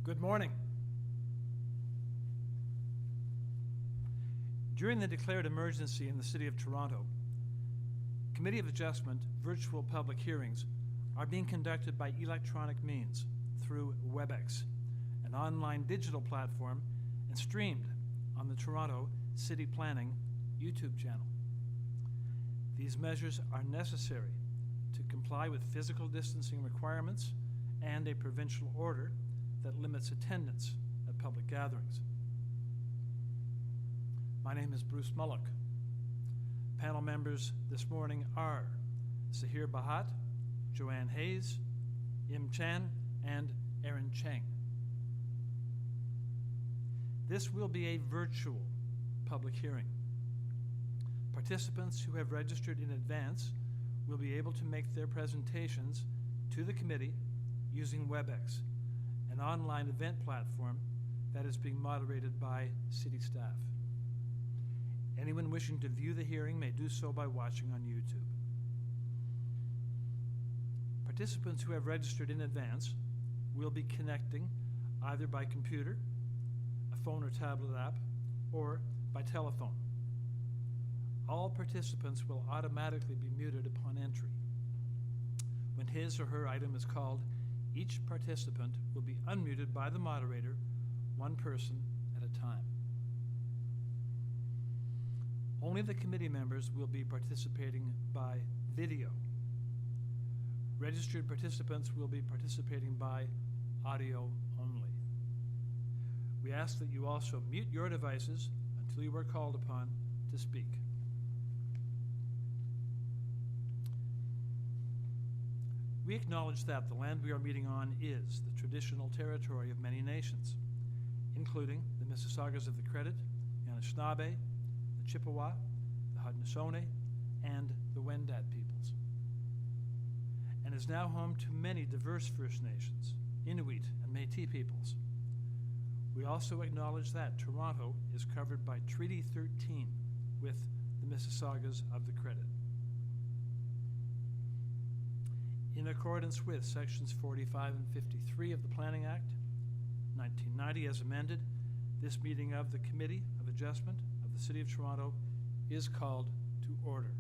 Good morning. During the declared emergency in the City of Toronto, Committee of Adjustment virtual public hearings are being conducted by electronic means through WebEx, an online digital platform, and streamed on the Toronto City Planning YouTube channel. These measures are necessary to comply with physical distancing requirements and a provincial order that limits attendance at public gatherings. My name is Bruce Mullock. Panel members this morning are Zahir Bahat, Joanne Hayes, Im Chan, and Erin Cheng. This will be a virtual public hearing. Participants who have registered in advance will be able to make their presentations to the committee using WebEx, an online event platform that is being moderated by city staff. Anyone wishing to view the hearing may do so by watching on YouTube. Participants who have registered in advance will be connecting either by computer, a phone or tablet app, or by telephone. All participants will automatically be muted upon entry. When his or her item is called, each participant will be unmuted by the moderator, one person at a time. Only the committee members will be participating by video. Registered participants will be participating by audio only. We ask that you also mute your devices until you are called upon to speak. We acknowledge that the land we are meeting on is the traditional territory of many nations, including the Mississaugas of the Credit, the Anishinaabe, the Chippewa, the Haudenosaunee, and the Wendat peoples, and is now home to many diverse First Nations, Inuit, and Métis peoples. We also acknowledge that Toronto is covered by Treaty 13 with the Mississaugas of the Credit. In accordance with Sections 45 and 53 of the Planning Act, 1990 as amended, this meeting of the Committee of Adjustment of the City of Toronto is called to order.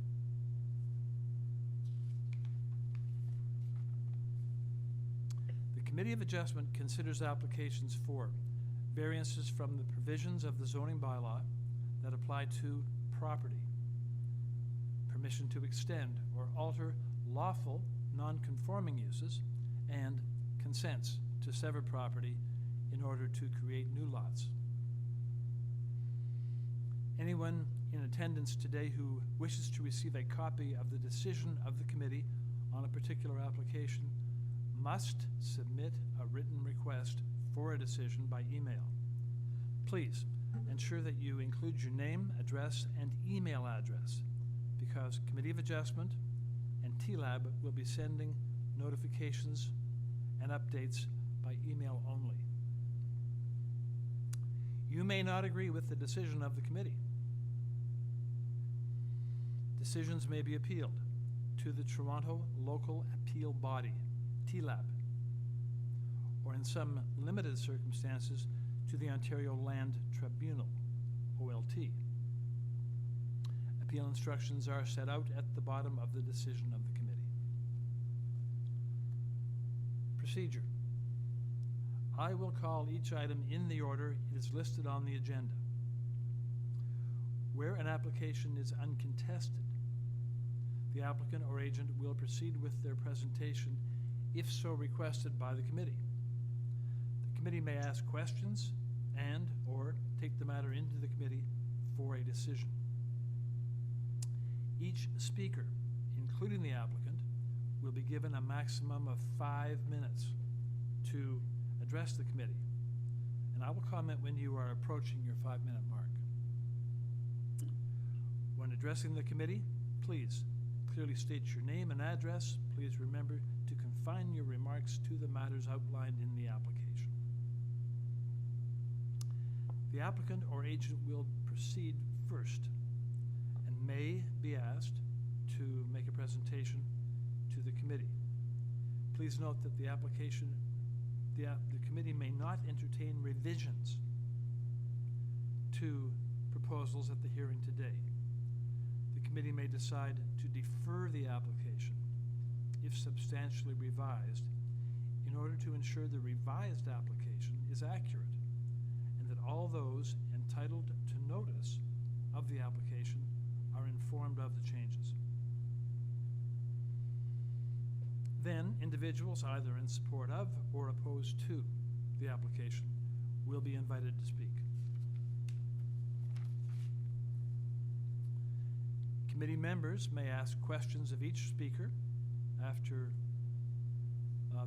The Committee of Adjustment considers applications for variances from the provisions of the zoning bylaw that apply to property, permission to extend or alter lawful non-conforming uses, and consents to sever property in order to create new lots. Anyone in attendance today who wishes to receive a copy of the decision of the committee on a particular application must submit a written request for a decision by email. Please ensure that you include your name, address, and email address, because Committee of Adjustment and TLAB will be sending notifications and updates by email only. You may not agree with the decision of the committee. Decisions may be appealed to the Toronto Local Appeal Body, TLAB, or in some limited circumstances to the Ontario Land Tribunal, OLT. Appeal instructions are set out at the bottom of the decision of the committee. Procedure. I will call each item in the order it is listed on the agenda. Where an application is uncontested, the applicant or agent will proceed with their presentation if so requested by the committee. The committee may ask questions and/or take the matter into the committee for a decision. Each speaker, including the applicant, will be given a maximum of 5 minutes to address the committee, and I will comment when you are approaching your 5-minute mark. When addressing the committee, please clearly state your name and address. Please remember to confine your remarks to the matters outlined in the application. The applicant or agent will proceed first and may be asked to make a presentation to the committee. Please note that the application the committee may not entertain revisions to proposals at the hearing today. The committee may decide to defer the application if substantially revised in order to ensure the revised application is accurate and that all those entitled to notice of the application are informed of the changes. Then, individuals either in support of or opposed to the application will be invited to speak. Committee members may ask questions of each speaker after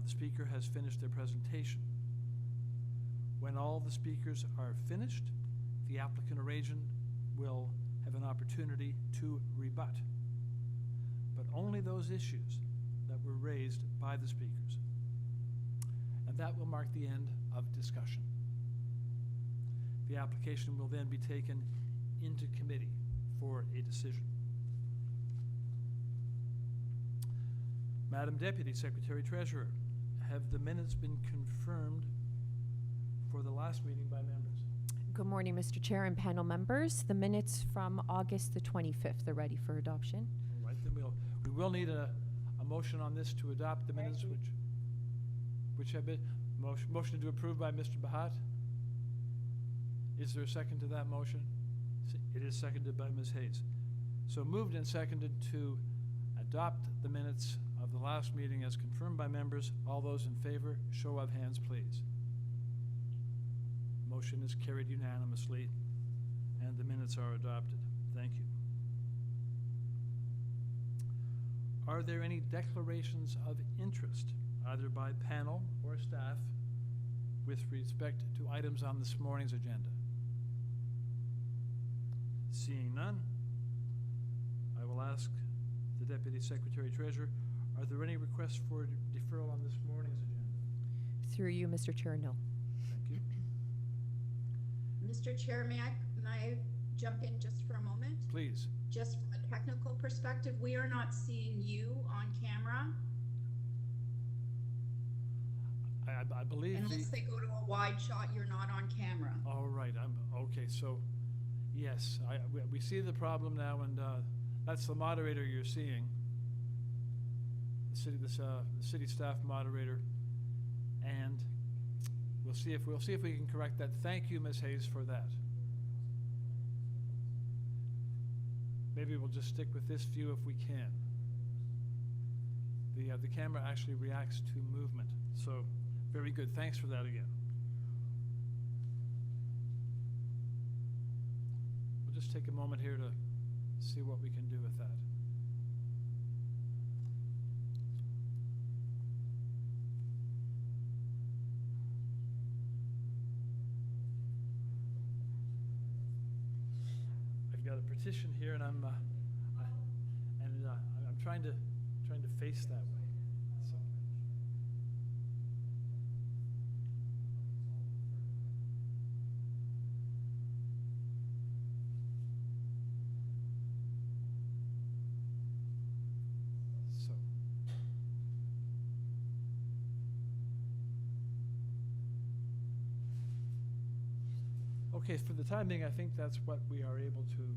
the speaker has finished their presentation. When all the speakers are finished, the applicant or agent will have an opportunity to rebut, but only those issues that were raised by the speakers. And that will mark the end of discussion. The application will then be taken into committee for a decision. Madam Deputy Secretary Treasurer, have the minutes been confirmed for the last meeting by members? Good morning, Mr. Chair and panel members. The minutes from August the 25th are ready for adoption. All right, then we will need a motion on this to adopt the minutes, which have been motion to approve by Mr. Bahat. Is there a second to that motion? It is seconded by Ms. Hayes. So moved and seconded to adopt the minutes of the last meeting as confirmed by members. All those in favor, show of hands, please. Motion is carried unanimously, and the minutes are adopted. Thank you. Are there any declarations of interest, either by panel or staff, with respect to items on this morning's agenda? Seeing none, I will ask the Deputy Secretary Treasurer, are there any requests for deferral on this morning's agenda? Through you, Mr. Chair, no. Thank you. Mr. Chair, may I jump in just for a moment? Please. Just from a technical perspective, we are not seeing you on camera. I believe unless they go to a wide shot, you're not on camera. All right, okay, so yes, we see the problem now, and that's the moderator you're seeing. The city staff moderator, and we'll see if we can correct that. Thank you, Ms. Hayes, for that. Maybe we'll just stick with this view if we can. The camera actually reacts to movement, so very good. Thanks for that again. We'll just take a moment here to see what we can do with that. I've got a petition here, and I'm trying to face that way. So. Okay, for the time being, I think that's what we are able to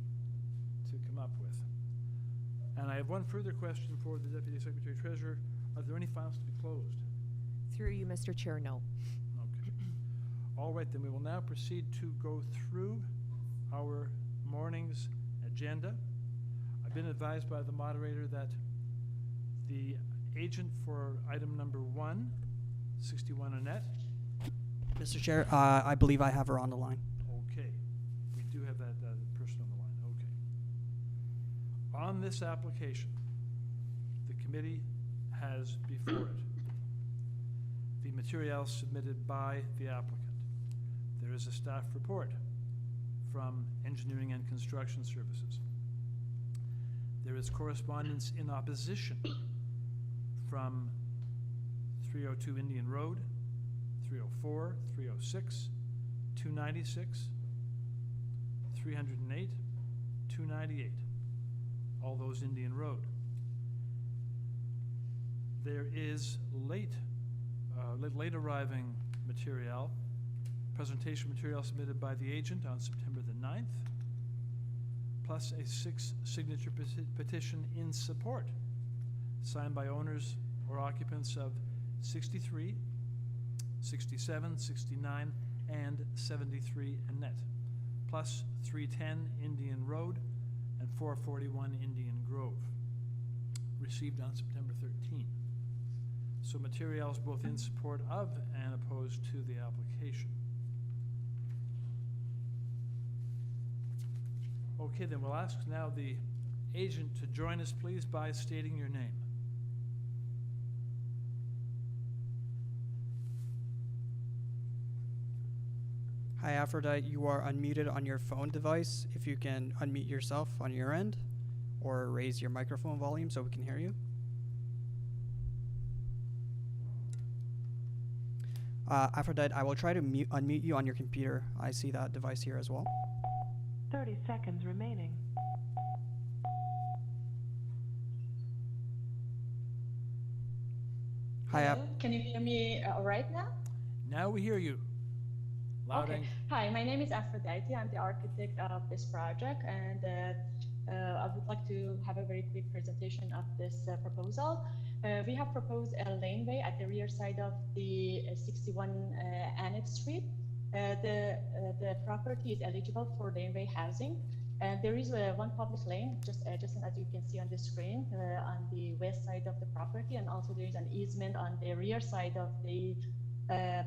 come up with. And I have one further question for the Deputy Secretary Treasurer. Are there any files to be closed? Through you, Mr. Chair, no. Okay. All right, then we will now proceed to go through our morning's agenda. I've been advised by the moderator that the agent for item number 1, 61 Annette. Mr. Chair, I believe I have her on the line. Okay, we do have that person on the line, okay. On this application, the committee has before it the materials submitted by the applicant. There is a staff report from Engineering and Construction Services. There is correspondence in opposition from 302 Indian Road, 304, 306, 296, 308, 298, all those Indian Road. There is late late arriving material, presentation material submitted by the agent on September the 9th, plus a 6-signature petition in support, signed by owners or occupants of 63, 67, 69, and 73 Annette, plus 310 Indian Road and 441 Indian Grove, received on September 13. So materials both in support of and opposed to the application. Okay, then we'll ask now the agent to join us, please, by stating your name. Hi, Aphrodite. You are unmuted on your phone device. If you can unmute yourself on your end or raise your microphone volume so we can hear you. Aphrodite, I will try to unmute you on your computer. I see that device here as well. 30 seconds remaining. Hi, Hello, can you hear me all right now? Now we hear you. Loud Okay. and Hi, my name is Aphrodite. I'm the architect of this project, and I would like to have a very quick presentation of this proposal. We have proposed a laneway at the rear side of the 61 Annette Street. The property is eligible for laneway housing. And there is one public lane, just as you can see on the screen, on the west side of the property, and also there is an easement on the rear side of the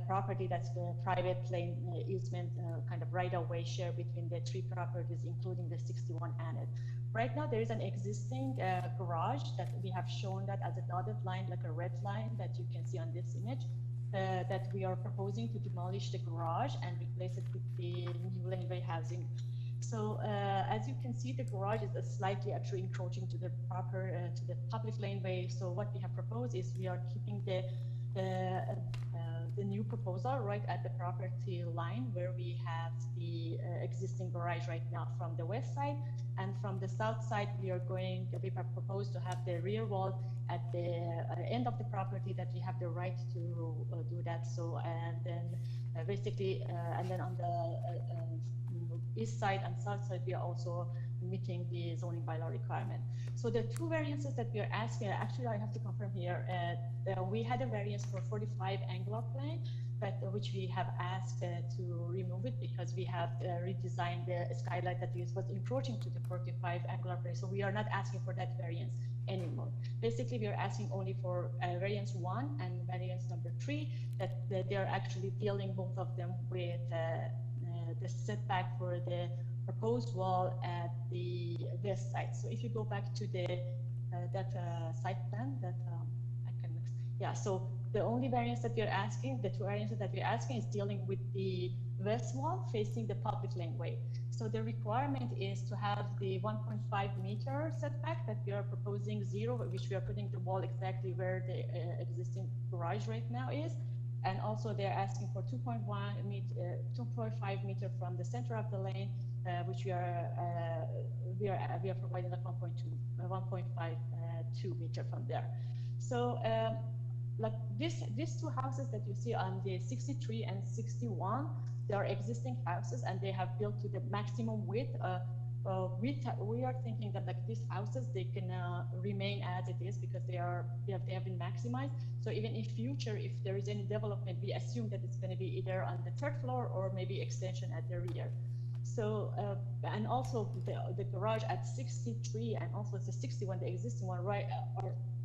property. That's the private lane easement, kind of right-of-way share between the three properties, including the 61 Annette. Right now, there is an existing garage that we have shown that as a dotted line, like a red line that you can see on this image. That we are proposing to demolish the garage and replace it with the new laneway housing. So as you can see, the garage is slightly actually encroaching to the to the public laneway. So what we have proposed is we are keeping the new proposal right at the property line where we have the existing garage right now from the west side, and from the south side we propose to have the rear wall at the end of the property that we have the right to do that. So and then basically and then on the east side and south side we are also meeting the zoning bylaw requirement. So the two variances that we are asking, actually I have to confirm here, we had a variance for 45 angular plane, but which we have asked to remove it because we have redesigned the skylight that was encroaching to the 45 angular plane. So we are not asking for that variance anymore. Basically, we are asking only for variance 1 and variance number 3, that they are actually dealing both of them with the setback for the proposed wall at the west side. So if you go back to the that site plan that I can, yeah. So the only variance that we are asking, the two variances that we are asking, is dealing with the west wall facing the public laneway. So the requirement is to have the 1.5 meter setback that we are proposing 0, which we are putting the wall exactly where the existing garage right now is. And also they're asking for 2.5 meter from the center of the lane, which we are providing like 1.52 meter from there. So like these two houses that you see on the 63 and 61, they are existing houses and they have built to the maximum width. We are thinking that like these houses, they can remain as it is because they have been maximized. So even in future, if there is any development, we assume that it's going to be either on the 3rd floor or maybe extension at the rear. So and also the garage at 63 and also the 61, the existing one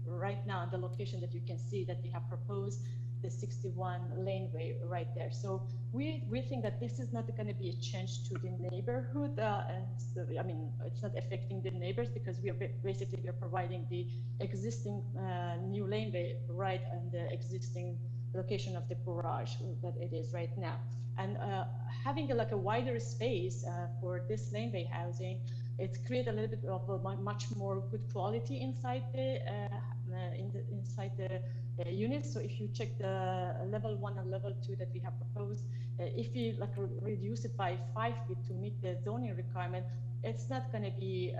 right now, the location that you can see that we have proposed the 61 laneway right there. So we think that this is not going to be a change to the neighborhood. So, I mean, it's not affecting the neighbors because we are providing the existing new laneway right on the existing location of the garage that it is right now. And having like a wider space for this laneway housing, it's created a little bit of a much more good quality inside the units. So if you check the level 1 and level 2 that we have proposed, if you like reduce it by 5 feet to meet the zoning requirement, it's not going to be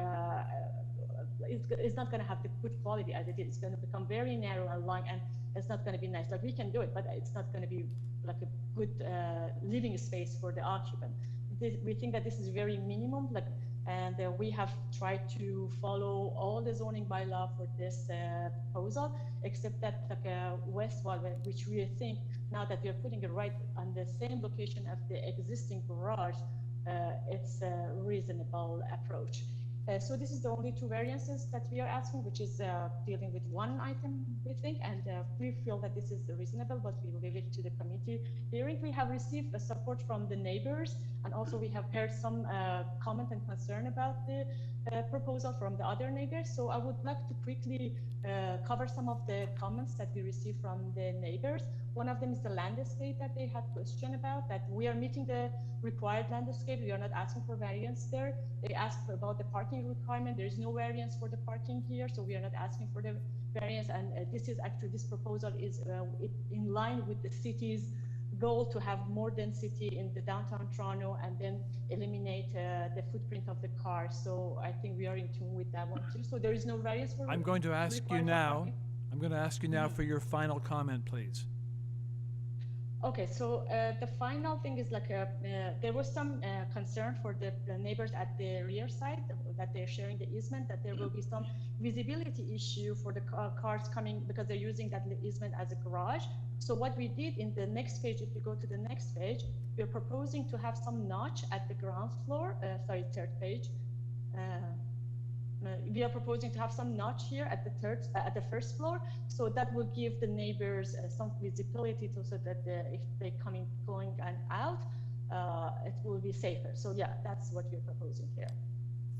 it's not going to have the good quality as it is. It's going to become very narrow and long, and it's not going to be nice. Like we can do it, but it's not going to be like a good living space for the occupant. We think that this is very minimum, like, and we have tried to follow all the zoning bylaw for this proposal, except that like west wall, which we think now that we are putting it right on the same location as the existing garage, it's a reasonable approach. So this is the only two variances that we are asking, which is dealing with one item, we think, and we feel that this is reasonable, but we will leave it to the committee hearing. We have received support from the neighbors, and also we have heard some comment and concern about the proposal from the other neighbors. So I would like to quickly cover some of the comments that we received from the neighbors. One of them is the landscape that they had question about, that we are meeting the required landscape. We are not asking for variance there. They asked about the parking requirement. There is no variance for the parking here, so we are not asking for the variance. And this is actually, this proposal is in line with the city's goal to have more density in the downtown Toronto and then eliminate the footprint of the car. So I think we are in tune with that one too. So there is no variance for. I'm going to ask you required now, parking. I'm going to ask you now for your final comment, please. Okay, so the final thing is like there was some concern for the neighbors at the rear side that they're sharing the easement, that there will be some visibility issue for the cars coming because they're using that easement as a garage. So what we did in the next page, if you go to the next page, we're proposing to have some notch at the ground floor, third page. We are proposing to have some notch here at the first floor, so that will give the neighbors some visibility so that if they going and out, it will be safer. So yeah, that's what we're proposing here.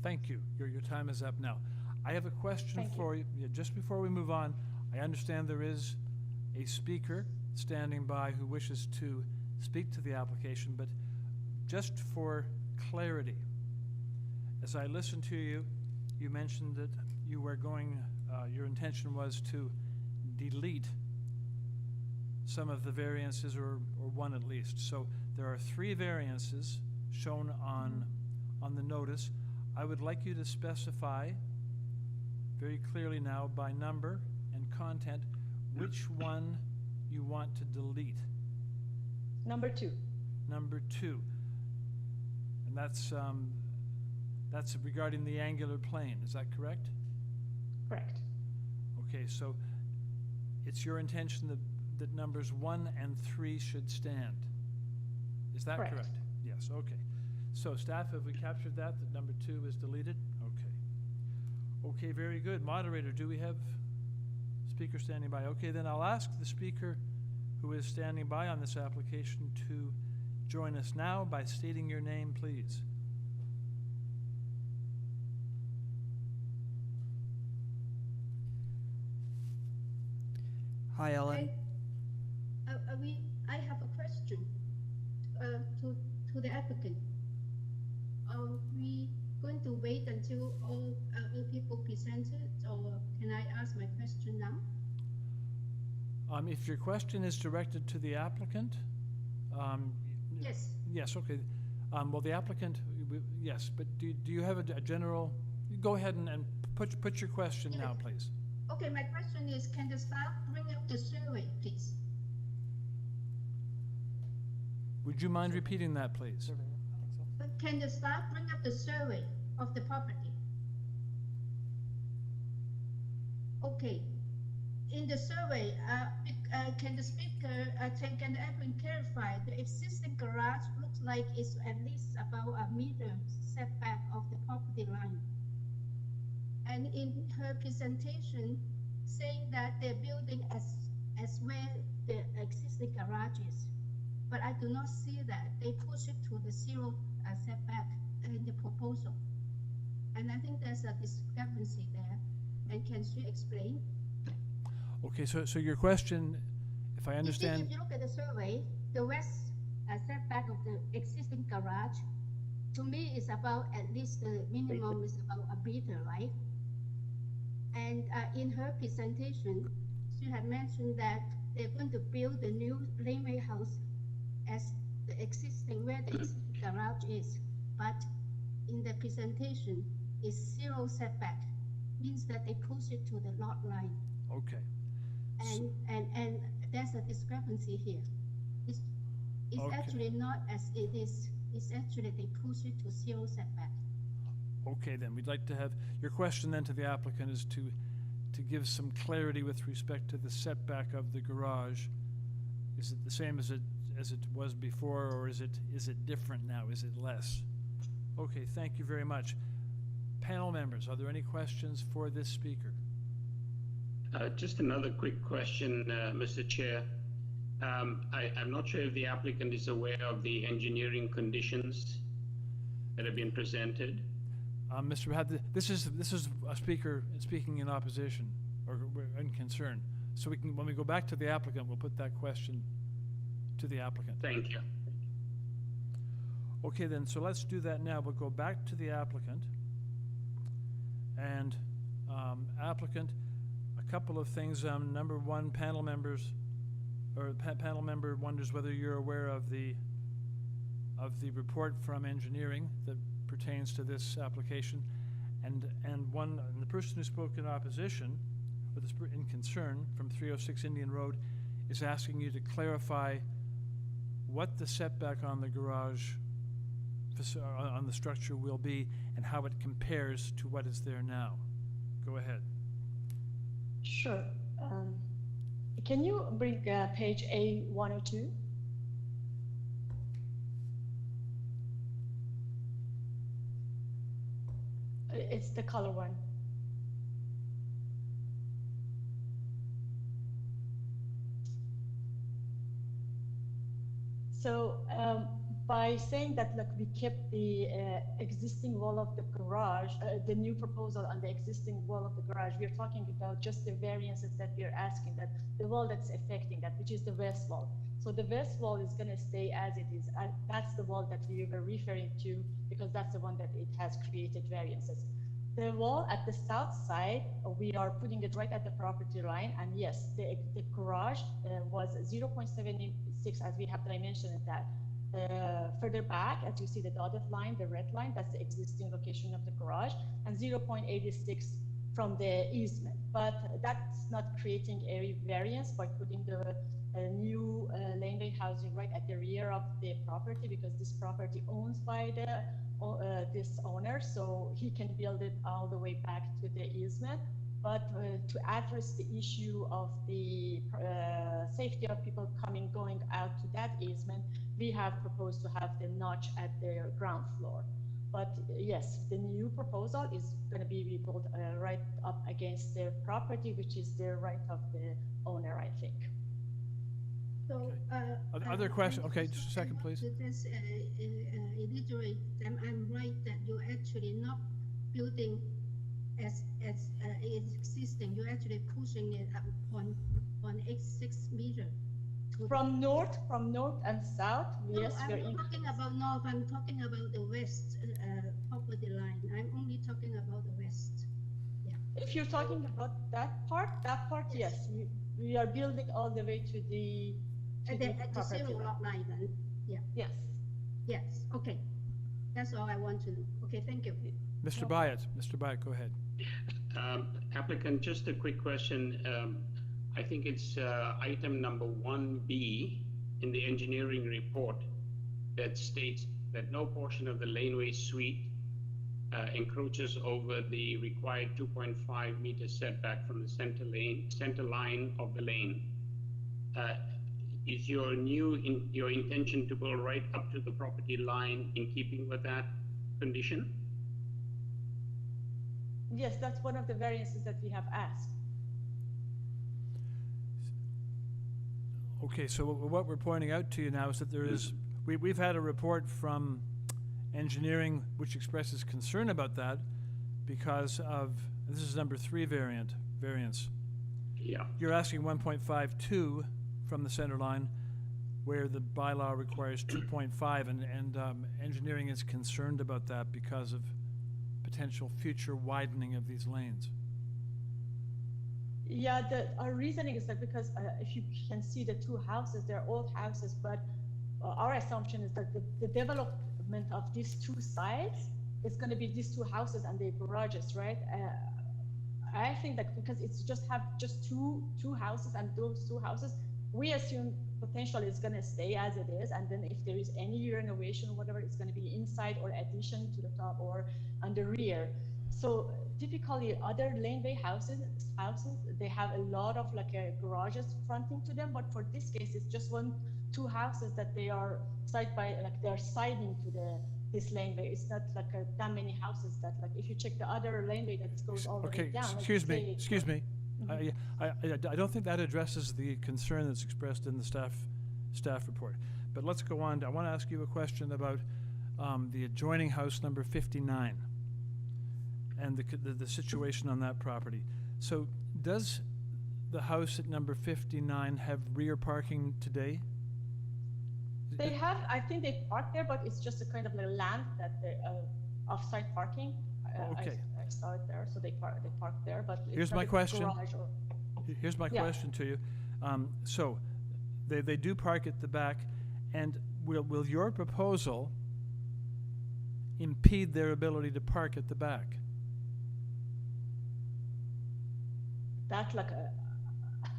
Thank you. Your time is up now. I have a question Thank you. for you. Yeah, just before we move on, I understand there is a speaker standing by who wishes to speak to the application, but just for clarity, as I listened to you, you mentioned that you were going, your intention was to delete some of the variances, or one at least. So there are 3 variances shown on the notice. I would like you to specify very clearly now by number and content which one you want to delete. Number 2. Number 2. And that's regarding the angular plane, is that correct? Correct. Okay, so it's your intention that numbers 1 and 3 should stand. Is that Correct. correct? Yes, okay. So staff, have we captured that number 2 is deleted? Okay. Okay, very good. Moderator, do we have speaker standing by? Okay, then I'll ask the speaker who is standing by on this application to join us now by stating your name, please. Hi, Ellen. I have a question to the applicant. Are we going to wait until all people presented, or can I ask my question now? If your question is directed to the applicant, Yes. yes, okay. Well, the applicant, yes, but do you have a general? Go ahead and put your question now, please. Okay, my question is, can the staff bring up the survey, please? Would you mind repeating that, please? Can the staff bring up the survey of the property? Okay. In the survey, can the speaker, can the applicant clarify, the existing garage looks like it's at least about a meter setback of the property line. And in her presentation, saying that they're building as where the existing garage is. But I do not see that. They push it to the 0 setback in the proposal. And I think there's a discrepancy there. And can she explain? Okay, so your question, if I understand. If you look at the survey, the west setback of the existing garage, to me, is about, at least the minimum is about a meter, right? And in her presentation, she had mentioned that they're going to build the new laneway house as the existing, where the existing garage is. But in the presentation, it's 0 setback, means that they push it to the lot line. Okay. And there's a discrepancy here. It's Okay. actually not as it is. It's actually they push it to 0 setback. Okay, then, we'd like to have, your question then to the applicant is to give some clarity with respect to the setback of the garage. Is it the same as it was before, or is it different now? Is it less? Okay, thank you very much. Panel members, are there any questions for this speaker? Just another quick question, Mr. Chair. I'm not sure if the applicant is aware of the engineering conditions that have been presented. Mr. Bahad, this is a speaker speaking in opposition or in concern. So we can, when we go back to the applicant, we'll put that question to the applicant. Thank you. Okay, then, so let's do that now. We'll go back to the applicant. And applicant, a couple of things. Number one, panel members, or panel member wonders whether you're aware of the report from engineering that pertains to this application, and the person who spoke in opposition, or in concern, from 306 Indian Road, is asking you to clarify what the setback on the garage, on the structure will be, and how it compares to what is there now. Go ahead. Sure. Can you bring page A102? It's the color one. So by saying that, look, we kept the existing wall of the garage, the new proposal on the existing wall of the garage, we are talking about just the variances that we are asking, that the wall that's affecting that, which is the west wall. So the west wall is going to stay as it is. That's the wall that we were referring to, because that's the one that it has created variances. The wall at the south side, we are putting it right at the property line, and yes, the garage was 0.76, as we have dimensioned that. Further back, as you see the dotted line, the red line, that's the existing location of the garage, and 0.86 from the easement. But that's not creating a variance by putting the new laneway housing right at the rear of the property, because this property owns by this owner, so he can build it all the way back to the easement. But to address the issue of the safety of people going out to that easement, we have proposed to have the notch at the ground floor. But yes, the new proposal is going to be built right up against their property, which is the right of the owner, I think. So, Other questions? Okay, just a second, please. Just reiterate, I'm right that you're actually not building as it's existing. You're actually pushing it up 0.86 meter. From north and south, No, yes, I'm we're not talking about north. I'm talking about the west property line. I'm only talking about the west. Yeah. If you're talking about that part, yes, we are building all the way to the At the property zero line. lot line then. Yeah. Yes. Yes. Okay. That's all I want to know. Okay. Thank you. Mr. Byatt, go ahead. Applicant, just a quick question. I think it's item number 1B in the engineering report that states that no portion of the laneway suite encroaches over the required 2.5 meter setback from the center line of the lane. Is your intention to go right up to the property line in keeping with that condition? Yes, that's one of the variances that we have asked. Okay, so what we're pointing out to you now is that there is, we've had a report from engineering which expresses concern about that because of, this is number 3 variance. Yeah. You're asking 1.52 from the center line, where the bylaw requires 2.5, and engineering is concerned about that because of potential future widening of these lanes. Yeah, our reasoning is that because if you can see the two houses, they're old houses, but our assumption is that the development of these two sides is going to be these two houses and the garages, right? I think that because it's just two houses, and those two houses, we assume potentially it's going to stay as it is, and then if there is any renovation or whatever, it's going to be inside or addition to the top or on the rear. So typically other laneway houses, they have a lot of like garages fronting to them, but for this case, it's just two houses that they are they're siding to this laneway. It's not like that many houses that, like, if you check the other laneway that goes all the way Okay, down. like, excuse say me, it's excuse me. Mhm. I don't think that addresses the concern that's expressed in the staff report. But let's go on. I want to ask you a question about the adjoining house number 59 and the situation on that property. So does the house at number 59 have rear parking today? They have, I think they park there, but it's just a kind of like land that they off-site parking. Okay. I saw it there, so they park there, but it's Here's not my a question. garage or. Here's my Yeah. question to you. So they do park at the back, and will your proposal impede their ability to park at the back? That like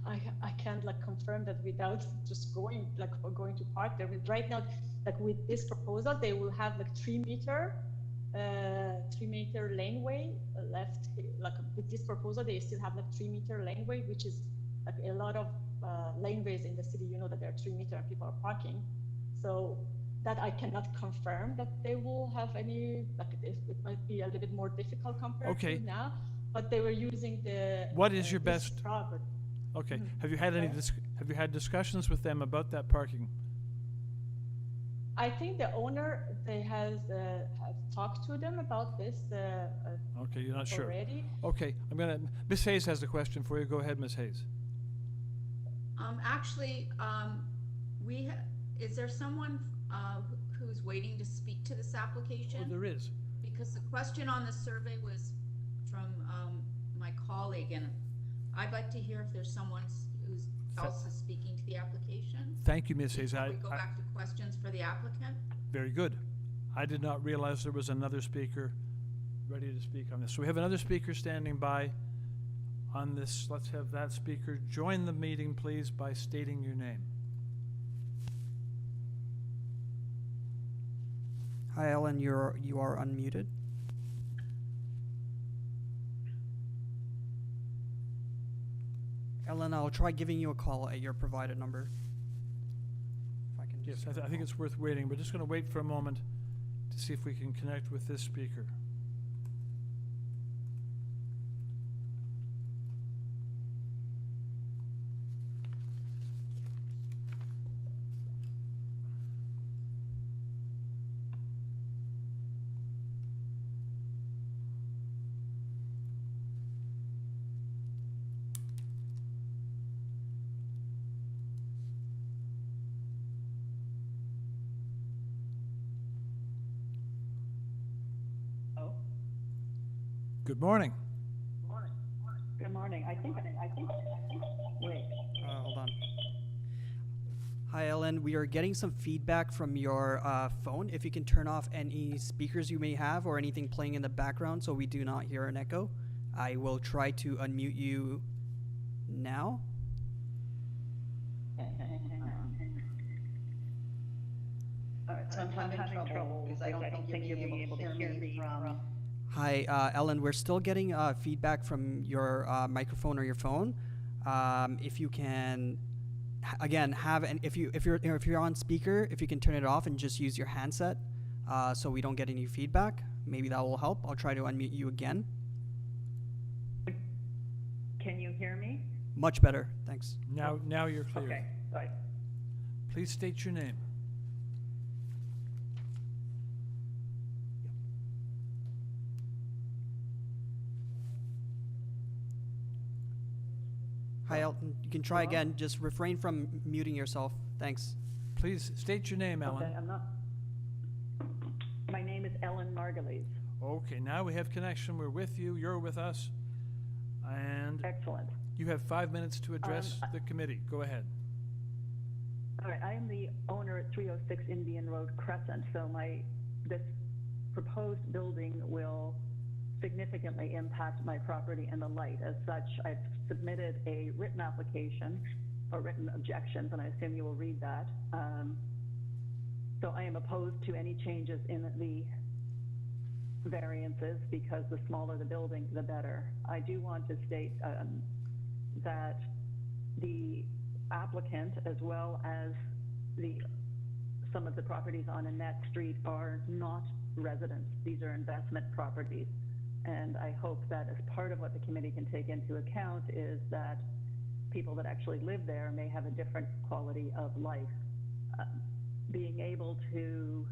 I can't like confirm that without just going to park there. But right now, like with this proposal, they will have like 3-meter laneway left. Like with this proposal, they still have like 3-meter laneway, which is like a lot of laneways in the city. You know that they're 3-meter and people are parking. So that I cannot confirm that they will have any, like it might be a little bit more difficult compared Okay. to now. But they were using the. What is your this best- property. Okay. Mhm. Have you had any? Sorry? Have you had discussions with them about that parking? I think the owner, they have talked to them about this Okay, you're not sure. already. Okay, Ms. Hayes has a question for you. Go ahead, Ms. Hayes. Actually, is there someone who's waiting to speak to this Oh, application? there is. Because the question on the survey was from my colleague, and I'd like to hear if there's someone who's else is speaking to the application. Thank you, Ms. Hayes. Before we go back to questions for the applicant. Very good. I did not realize there was another speaker ready to speak on this. So we have another speaker standing by on this. Let's have that speaker join the meeting, please, by stating your name. Hi, Ellen. You are unmuted. Ellen, I'll try giving you a call at your provided number. If I can Yes, just I think it's worth waiting. We're just going to wait for a moment to see if we can connect with this speaker. Good morning. Good morning. I think, wait. hold on. Hi, Ellen. We are getting some feedback from your phone. If you can turn off any speakers you may have or anything playing in the background so we do not hear an echo. I will try to unmute you now. Hang on. All right, so I'm having trouble because I don't think you'll be able to hear me from. Hi, Ellen. We're still getting feedback from your microphone or your phone. If you can, again, if you're on speaker, if you can turn it off and just use your handset, so we don't get any feedback. Maybe that will help. I'll try to unmute you again. Can you hear me? Much better. Thanks. Now you're clear. Okay, right. Please state your name. Hi, Elton. You can try again. Just refrain from muting yourself. Thanks. Please state your name, Ellen. Okay, I'm not. My name is Ellen Margulies. Okay, now we have connection. We're with you. You're with us. And Excellent. you have 5 minutes to address the committee. Go ahead. All right, I am the owner at 306 Indian Road Crescent. So this proposed building will significantly impact my property and the light. As such, I've submitted a written application or written objections, and I assume you will read that. So I am opposed to any changes in the variances because the smaller the building, the better. I do want to state that the applicant, as well as some of the properties on Annette Street, are not residents. These are investment properties. And I hope that as part of what the committee can take into account is that people that actually live there may have a different quality of life. Being able to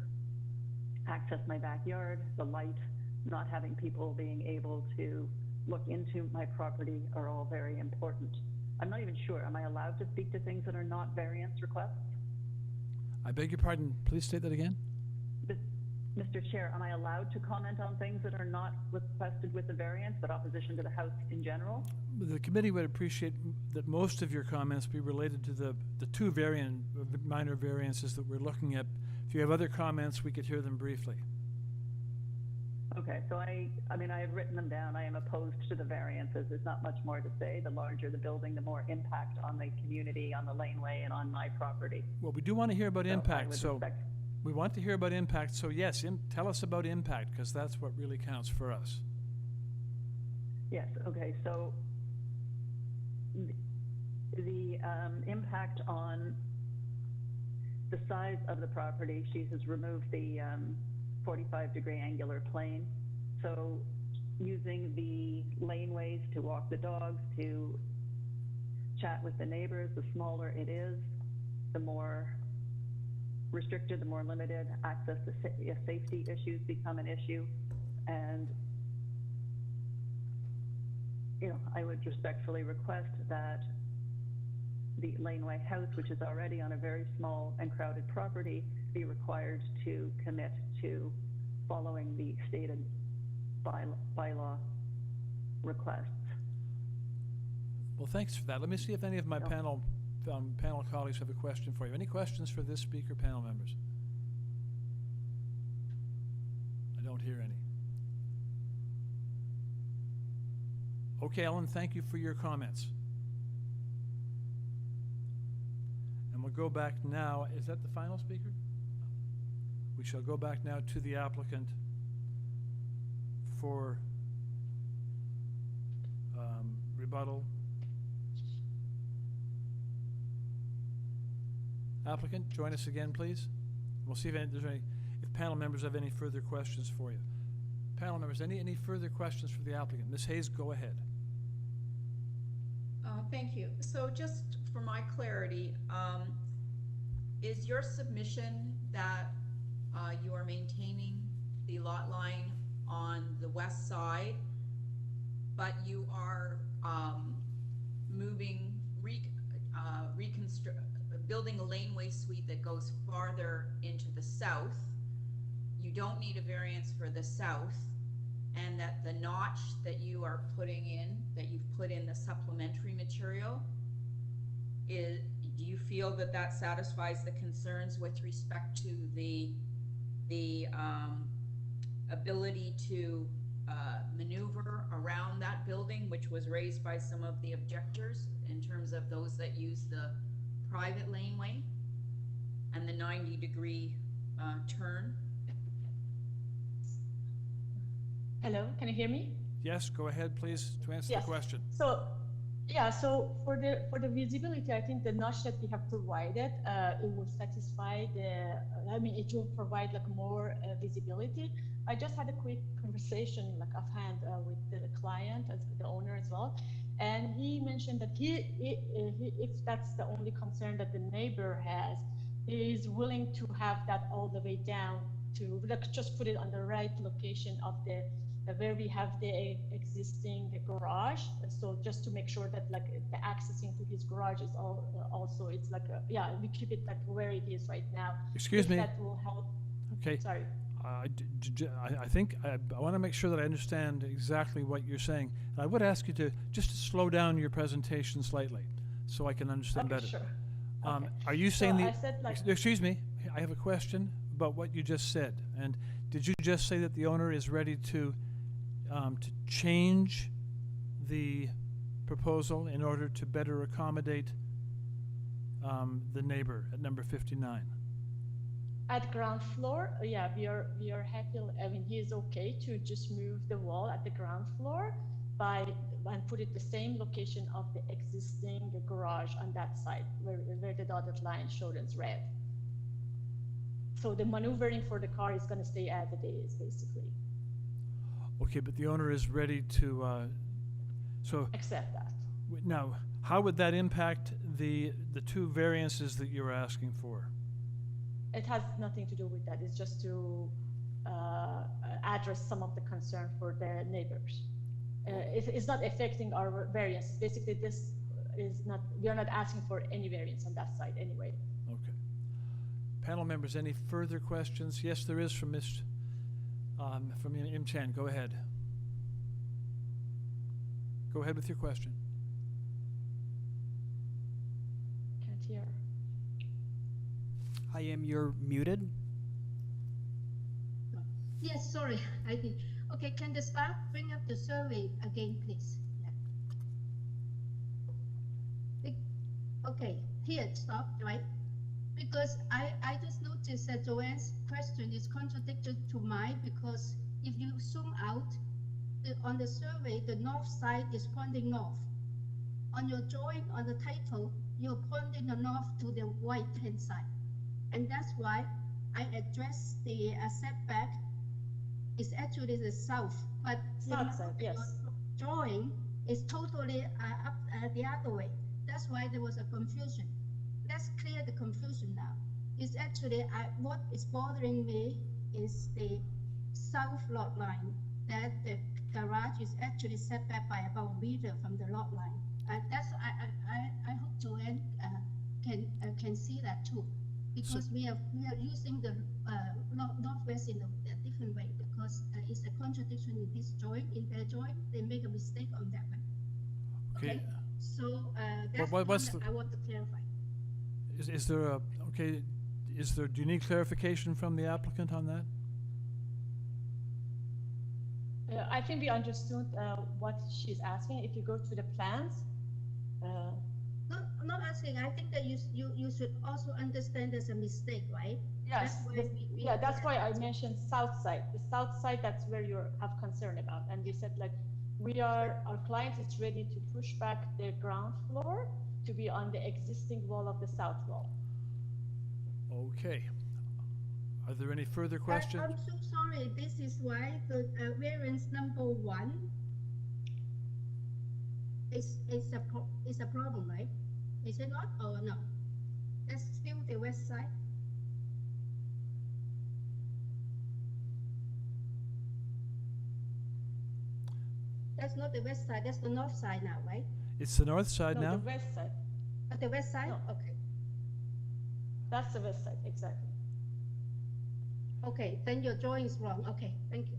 access my backyard, the light, not having people being able to look into my property are all very important. I'm not even sure, am I allowed to speak to things that are not variance requests? I beg your pardon, please state that again? Mr. Chair, am I allowed to comment on things that are not requested with the variance, but opposition to the House in general? The committee would appreciate that most of your comments be related to the two minor variances that we're looking at. If you have other comments, we could hear them briefly. Okay, so I mean, I have written them down. I am opposed to the variances. There's not much more to say. The larger the building, the more impact on the community, on the laneway, and on my property. Well, we do want to hear about So I impact, would so expect- we want to hear about impact. So yes, tell us about impact, because that's what really counts for us. Yes, okay, so the impact on the size of the property, she has removed the 45-degree angular plane. So using the laneways to walk the dogs, to chat with the neighbors, the smaller it is, the more restricted, the more limited access to safety issues become an issue. And I would respectfully request that the laneway house, which is already on a very small and crowded property, be required to commit to following the stated bylaw requests. Well, thanks for that. Let me see if any of my No. panel colleagues have a question for you. Any questions for this speaker, panel members? I don't hear any. Okay, Ellen, thank you for your comments. And we'll go back now. Is that the final speaker? We shall go back now to the applicant for rebuttal. Applicant, join us again, please. We'll see if if panel members have any further questions for you. Panel members, any further questions for the applicant? Ms. Hayes, go ahead. Thank you. So just for my clarity, is your submission that you are maintaining the lot line on the west side, but you are building a laneway suite that goes farther into the south? You don't need a variance for the south, and that the notch that you are putting in, that you've put in the supplementary material, do you feel that that satisfies the concerns with respect to the ability to maneuver around that building, which was raised by some of the objectors in terms of those that use the private laneway and the 90-degree turn? Hello, can you hear me? Yes, go ahead, please, to answer Yes. the question. So, yeah, so for the visibility, I think the notch that we have provided, it will satisfy it will provide like more visibility. I just had a quick conversation like offhand with the client, as the owner as well, and he mentioned that if that's the only concern that the neighbor has, he is willing to have that all the way down to like just put it on the right location of the where we have the existing garage. So just to make sure that like the accessing to his garage is also it's like we keep it like where it is right now. Excuse If me. That will help. Okay. Sorry. I think I want to make sure that I understand exactly what you're saying. And I would ask you to slow down your presentation slightly so I can understand Okay, better. sure. Are you saying I said, like- excuse me, I have a question about what you just said. And did you just say that the owner is ready to to change the proposal in order to better accommodate the neighbor at number 59? At ground floor, yeah, we are happy. I mean, he is okay to just move the wall at the ground floor and put it the same location of the existing garage on that side where the dotted line showed as red. So the maneuvering for the car is going to stay as it is, basically. Okay, but the owner is ready to, so Accept that. now, how would that impact the two variances that you're asking for? It has nothing to do with that. It's just to address some of the concern for the neighbors. It's not affecting our variance. Basically, this is not, we are not asking for any variance on that side anyway. Okay. Panel members, any further questions? Yes, there is from from Im Chan. Go ahead. Go ahead with your question. Can't hear. I am, you're muted. Yes, sorry, I did. Okay, can the staff bring up the survey again, please? Yeah. Okay, here, stop, right? Because I just noticed that Joanne's question is contradicted to mine, because if you zoom out, on the survey, the north side is pointing north. On your drawing, on the title, you're pointing the north to the right-hand side. And that's why I addressed the setback is actually the south, but South side, yes. Drawing is totally up the other way. That's why there was a confusion. Let's clear the confusion now. It's actually, what is bothering me is the south lot line, that the garage is actually set back by about a meter from the lot line. That's, I hope Joanne can see that too, because we are using the northwest in a different way, because it's a contradiction in this drawing. In their drawing, they make a mistake on that one. Okay. So that's what's I want to clarify. Is there a, okay, do you need clarification from the applicant on that? I think we understood what she's asking. If you go to the plans, I'm not asking. I think that you should also understand there's a mistake, right? yes, That's that's why I mentioned south side. The south side, that's where you have concern about. And we said, like, our client is ready to push back the ground floor to be on the existing wall of the south wall. Okay. Are there any further questions? I'm so sorry. This is why the variance number 1 is a problem, right? Is it not, or no? That's still the west side. That's not the west side. That's the north side now, right? It's the north side No, now? the west side. The west side. No. Okay. That's the west side, exactly. Okay, then your drawing is wrong. Okay, thank you.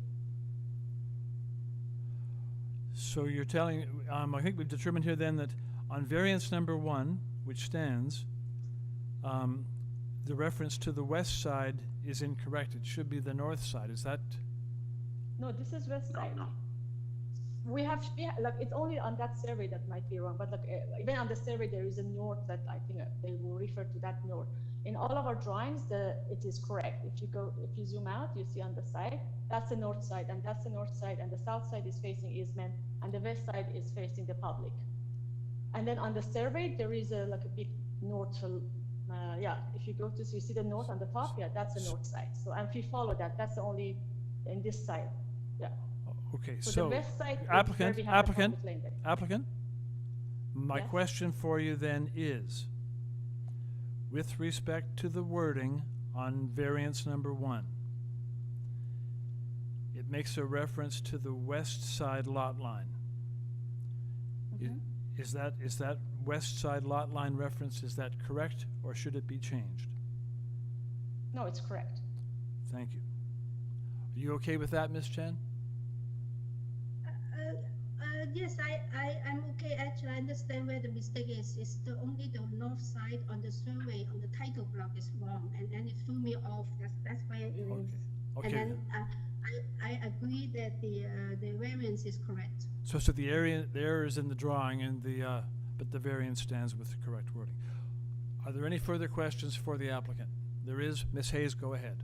So you're telling, I think we've determined here then that on variance number 1, which stands, the reference to the west side is incorrect. It should be the north side. Is that? No, this is west side. No. We have, like, it's only on that survey that might be wrong, but like, even on the survey, there is a north that I think they will refer to that north. In all of our drawings, it is correct. If you zoom out, you see on the side, that's the north side, and that's the north side, and the south side is facing easement, and the west side is facing the public. And then on the survey, there is like a big north, if you go to, so you see the north on the top, yeah, that's the north side. So, and if you follow that, that's the only, in this side, yeah. Okay, So so the west side is applicant, where we have the public lane there. applicant, my Yes. question for you then is, with respect to the wording on variance number 1, it makes a reference to the west side lot line. Mhm. Is that west side lot line reference, is that correct, or should it be changed? No, it's correct. Thank you. Are you okay with that, Ms. Chen? Yes, I'm okay. Actually, I understand where the mistake is. It's only the north side on the survey on the title block is wrong, and then it threw me off. That's where it is. Okay. And then I agree that the variance variance is correct. So the error is in the drawing and but the variance stands with the correct wording. Are there any further questions for the applicant? There is. Ms. Hayes, go ahead.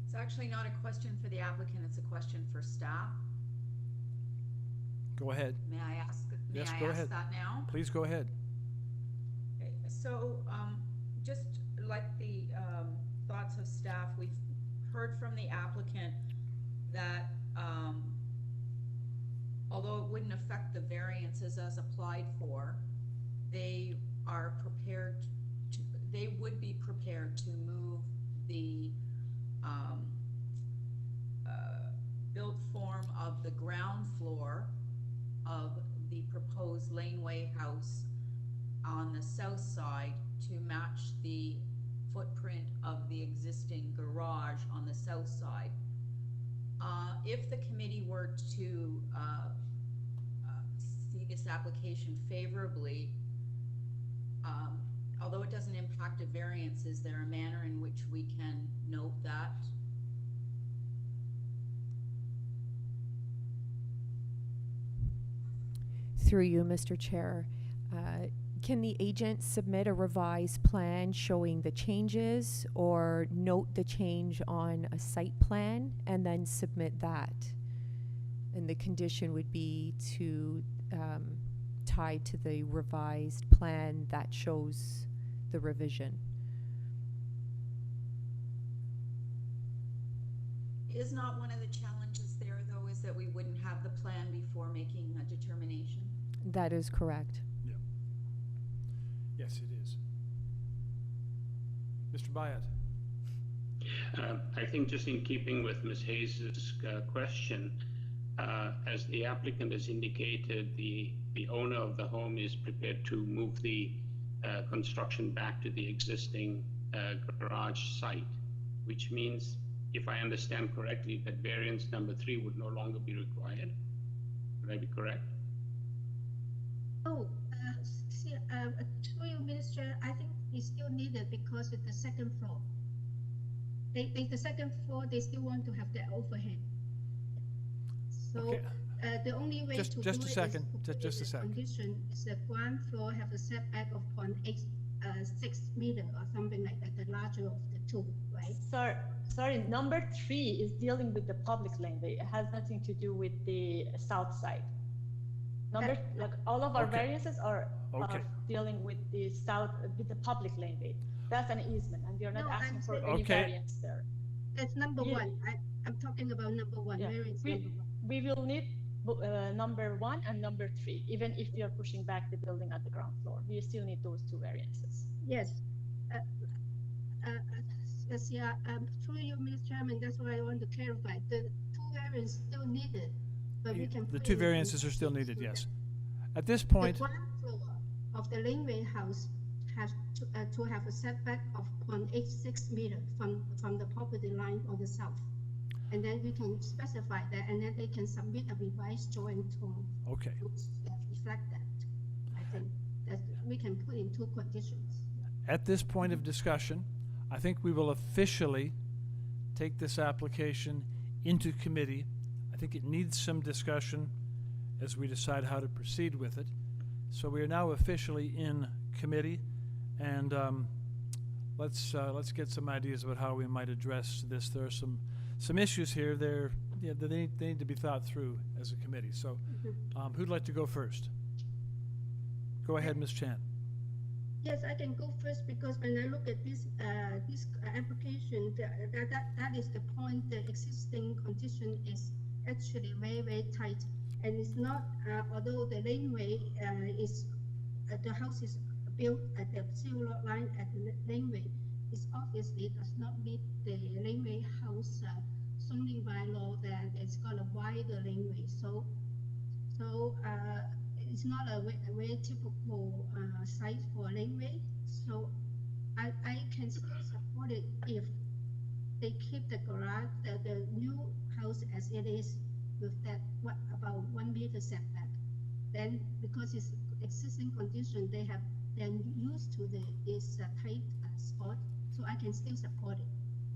It's actually not a question for the applicant, it's a question for staff. Go ahead. May I ask, Yes, go ahead. that now? Please go ahead. Okay, so, just like the, thoughts of staff, we've heard from the applicant that, although it wouldn't affect the variances as applied for, they are prepared to, they would be prepared to move the, built form of the ground floor of the proposed laneway house on the south side to match the footprint of the existing garage on the south side. If the committee were to see this application favorably, although it doesn't impact a variance, is there a manner in which we can note that? Through you, Mr. Chair, can the agent submit a revised plan showing the changes or note the change on a site plan and then submit that? And the condition would be to tie to the revised plan that shows the revision. Is not one of the challenges there, though, is that we wouldn't have the plan before making a determination? That is correct. Yeah. Yes, it is. Mr. Bayat. I think just in keeping with Ms. Hayes' question, as the applicant has indicated, the owner of the home is prepared to move the construction back to the existing garage site, which means, if I understand correctly, that variance number 3 would no longer be required. Would I be correct? Oh, through you, Minister, I think it's still needed because it's the second floor. The second floor, they still want to have their overhead. So Okay. The only way Just to a do it second, is to put just a in second. condition is the ground floor have a setback of 0.86 meter or something like that, the larger of the two, right? Sorry, number 3 is dealing with the public laneway. It has nothing to do with the south side. Like all of our Okay. variances are Okay. dealing with the with the public laneway. That's an easement, and we are not No, asking I'm for saying- any Okay. variance there. That's number Yeah. one. I'm talking about number one, Yeah. variance number one. We will need number 1 and number 3, even if we are pushing back the building at the ground floor. We still need those 2 variances. Yes. Yes, yeah, through you, Mr. Chairman, that's what I want to clarify. The 2 variants still needed, but we can. The put 2 in variances are still needed, conditions yes. so At this that point, the ground floor of the laneway house has to have a setback of 0.86 meter from the property line on the south. And then we can specify that, and then they can submit a revised drawing to okay. reflect that. I think that we can put in 2 conditions. At this point of discussion, I think we will officially take this application into committee. I think it needs some discussion as we decide how to proceed with it. So we are now officially in committee, and let's get some ideas about how we might address this. There are some issues here. They need to be thought through as a committee. So who'd like to go first? Go ahead, Ms. Chan. Yes, I can go first because when I look at this application, that is the point. The existing condition is actually very, very tight, and it's not. Although the laneway is the house is built at the zero lot line at the laneway, it obviously does not meet the laneway house zoning bylaw that it's got a wider laneway. So it's not a very typical site for a laneway. So I can still support it if they keep the garage, the new house as it is with that about 1 meter setback. Then because it's existing condition, they have been used to this tight spot, so I can still support it.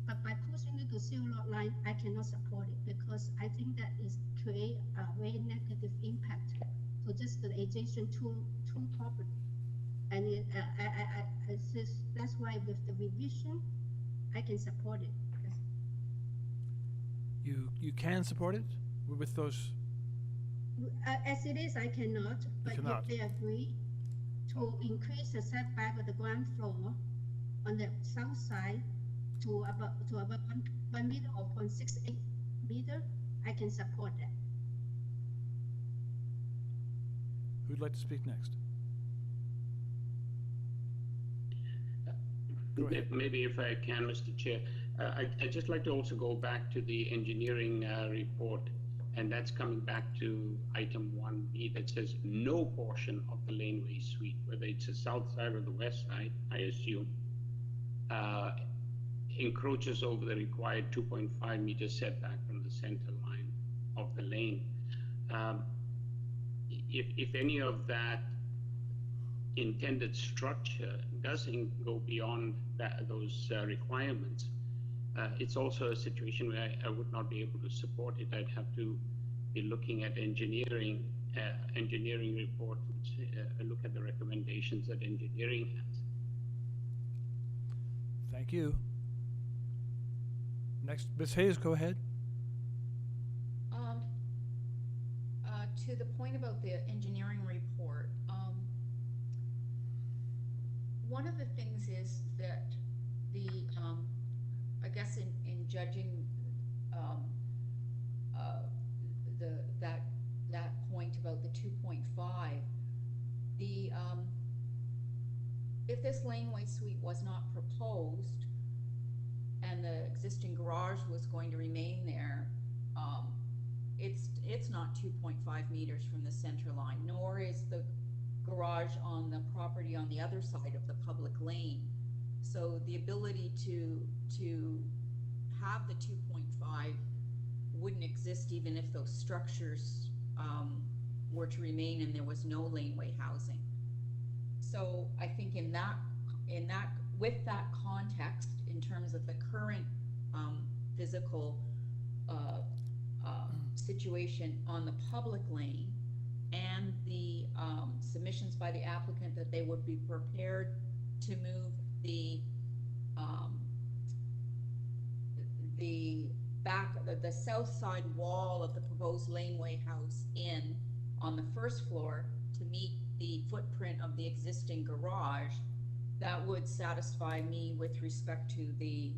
But by pushing it to zero lot line, I cannot support it because I think that is create a very negative impact to just the adjacent two property. And it's just, that's why with the revision, I can support it. You can support it with those? As it is, I cannot, but cannot. if they agree to increase the setback of the ground floor on the south side to about 1 meter or 0.68 meter, I can support that. Who'd like to speak next? Go ahead. Maybe if I can, Mr. Chair, I'd just like to also go back to the engineering report, and that's coming back to item 1B that says no portion of the laneway suite, whether it's the south side or the west side, I assume, encroaches over the required 2.5 meter setback from the center line of the lane. If any of that intended structure doesn't go beyond those requirements, it's also a situation where I would not be able to support it. I'd have to be looking at engineering report, look at the recommendations that engineering has. Thank you. Next, Ms. Hayes, go ahead. To the point about the engineering report, one of the things is that the, I guess in judging that point about the 2.5, the if this laneway suite was not proposed and the existing garage was going to remain there, it's not 2.5 meters from the center line, nor is the garage on the property on the other side of the public lane. So the ability to have the 2.5 wouldn't exist even if those structures were to remain and there was no laneway housing. So I think in that with that context, in terms of the current physical situation on the public lane and the submissions by the applicant that they would be prepared to move the south side wall of the proposed laneway house in on the first floor to meet the footprint of the existing garage, that would satisfy me with respect to the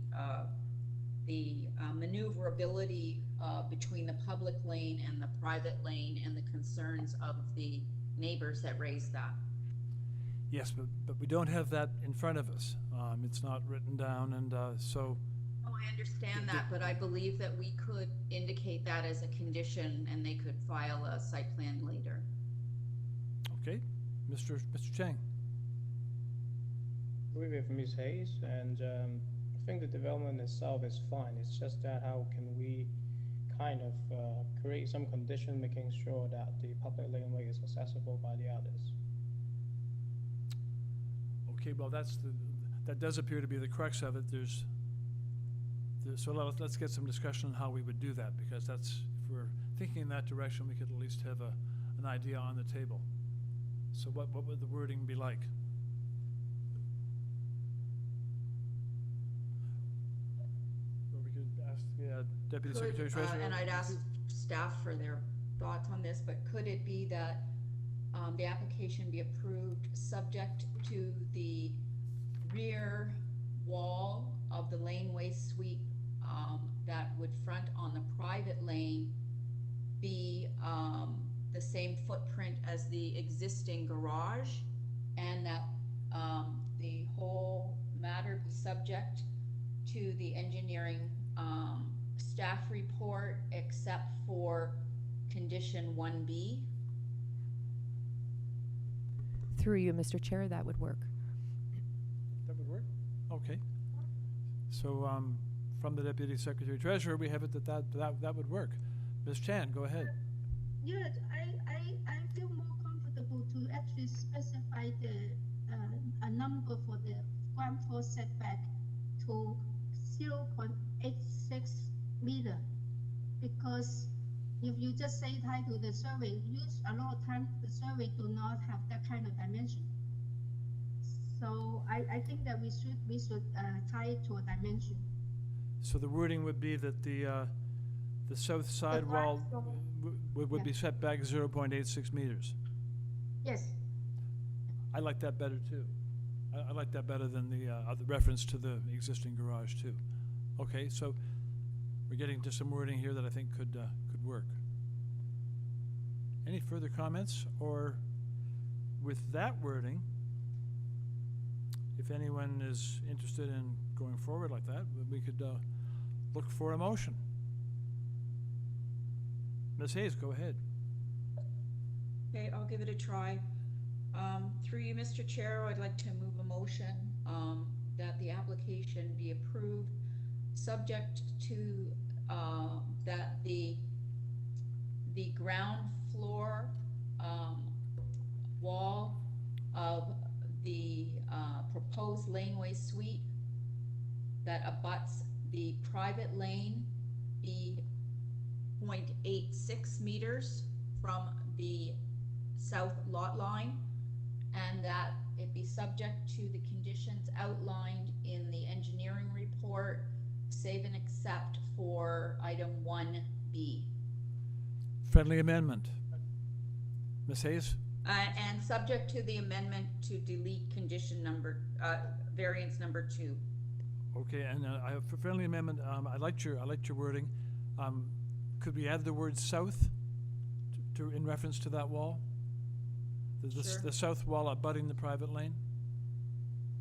maneuverability between the public lane and the private lane and the concerns of the neighbors that raised that. Yes, but we don't have that in front of us. It's not written down, and so. Oh, I understand that, but I believe that we could indicate that as a condition and they could file a site plan later. Okay, Mr. Chang. I agree with Ms. Hayes, and I think the development itself is fine. It's just that how can we kind of create some condition making sure that the public laneway is accessible by the others. Okay, well that does appear to be the crux of it. So let's get some discussion on how we would do that, because that's, if we're thinking in that direction, we could at least have an idea on the table. So what would the wording be like? Or we could ask the Deputy Secretary Treasurer. And I'd ask staff for their thoughts on this, but could it be that the application be approved subject to the rear wall of the laneway sweep that would front on the private lane be the same footprint as the existing garage, and that the whole matter be subject to the engineering staff report except for condition 1B? Through you, Mr. Chair, that would work. That would work? Okay. So from the Deputy Secretary Treasurer, we have it that would work. Ms. Chan, go ahead. Yes, I feel more comfortable to actually specify a number for the ground floor setback to 0.86 meter, because If you just say tie to the survey, use a lot of time, the survey do not have that kind of dimension. So I think that we should tie it to a dimension. So the wording would be that the south side wall would be set back 0.86 meters. Yes. I like that better too. I like that better than the reference to the existing garage too. Okay, so we're getting to some wording here that I think could work. Any further comments? Or with that wording, if anyone is interested in going forward like that, we could look for a motion. Ms. Hayes, go ahead. Okay, I'll give it a try. Through you, Mr. Chair, I'd like to move a motion that the application be approved, subject to that the ground floor wall of the proposed laneway suite that abuts the private lane be 0.86 meters from the south lot line, and that it be subject to the conditions outlined in the engineering report, save and except for item 1B. Friendly amendment. Ms. Hayes? And subject to the amendment to delete condition variance number 2. Okay, and I have a friendly amendment. I liked your wording. Could we add the word south to in reference to that wall? Sure. The south wall abutting the private lane?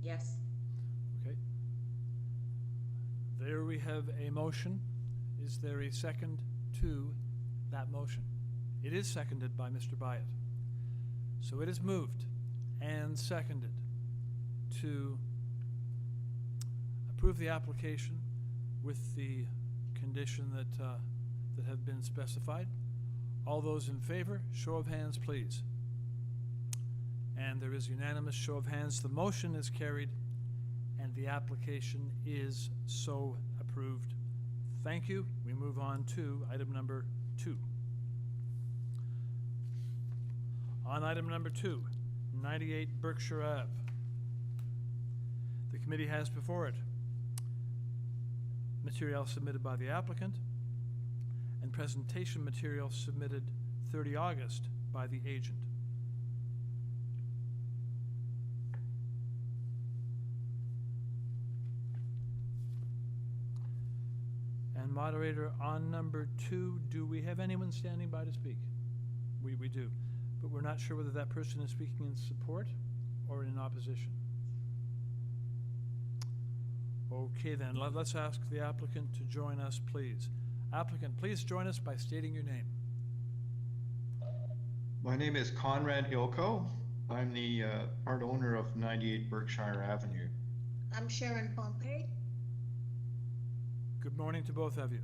Yes. Okay. There we have a motion. Is there a second to that motion? It is seconded by Mr. Byatt. So it is moved and seconded to approve the application with the condition that have been specified. All those in favor, show of hands, please. And there is unanimous show of hands. The motion is carried and the application is so approved. Thank you. We move on to item number 2. On item number 2, 98 Berkshire Ave. The committee has before it material submitted by the applicant and presentation material submitted 30 August by the agent. And moderator, on number 2, do we have anyone standing by to speak? We do, but we're not sure whether that person is speaking in support or in opposition. Okay then, let's ask the applicant to join us, please. Applicant, please join us by stating your name. My name is Conrad Ilko. I'm the part owner of 98 Berkshire Avenue. I'm Sharon Pompey. Good morning to both of you.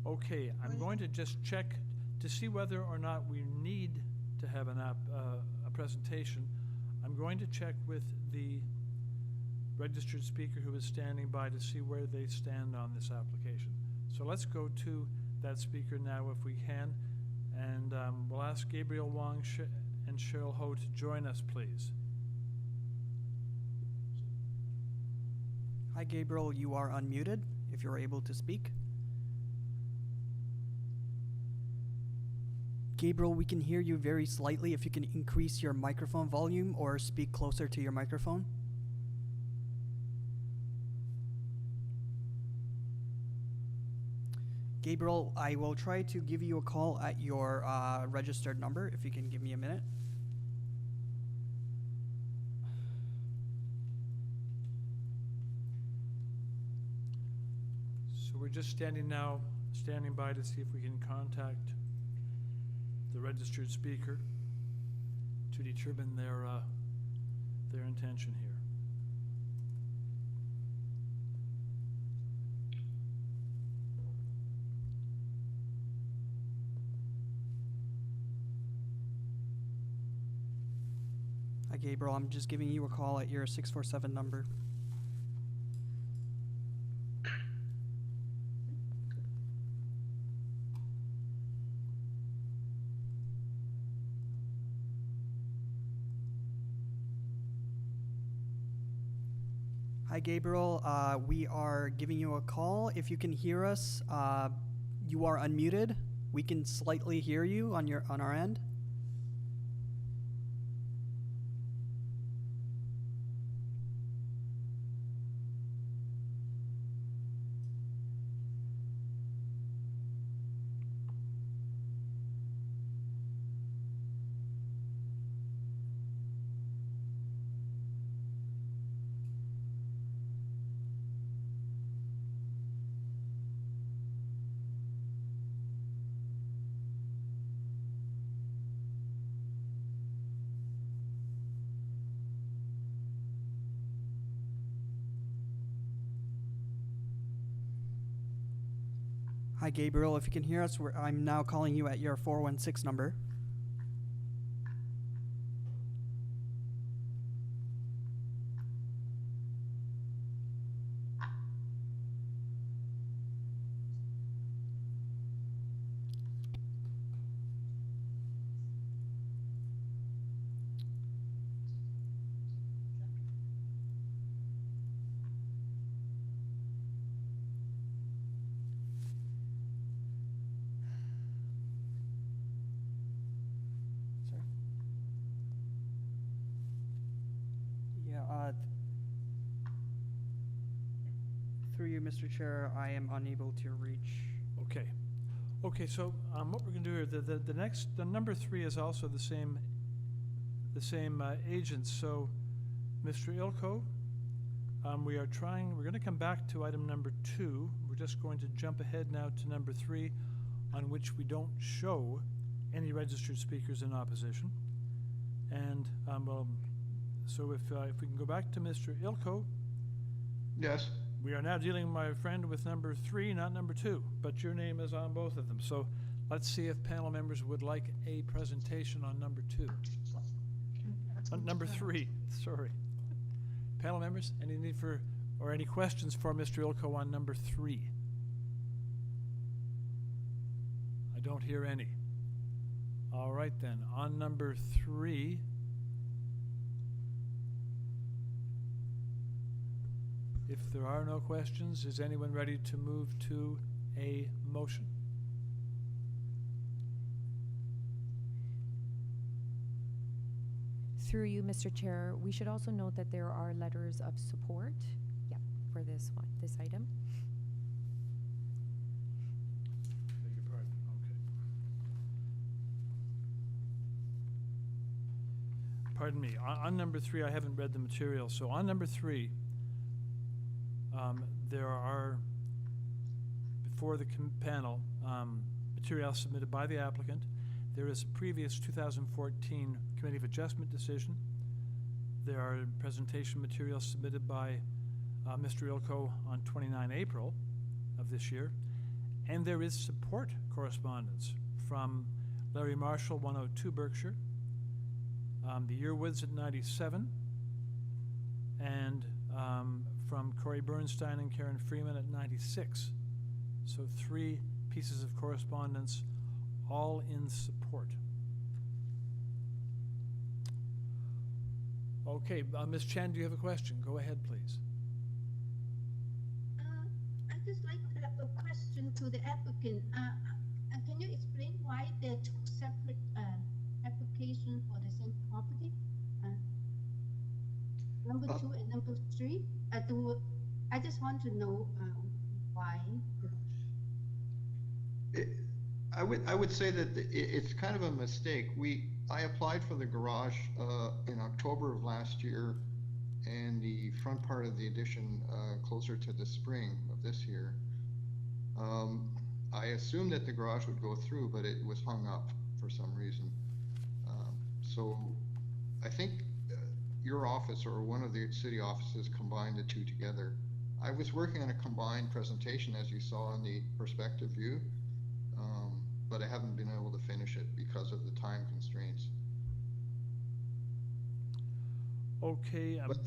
Okay, I'm going to just check to see whether or not we need to have a presentation. I'm going to check with the registered speaker who is standing by to see where they stand on this application. So let's go to that speaker now if we can, and we'll ask Gabriel Wong and Cheryl Ho to join us, please. Hi, Gabriel. You are unmuted if you're able to speak. Gabriel, we can hear you very slightly. If you can increase your microphone volume or speak closer to your microphone. Gabriel, I will try to give you a call at your registered number if you can give me a minute. So we're just standing by to see if we can contact the registered speaker to determine their intention here. Hi, Gabriel. I'm just giving you a call at your 647 number. Hi, Gabriel. We are giving you a call. If you can hear us, you are unmuted. We can slightly hear you on our end. Hi, Gabriel. If you can hear us, I'm now calling you at your 416 number. Sorry. Yeah, through you, Mr. Chair, I am unable to reach. Okay. Okay, so what we're going to do here, the number 3 is also the same agent. So, Mr. Ilko, we're going to come back to item number 2. We're just going to jump ahead now to number 3, on which we don't show any registered speakers in opposition. And so if we can go back to Mr. Ilko. Yes. We are now dealing, my friend, with number 3, not number 2, but your name is on both of them. So let's see if panel members would like a presentation on number 2. On number 3, sorry. Panel members, any need for, or any questions for Mr. Ilko on number 3? I don't hear any. All right then, on number 3, if there are no questions, is anyone ready to move to a motion? Through you, Mr. Chair, we should also note that there are letters of support, for this item. Beg your pardon, okay. Pardon me, on number 3, I haven't read the material, so on number 3, there are, before the panel, material submitted by the applicant. There is a previous 2014 Committee of Adjustment decision. There are presentation materials submitted by Mr. Ilko on 29 April of this year. And there is support correspondence from Larry Marshall, 102 Berkshire, the Yearwoods at 97, and from Corey Bernstein and Karen Freeman at 96. So 3 pieces of correspondence, all in support. Okay, Ms. Chan, do you have a question? Go ahead, please. I'd just like to have a question to the applicant. Can you explain why there are 2 separate applications for the same property? Number 2 and number 3? I just want to know why. I would say that it's kind of a mistake. I applied for the garage in October of last year, and the front part of the addition closer to the spring of this year. I assumed that the garage would go through, but it was hung up for some reason. So I think your office or one of the city offices combined the 2 together. I was working on a combined presentation, as you saw in the perspective view, but I haven't been able to finish it because of the time constraints. Okay. But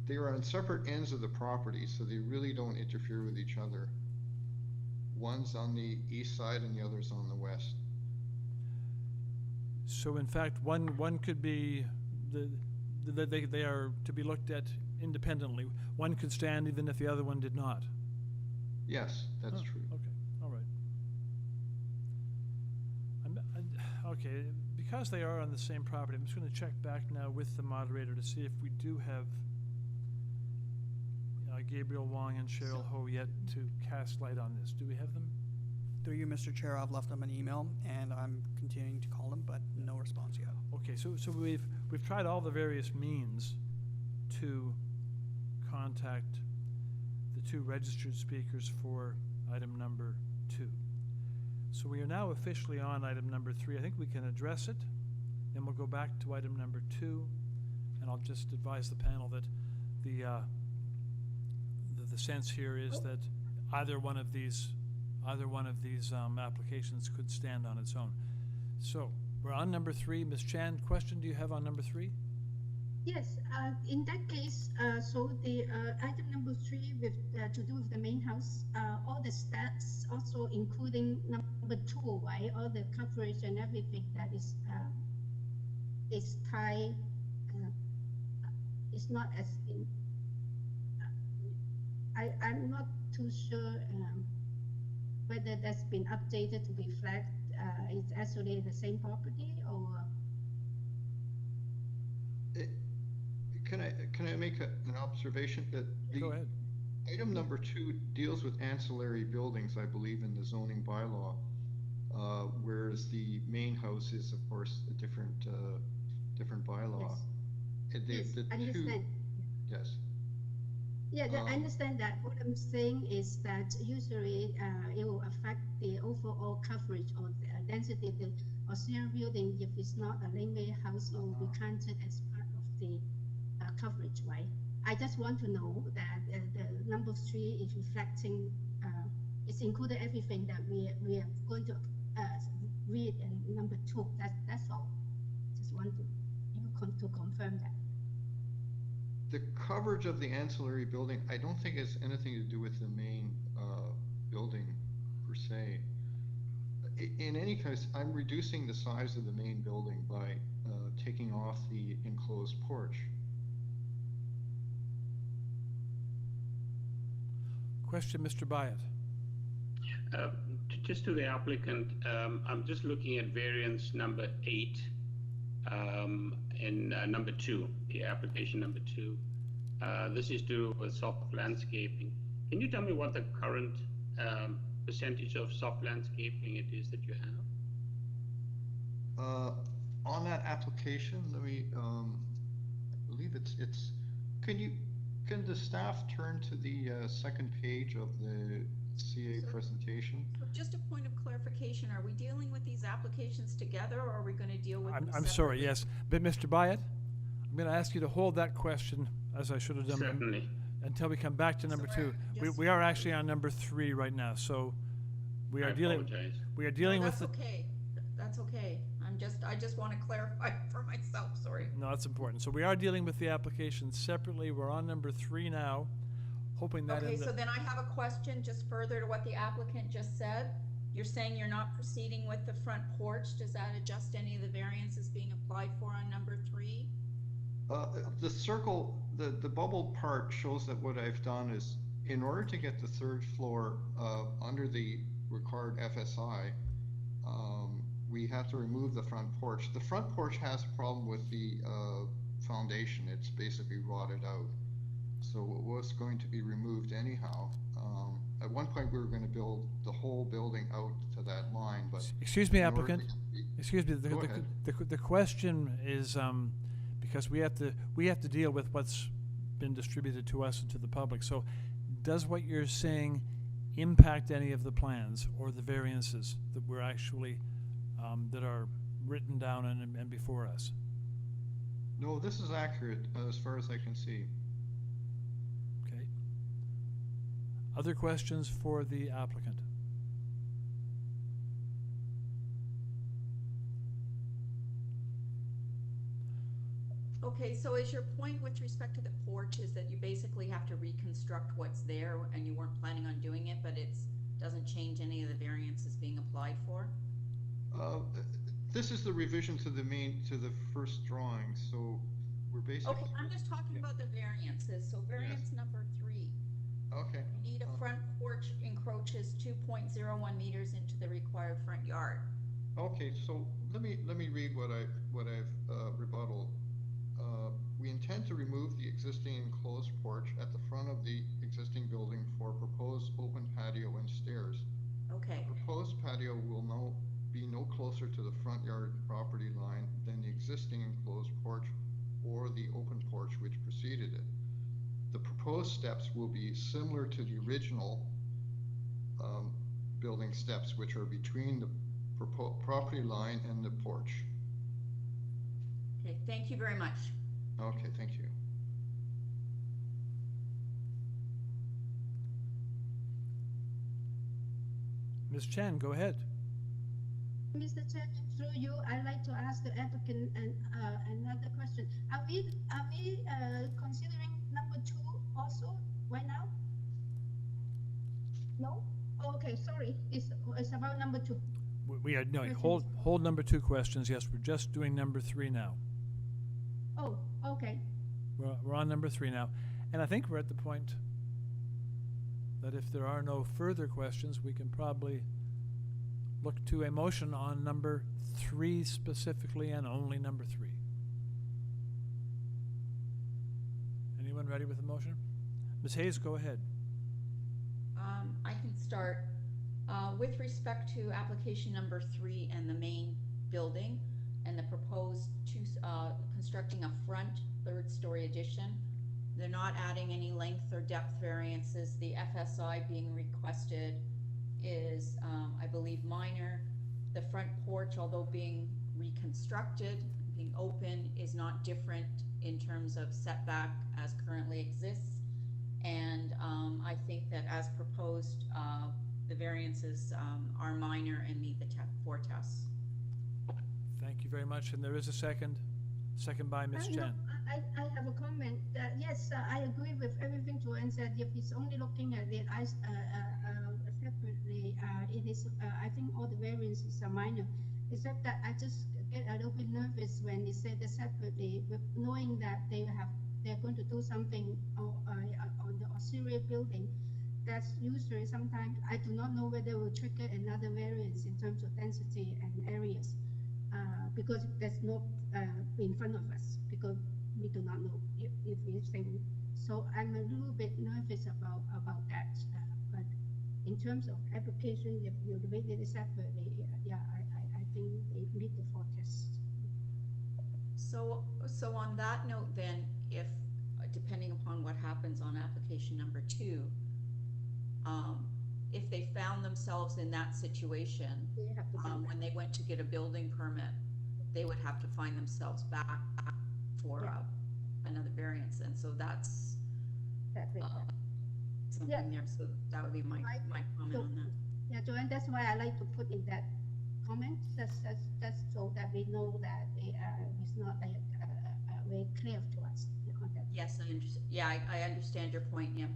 they're on separate ends of the property, so they really don't interfere with each other. One's on the east side and the other's on the west. So in fact, one could be, they are to be looked at independently. One could stand even if the other one did not. Yes, that's Oh, true. Okay, all right. Okay, because they are on the same property, I'm just gonna check back now with the moderator to see if we do have Gabriel Wong and Cheryl Ho yet to cast light on this. Do we have them? Through you, Mr. Chair, I've left them an email, and I'm continuing to call them, but no response yet. Okay, so we've tried all the various means to contact the two registered speakers for item number 2. So we are now officially on item number 3. I think we can address it, then we'll go back to item number 2, and I'll just advise the panel that the sense here is that either one of these applications could stand on its own. So we're on number 3. Ms. Chan, question do you have on number 3? Yes, in that case, so the item number 3 with to do with the main house, all the stats also including number 2, right? All the coverage and everything that is tied. It's not as in. I'm not too sure whether that's been updated to reflect it's actually the same property or. Can I make an observation that Go ahead. item number 2 deals with ancillary buildings, I believe, in the zoning bylaw, whereas the main house is, of course, a different bylaw. Yes, The I two, understand. yes. Yeah, I understand that. What I'm saying is that usually it will affect the overall coverage or the density of the auxiliary building. If it's not a laneway house, it will be counted as part of the coverage, right? I just want to know that the number 3 is reflecting, it's included everything that we are going to read in number 2. That's all. Just want to confirm that. The coverage of the ancillary building, I don't think has anything to do with the main building per se. In any case, I'm reducing the size of the main building by taking off the enclosed porch. Question, Mr. Byatt. Just to the applicant, I'm just looking at variance number 8 and number 2, the application number 2. This is to do with soft landscaping. Can you tell me what the current percentage of soft landscaping it is that you have? On that application, let me, I believe it's, can the staff turn to the second page of the CA presentation? Just a point of clarification, are we dealing with these applications together, or are we going to deal with them I'm sorry, separately? yes. But Mr. Byatt, I'm going to ask you to hold that question, as I should have done, Certainly. until we come back to number So 2. We are actually on number 3 right now, so we I are dealing. apologize. We are dealing No, with that's okay. That's okay. I just want to clarify for myself, sorry. No, that's important. So we are dealing with the application separately. We're on number 3 now, hoping that Okay, in the. so then I have a question just further to what the applicant just said. You're saying you're not proceeding with the front porch. Does that adjust any of the variances being applied for on number 3? The circle, the bubble part shows that what I've done is, in order to get the 3rd floor under the required FSI, we have to remove the front porch. The front porch has a problem with the foundation. It's basically rotted out. So it was going to be removed anyhow. At one point, we were going to build the whole building out to that line, but Excuse me, in order applicant. to- Excuse me. Go ahead. The question is because we have to deal with what's been distributed to us and to the public. So, does what you're saying impact any of the plans or the variances that we're actually that are written down and before us? No, this is accurate as far as I can see. Okay. Other questions for the applicant? Okay, so is your point with respect to the porch is that you basically have to reconstruct what's there and you weren't planning on doing it, but it's doesn't change any of the variances being applied for? This is the revision to the first drawing. So we're basically. Okay, I'm just talking about the variances, so variance number 3. Okay. You need a front porch encroaches 2.01 meters into the required front yard. Okay, so let me read what I've rebuttal. We intend to remove the existing enclosed porch at the front of the existing building for proposed open patio and stairs. Okay, The proposed patio will be no closer to the front yard property line than the existing enclosed porch or the open porch which preceded it. The proposed steps will be similar to the original building steps, which are between the property line and the porch. okay, thank you very much. Okay, thank you. Ms. Chen, go ahead. Mr. Chairman, through you, I'd like to ask the applicant another question. Are we considering number 2 also right now? No? Okay, sorry. It's about number 2. We are, no, Questions? hold number 2 questions. Yes, we're just doing number 3 now. Oh, okay. We're on number 3 now. And I think we're at the point that if there are no further questions, we can probably look to a motion on number 3 specifically and only number 3. Anyone ready with a motion? Ms. Hayes, go ahead. I can start. With respect to application number 3 and the main building and the proposed constructing a front 3rd-story addition, they're not adding any length or depth variances. The FSI being requested is, I believe, minor. The front porch, although being reconstructed, being open, is not different in terms of setback as currently exists. And I think that as proposed, the variances are minor and meet the 4 tests. Thank you very much. And there is a second by Ms. Chen. I have a comment. Yes, I agree with everything Joanne said. If he's only looking at it separately, it is. I think all the variances are minor, except that I just get a little bit nervous when they say that separately, with knowing that they're going to do something on the auxiliary building. That's usually sometimes I do not know whether it will trigger another variance in terms of density and areas, because there's no in front of us, because we do not know if we think. So I'm a little bit nervous about that. But in terms of application, if you read it separately, I think they meet the 4 tests. So on that note, then, if depending upon what happens on application number 2. If they found themselves in that situation, when they went to get a building permit, they would have to find themselves back for another variance. And so that's something there. So that would be my comment on that. Yeah, Joanne, that's why I like to put in that comment. That's so that we know that it's not very clear to us. Yes, I understand. Yeah, I understand your point. Yeah.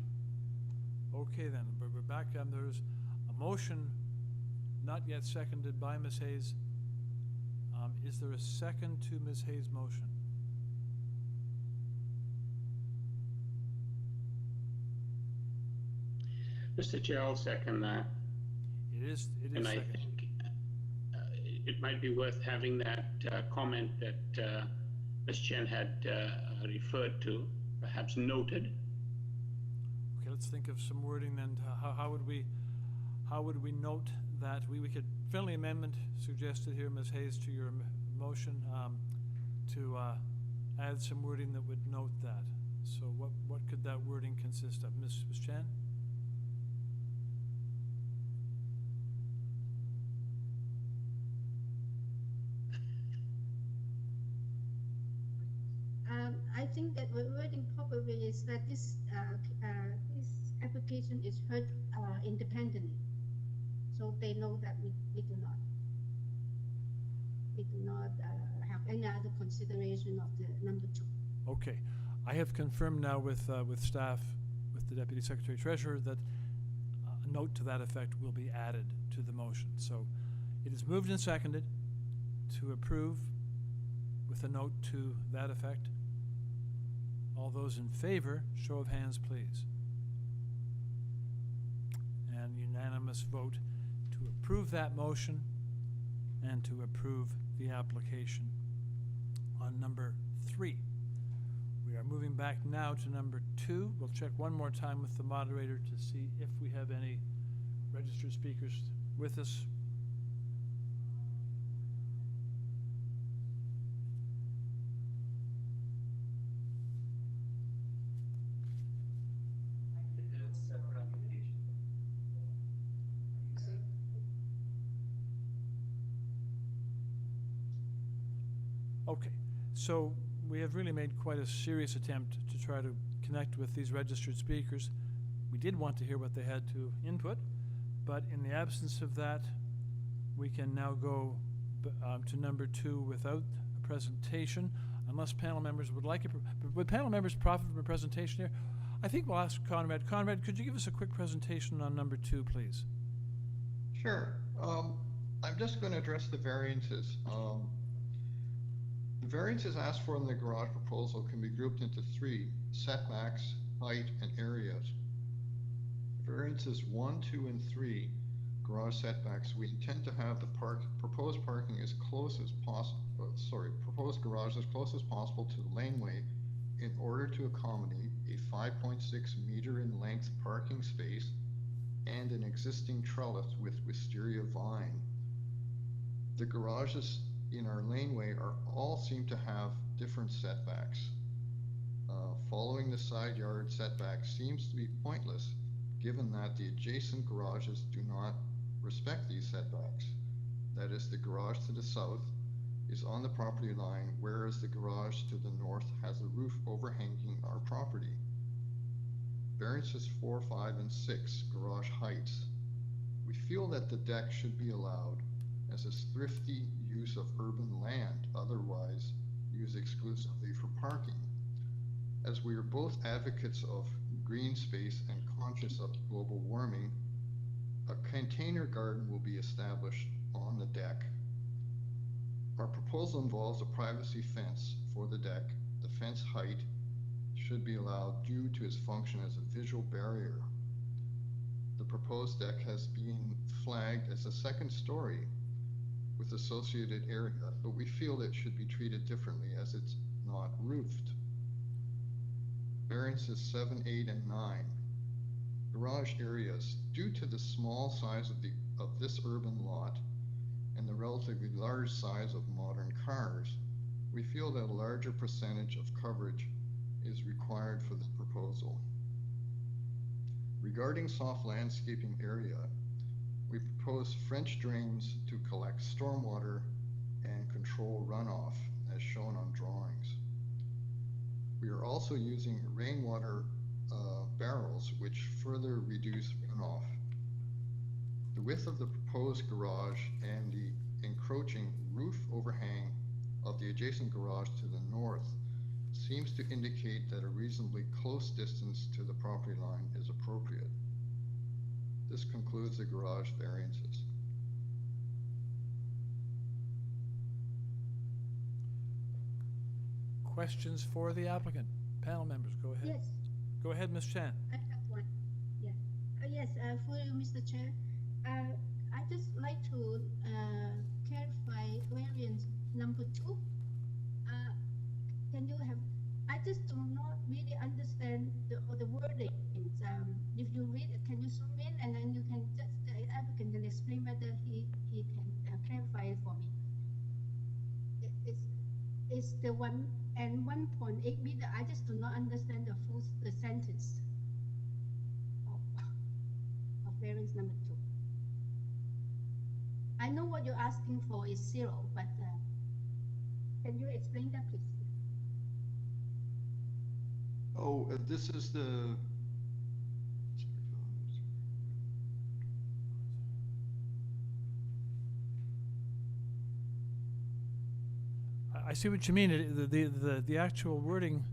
Okay then, but we're back. There's a motion not yet seconded by Ms. Hayes. Is there a second to Ms. Hayes' motion? Mr. Chair, I'll second that. It is And I second. think it might be worth having that comment that Ms. Chen had referred to, perhaps noted. Okay, let's think of some wording then. How would we note that? We could, friendly amendment suggested here, Ms. Hayes, to your motion, to add some wording that would note that. So what could that wording consist of? Ms. Chen? I think that the wording probably is that this application is heard independently, so they know that we do not have any other consideration of the number 2. Okay, I have confirmed now with staff, with the Deputy Secretary Treasurer, that a note to that effect will be added to the motion. So it is moved and seconded to approve with a note to that effect. All those in favor, show of hands, please. And unanimous vote to approve that motion and to approve the application on number 3. We are moving back now to number 2. We'll check one more time with the moderator to see if we have any registered speakers with us. Okay, so we have really made quite a serious attempt to try to connect with these registered speakers. We did want to hear what they had to input, but in the absence of that, we can now go to number 2 without a presentation, unless panel members would like it. Would panel members profit from a presentation here? I think we'll ask Conrad. Conrad, could you give us a quick presentation on number 2, please? Sure. I'm just going to address the variances. The variances asked for in the garage proposal can be grouped into 3: setbacks, height, and areas. Variances 1, 2, and 3, garage setbacks, we intend to have the proposed parking as close as possible, proposed garage as close as possible to the laneway in order to accommodate a 5.6 meter in length parking space and an existing trellis with wisteria vine. The garages in our laneway all seem to have different setbacks. Following the side yard setback seems to be pointless, given that the adjacent garages do not respect these setbacks. That is, the garage to the south is on the property line, whereas the garage to the north has a roof overhanging our property. Variances 4, 5, and 6, garage heights. We feel that the deck should be allowed as a thrifty use of urban land, otherwise used exclusively for parking. As we are both advocates of green space and conscious of global warming, a container garden will be established on the deck. Our proposal involves a privacy fence for the deck. The fence height should be allowed due to its function as a visual barrier. The proposed deck has been flagged as a second story with associated area, but we feel it should be treated differently as it's not roofed. Variances 7, 8, and 9. Garage areas. Due to the small size of this urban lot and the relatively large size of modern cars, we feel that a larger percentage of coverage is required for the proposal. Regarding soft landscaping area, we propose French drains to collect stormwater and control runoff, as shown on drawings. We are also using rainwater barrels, which further reduce runoff. The width of the proposed garage and the encroaching roof overhang of the adjacent garage to the north seems to indicate that a reasonably close distance to the property line is appropriate. This concludes the garage variances. Questions for the applicant? Panel members, go ahead. Yes, Go ahead, Ms. Chan. I have one. Yeah. Yes, for you, Mr. Chair. I just like to clarify variance number 2. Can you have? I just do not really understand the wording. If you read it, can you zoom in and then you can just the applicant can explain whether he can clarify it for me. It's the 1 and 1.8 meter. I just do not understand the sentence of variance number 2. I know what you're asking for is 0, but can you explain that, please? Oh, this is the. I see what you mean. The actual wording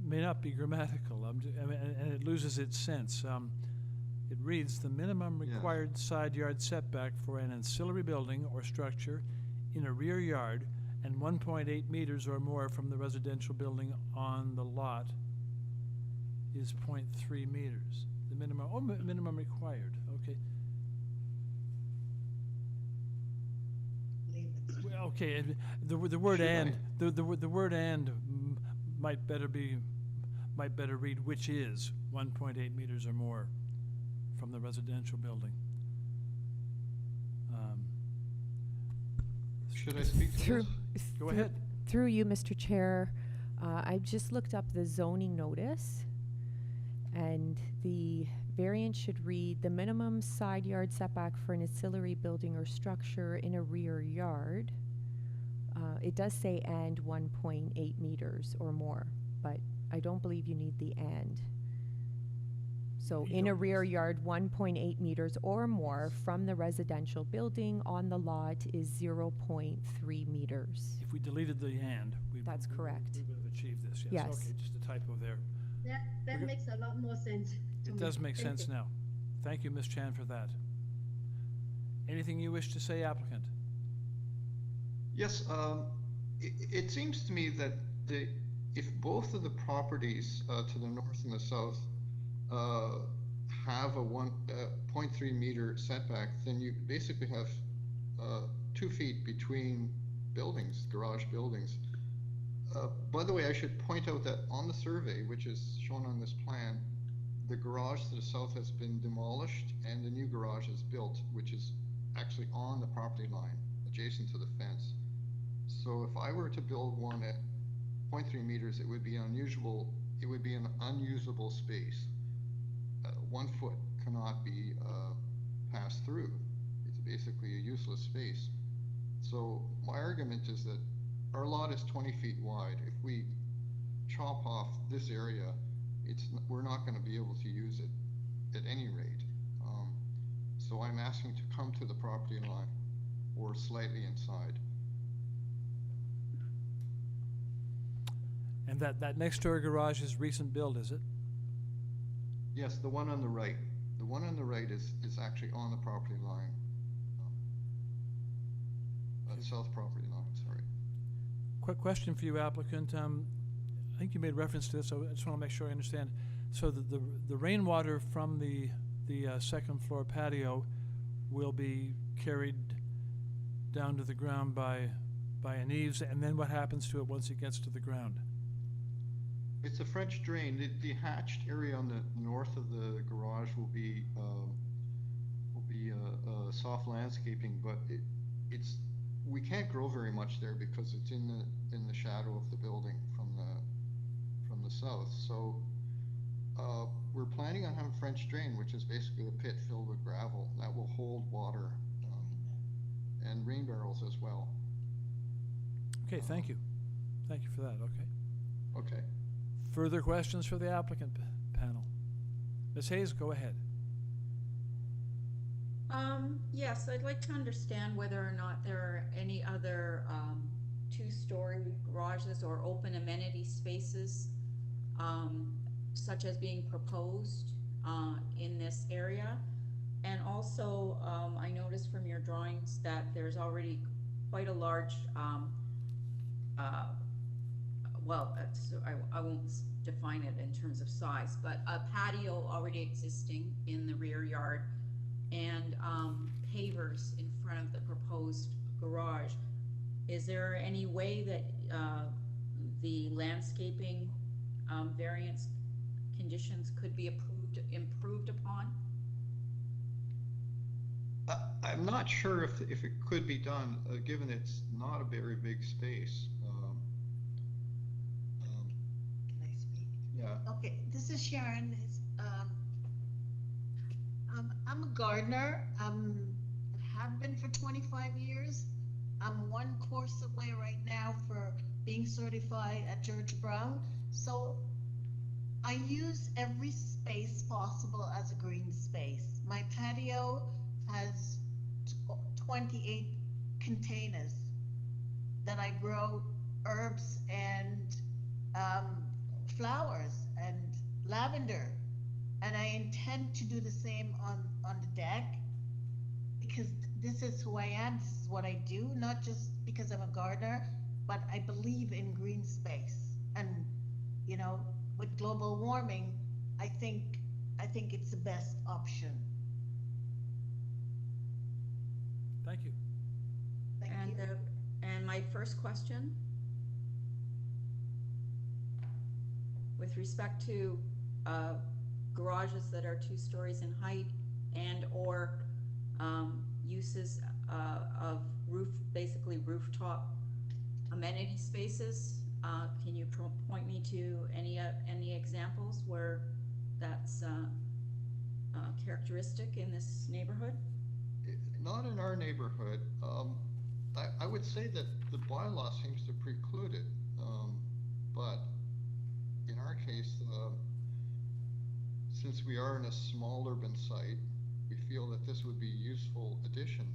may not be grammatical, and it loses its sense. It reads, the minimum required side yard setback for an ancillary building or structure in a rear yard and 1.8 meters or more from the residential building on the lot is 0.3 meters. The minimum, minimum required, okay. Leave it. Well, okay, and the word Should and, the word and might better read which is 1.8 meters or more from the residential building. Should I speak to Through, this? Go ahead. Through you, Mr. Chair, I just looked up the zoning notice, and the variance should read, the minimum side yard setback for an ancillary building or structure in a rear yard. It does say and 1.8 meters or more, but I don't believe you need the and. So You in a don't- rear yard, 1.8 meters or more from the residential building on the lot is 0.3 meters. If we deleted the and, That's correct. we would have achieved this, yes. Yes. Okay, just a typo there. That Okay. makes a lot more sense to It me. does make Thank sense you. now. Thank you, Ms. Chan, for that. Anything you wish to say, applicant? Yes, it seems to me that if both of the properties to the north and the south have a 0.3 meter setback, then you basically have 2 feet between buildings, garage buildings. By the way, I should point out that on the survey, which is shown on this plan, the garage to the south has been demolished and the new garage is built, which is actually on the property line, adjacent to the fence. So if I were to build one at 0.3 meters, it would be unusual. It would be an unusable space. 1 foot cannot be passed through. It's basically a useless space. So my argument is that our lot is 20 feet wide. If we chop off this area, we're not going to be able to use it at any rate. So I'm asking to come to the property line or slightly inside. And that next door garage is recent build, is it? Yes, the one on the right. The one on the right is actually on the property line. South property line, sorry. Quick question for you, applicant. I think you made reference to this, so I just want to make sure I understand. So the rainwater from the second floor patio will be carried down to the ground by an eaves, and then what happens to it once it gets to the ground? It's a French drain. The hatched area on the north of the garage will be soft landscaping, but we can't grow very much there because it's in the shadow of the building from the south. So we're planning on having French drain, which is basically a pit filled with gravel that will hold water and rain barrels as well. Okay, thank you. Thank you for that, okay. Okay. Further questions for the applicant panel? Ms. Hayes, go ahead. Yes, I'd like to understand whether or not there are any other two-story garages or open amenity spaces such as being proposed in this area. And also, I noticed from your drawings that there's already quite a large, I won't define it in terms of size, but a patio already existing in the rear yard and pavers in front of the proposed garage. Is there any way that the landscaping variance conditions could be improved upon? I'm not sure if it could be done, given it's not a very big space. Can I speak? Yeah. Okay, this is Sharon. I'm a gardener. Have been for 25 years. I'm one course away right now for being certified at George Brown. So I use every space possible as a green space. My patio has 28 containers that I grow herbs and flowers and lavender. And I intend to do the same on the deck because this is who I am, this is what I do, not just because I'm a gardener. but I believe in green space. And, you know, with global warming, I think it's the best option. Thank you. Thank And, you. and my first question, with respect to garages that are 2 stories in height and or uses of basically rooftop amenity spaces, can you point me to any examples where that's characteristic in this neighborhood? Not in our neighborhood. I would say that the bylaw seems to preclude it, but in our case, since we are in a small urban site, we feel that this would be a useful addition.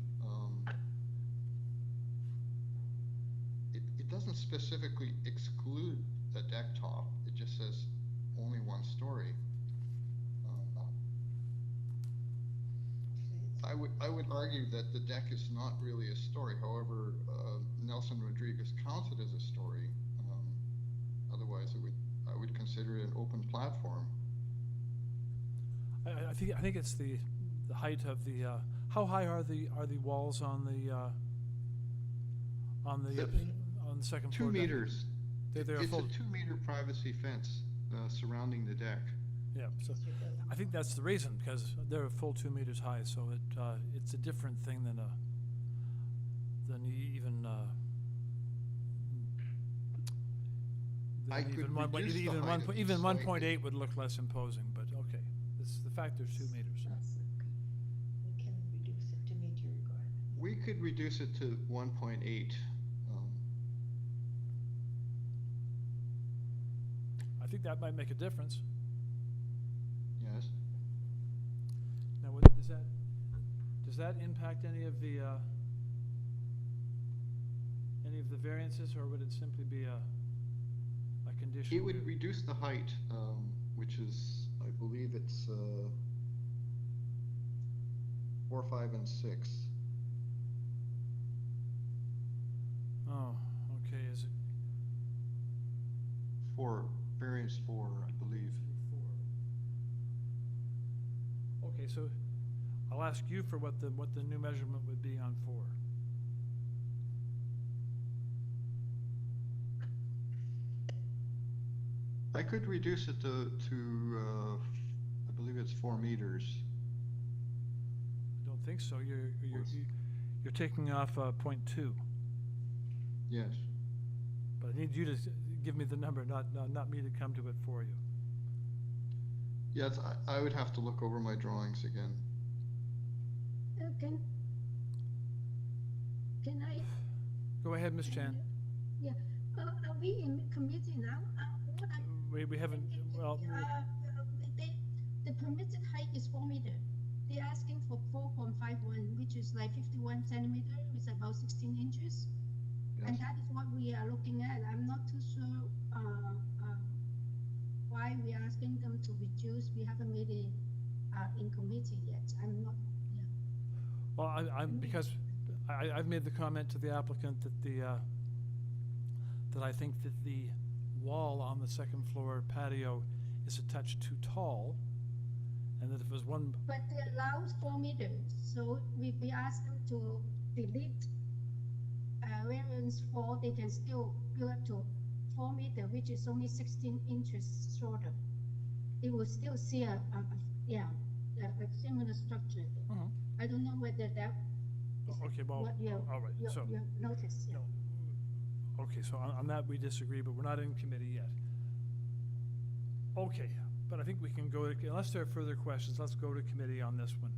It doesn't specifically exclude a deck top. It just says only 1 story. I would argue that the deck is not really a story. However, Nelson Rodriguez counts it as a story. Otherwise, I would consider it an open platform. I think it's the height of the, how high are the walls on the second 2 floor deck? meters. They're It's full. a 2-meter privacy fence surrounding the deck. Yeah, so I think that's the reason, because they're a full 2 meters high, so it's a different thing than even I could reduce the height of even it 1.8 slightly. would look less imposing, but okay. It's the fact there's 2 meters. We can reduce it to meet your requirement. We could reduce it to 1.8. I think that might make a difference. Yes. Now, does that impact any of the variances, or would it simply be a condition? It would reduce the height, which is, I believe it's 4, 5, and 6. Oh, okay, is it? 4, variance 4, I believe. Okay, so I'll ask you for what the new measurement would be on 4. I could reduce it to I believe it's 4 meters. I don't think so. You're taking off 0.2, Yes. but I need you to give me the number, not me to come to it for you. Yes, I would have to look over my drawings again. Can I? Go ahead, Ms. Chan. Yeah, are we in committee now? What I'm We haven't, thinking, well, the permitted height is 4 meter. They're asking for 4.51, which is like 51 centimeter, it's about 16 inches. And Yes. that is what we are looking at. I'm not too sure why we are asking them to reduce. We haven't made it in committee yet. I'm not, yeah. well, because I've made the comment to the applicant that that I think that the wall on the second floor patio is a touch too tall, and that if it was one, But they allows 4 meters, so we asked them to delete variance 4, they can still go up to 4 meter, which is only 16 inches shorter. It will still see a similar structure. Mhm. I don't know whether that is okay, well, what you all right, so, noticed. Yeah. no. Okay, so on that we disagree, but we're not in committee yet. Okay, but I think we can go, unless there are further questions, let's go to committee on this one.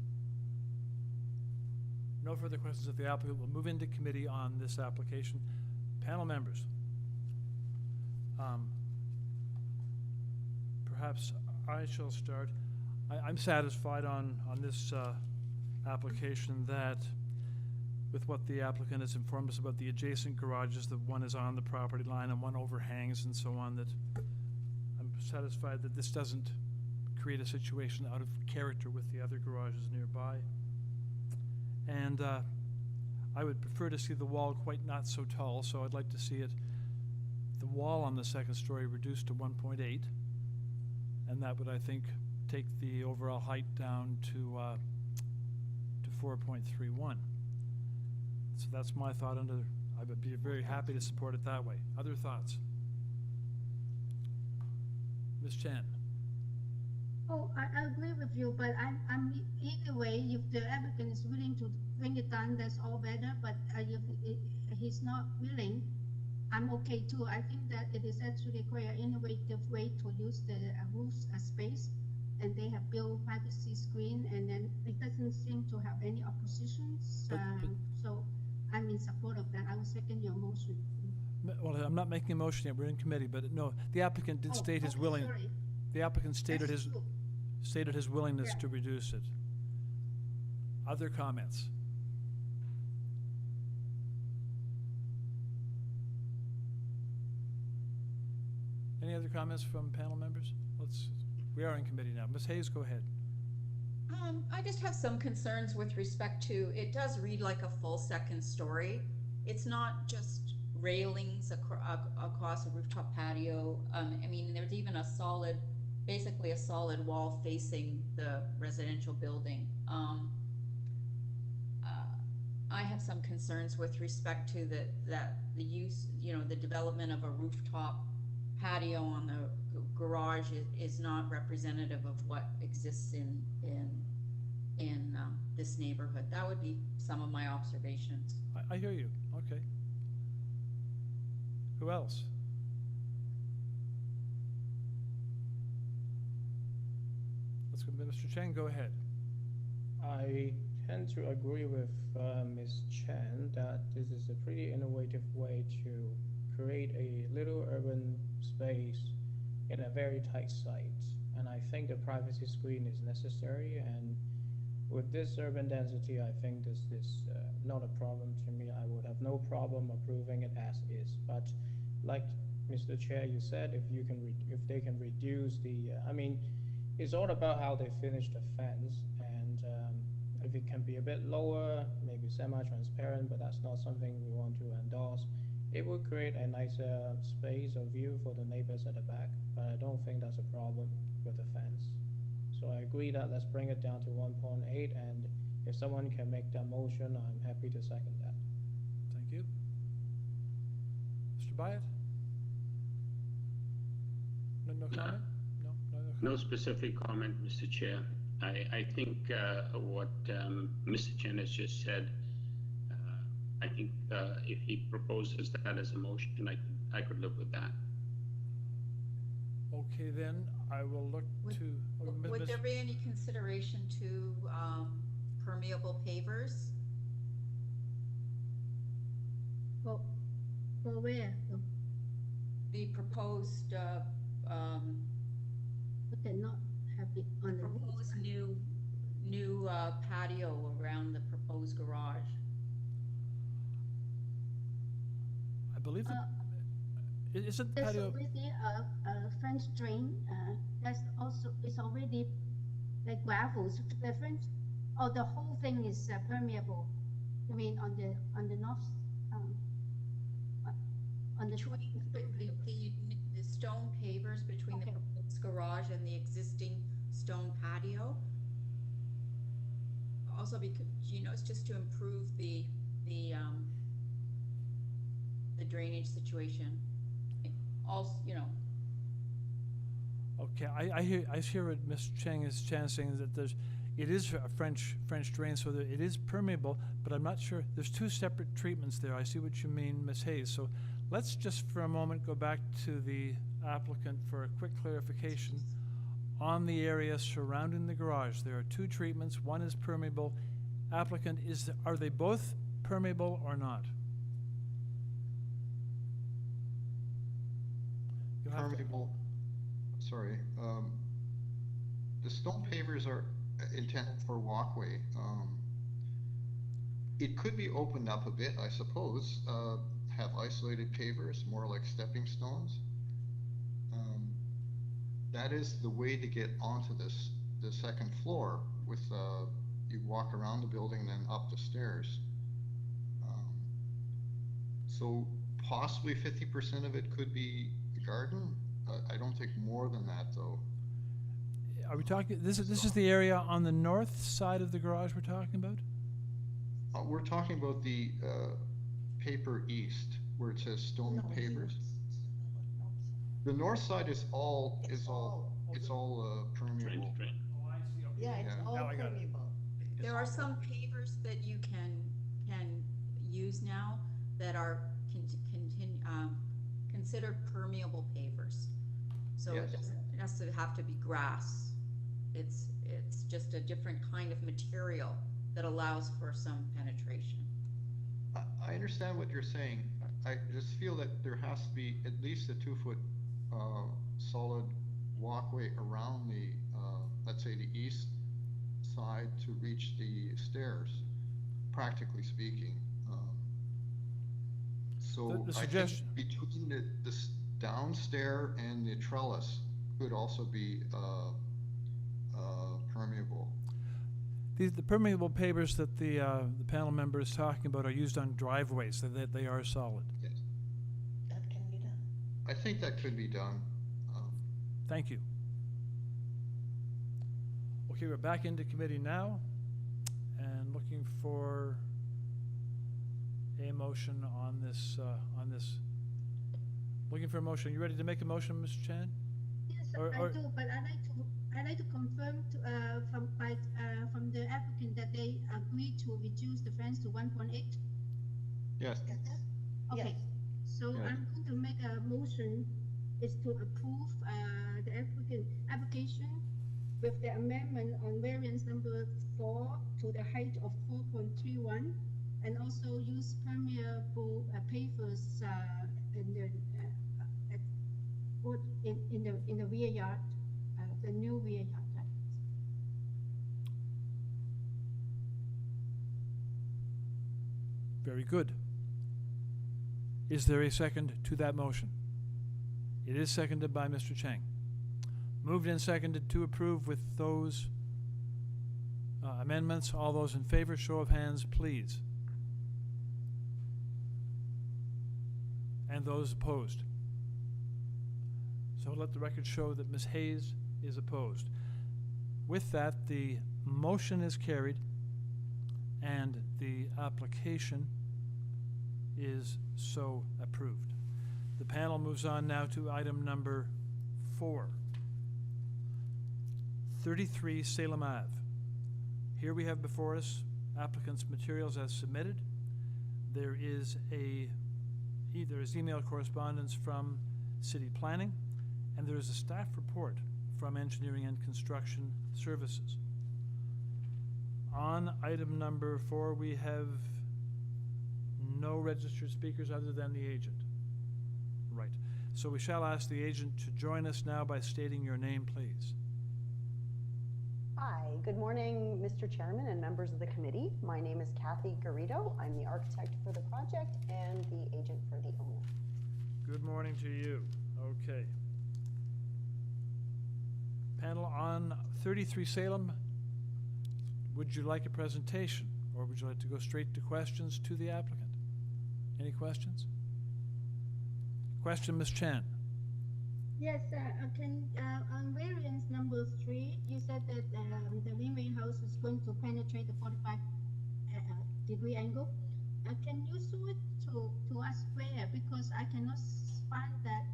No further questions of the applicant. We'll move into committee on this application. Panel members. Perhaps I shall start. I'm satisfied on this application that with what the applicant has informed us about the adjacent garages, that one is on the property line and one overhangs and so on, that I'm satisfied that this doesn't create a situation out of character with the other garages nearby. And I would prefer to see the wall quite not so tall, so I'd like to see it, the wall on the second story reduced to 1.8. And that would, I think, take the overall height down to 4.31. So that's my thought I would be very happy to support it that way. Other thoughts? Ms. Chan? Oh, I agree with you, but I'm either way, if the applicant is willing to bring it down, that's all better, but if he's not willing, I'm okay too. I think that it is actually quite an innovative way to use the roof space, and they have built privacy screen, and then it doesn't seem to have any oppositions. So I'm in support of that. I will second your motion. Well, I'm not making a motion yet, we're in committee, but no, the applicant did state his willing. Sorry. The applicant stated That's his, true. stated his willingness Yeah. to reduce it. Other comments? Any other comments from panel members? We are in committee now. Ms. Hayes, go ahead. I just have some concerns with respect to, it does read like a full second story. It's not just railings across a rooftop patio. I mean, there's even basically a solid wall facing the residential building. I have some concerns with respect to the use, the development of a rooftop patio on the garage is not representative of what exists in this neighborhood. That would be some of my observations. I hear you. Okay. Who else? Let's go, Mr. Chang, go ahead. I tend to agree with Ms. Chen that this is a pretty innovative way to create a little urban space in a very tight site. And I think the privacy screen is necessary, and with this urban density, I think this is not a problem to me. I would have no problem approving it as is. But like Mr. Chair, you said, if they can reduce the, I mean, it's all about how they finish the fence, and if it can be a bit lower, maybe semi-transparent, but that's not something we want to endorse. It would create a nicer space or view for the neighbors at the back, but I don't think that's a problem with the fence. So I agree that let's bring it down to 1.8, and if someone can make that motion, I'm happy to second that. Thank you. Mr. Byatt? No comment? No No specific comment, Mr. Chair. I think what Mr. Chen has just said, I think if he proposes that as a motion, I could live with that. Okay, then, I will look to... Would there be any consideration to permeable pavers? For where? The proposed, We cannot have it on the roof. proposed new patio around the proposed garage. I believe that... Isn't the There's patio... already a French drain, that's also, it's already like gravels, the French, the whole thing is permeable. I mean, on the north, on the. Between the stone pavers between the proposed garage and the existing stone patio. Also because, it's just to improve the drainage situation. Also, Okay, I hear what Ms. Chang is saying, that it is a French drain, so that it is permeable, but I'm not sure. There's two separate treatments there. I see what you mean, Ms. Hayes. So let's just for a moment go back to the applicant for a quick clarification. On the area surrounding the garage, there are two treatments. One is permeable. Applicant, are they both permeable or not? You'll have to- Permeable, sorry, the stone pavers are intended for walkway. It could be opened up a bit, I suppose, have isolated pavers, more like stepping stones. That is the way to get onto the second floor with, you walk around the building and then up the stairs. So possibly 50% of it could be the garden. I don't think more than that, though. Are we talking, this is the area on the north side of the garage we're talking about? We're talking about the paper east, where it says stone No, pavers. The north side is all permeable. Drain. Oh, I see, okay. Yeah, it's Yeah. all Now I got it. permeable. There are some pavers that you can use now that are considered permeable pavers. So it Yes. doesn't necessarily have to be grass. It's just a different kind of material that allows for some penetration. I understand what you're saying. I just feel that there has to be at least a 2-foot solid walkway around the, let's say, the east side to reach the stairs, practically speaking. So The I think suggestion- between the downstair and the trellis could also be permeable. The permeable pavers that the panel member is talking about are used on driveways, so that they are solid. Yes. That can be done. I think that could be done. Thank you. Okay, we're back into committee now, and looking for a motion on this, looking for a motion. You ready to make a motion, Mr. Chan? Yes, Or- I or- do, but I'd like to confirm from the applicant that they agreed to reduce the fence to 1.8. Yes. Okay, Yes. so Yes. I'm going to make a motion is to approve the application with the amendment on variance number 4 to the height of 4.31, and also use permeable pavers in the in the rear yard, the new rear yard. Right? Very good. Is there a second to that motion? It is seconded by Mr. Chang. Moved and seconded to approve with those amendments. All those in favor, show of hands, please. And those opposed. So let the record show that Ms. Hayes is opposed. With that, the motion is carried and the application is so approved. The panel moves on now to item number 4. 33 Salem Ave. Here we have before us applicant's materials as submitted. There is email correspondence from City Planning, and there is a staff report from Engineering and Construction Services. On item number 4, we have no registered speakers other than the agent. Right. So we shall ask the agent to join us now by stating your name, please. Hi, good morning, Mr. Chairman and members of the committee. My name is Kathy Garrido. I'm the architect for the project and the agent for the owner. Good morning to you. Okay. Panel on 33 Salem, would you like a presentation or would you like to go straight to questions to the applicant? Any questions? Question, Ms. Chan. Yes, on variance number 3, you said that the living house is going to penetrate the 45 degree angle. Can you show it to us where? Because I cannot find that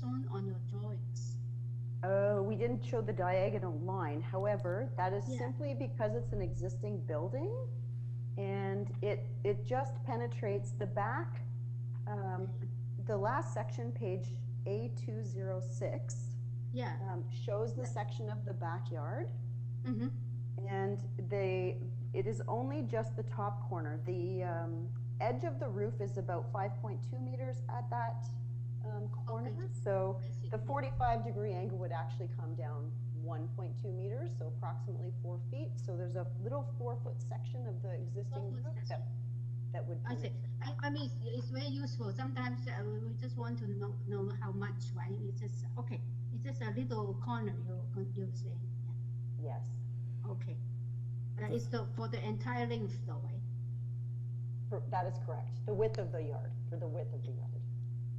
shown on your drawings. We didn't show the diagonal line. However, that is Yeah. simply because it's an existing building and it just penetrates the back. The last section, page A206, Yeah. shows the section of the backyard. Mm-hmm. And it is only just the top corner. The edge of the roof is about 5.2 meters at that corner. Okay. So I see. the 45-degree angle would actually come down 1.2 meters, so approximately 4 feet. So there's a little 4-foot section of the existing 4-foot roof section. that would. I see. I mean, it's very useful. Sometimes we just want to know how much, right? It's just, okay. It's just a little corner you're saying. Yeah. Yes. Okay. It's for the entire length though, right? That is correct. The width of the yard, for the width of the yard.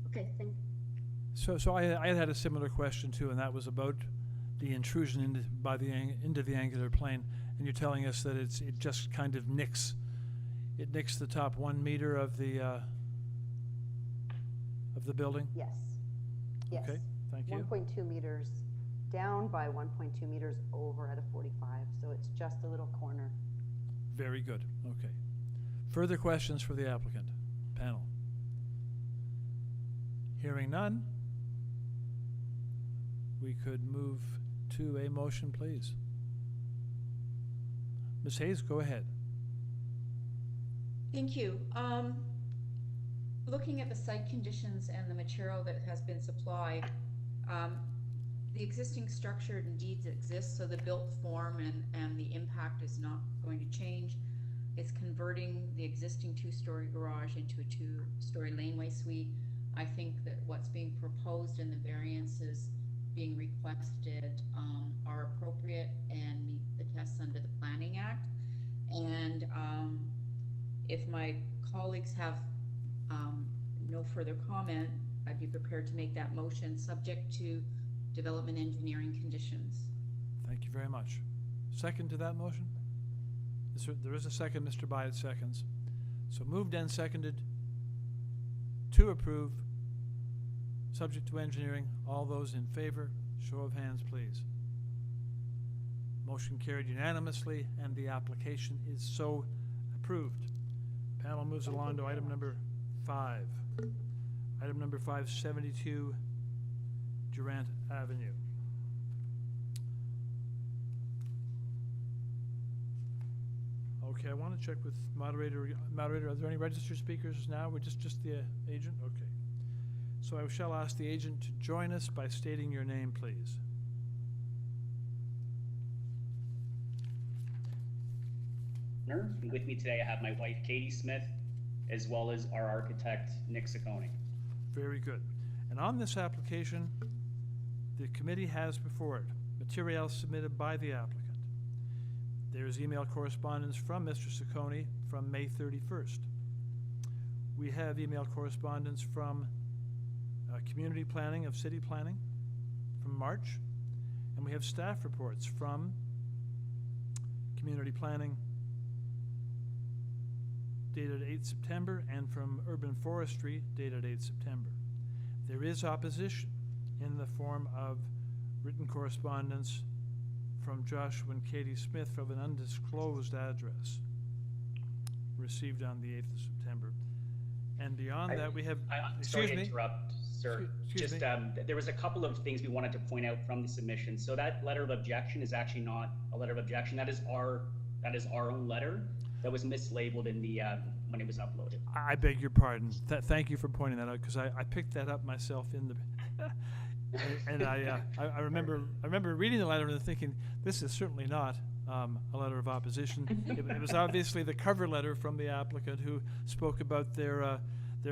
Okay, thank you. So I had a similar question too, and that was about the intrusion into the angular plane. And you're telling us that it just kind of nicks the top 1 meter of the building? Yes. Yes. Okay, thank you. 1.2 meters down by 1.2 meters over at a 45, so it's just a little corner. Very good, okay. Further questions for the applicant, panel? Hearing none, we could move to a motion, please. Ms. Hayes, go ahead. Thank you. Looking at the site conditions and the material that has been supplied, the existing structure indeed exists, so the built form and the impact is not going to change. It's converting the existing 2-story garage into a 2-story laneway suite. I think that what's being proposed and the variances being requested are appropriate and meet the tests under the Planning Act. And if my colleagues have no further comment, I'd be prepared to make that motion subject to development engineering conditions. Thank you very much. Second to that motion? There is a second, Mr. Byatt seconds. So moved and seconded to approve, subject to engineering. All those in favor, show of hands, please. Motion carried unanimously, and the application is so approved. Panel moves along to item number 5. Item number 5, 72 Durant Avenue. Okay, I want to check with moderator. Moderator, are there any registered speakers now? We're just the agent? Okay. So I shall ask the agent to join us by stating your name, please. And with me today, I have my wife, Katie Smith, as well as our architect, Nick Ciccone. Very good. And on this application, the committee has before it material submitted by the applicant. There is email correspondence from Mr. Ciccone from May 31st. We have email correspondence from community planning of city planning from March, and we have staff reports from community planning dated 8 September and from urban forestry dated 8 September. There is opposition in the form of written correspondence from Joshua and Katie Smith from an undisclosed address received on the 8th of September. And beyond that, we have, Sorry to interrupt, sir. Excuse me. There was a couple of things we wanted to point out from the submission. So that letter of objection is actually not a letter of objection. That is our own letter that was mislabeled in the when it was uploaded. I beg your pardon. Thank you for pointing that out, because I picked that up myself in the and I remember reading the letter and thinking, this is certainly not a letter of opposition. It was obviously the cover letter from the applicant who spoke about their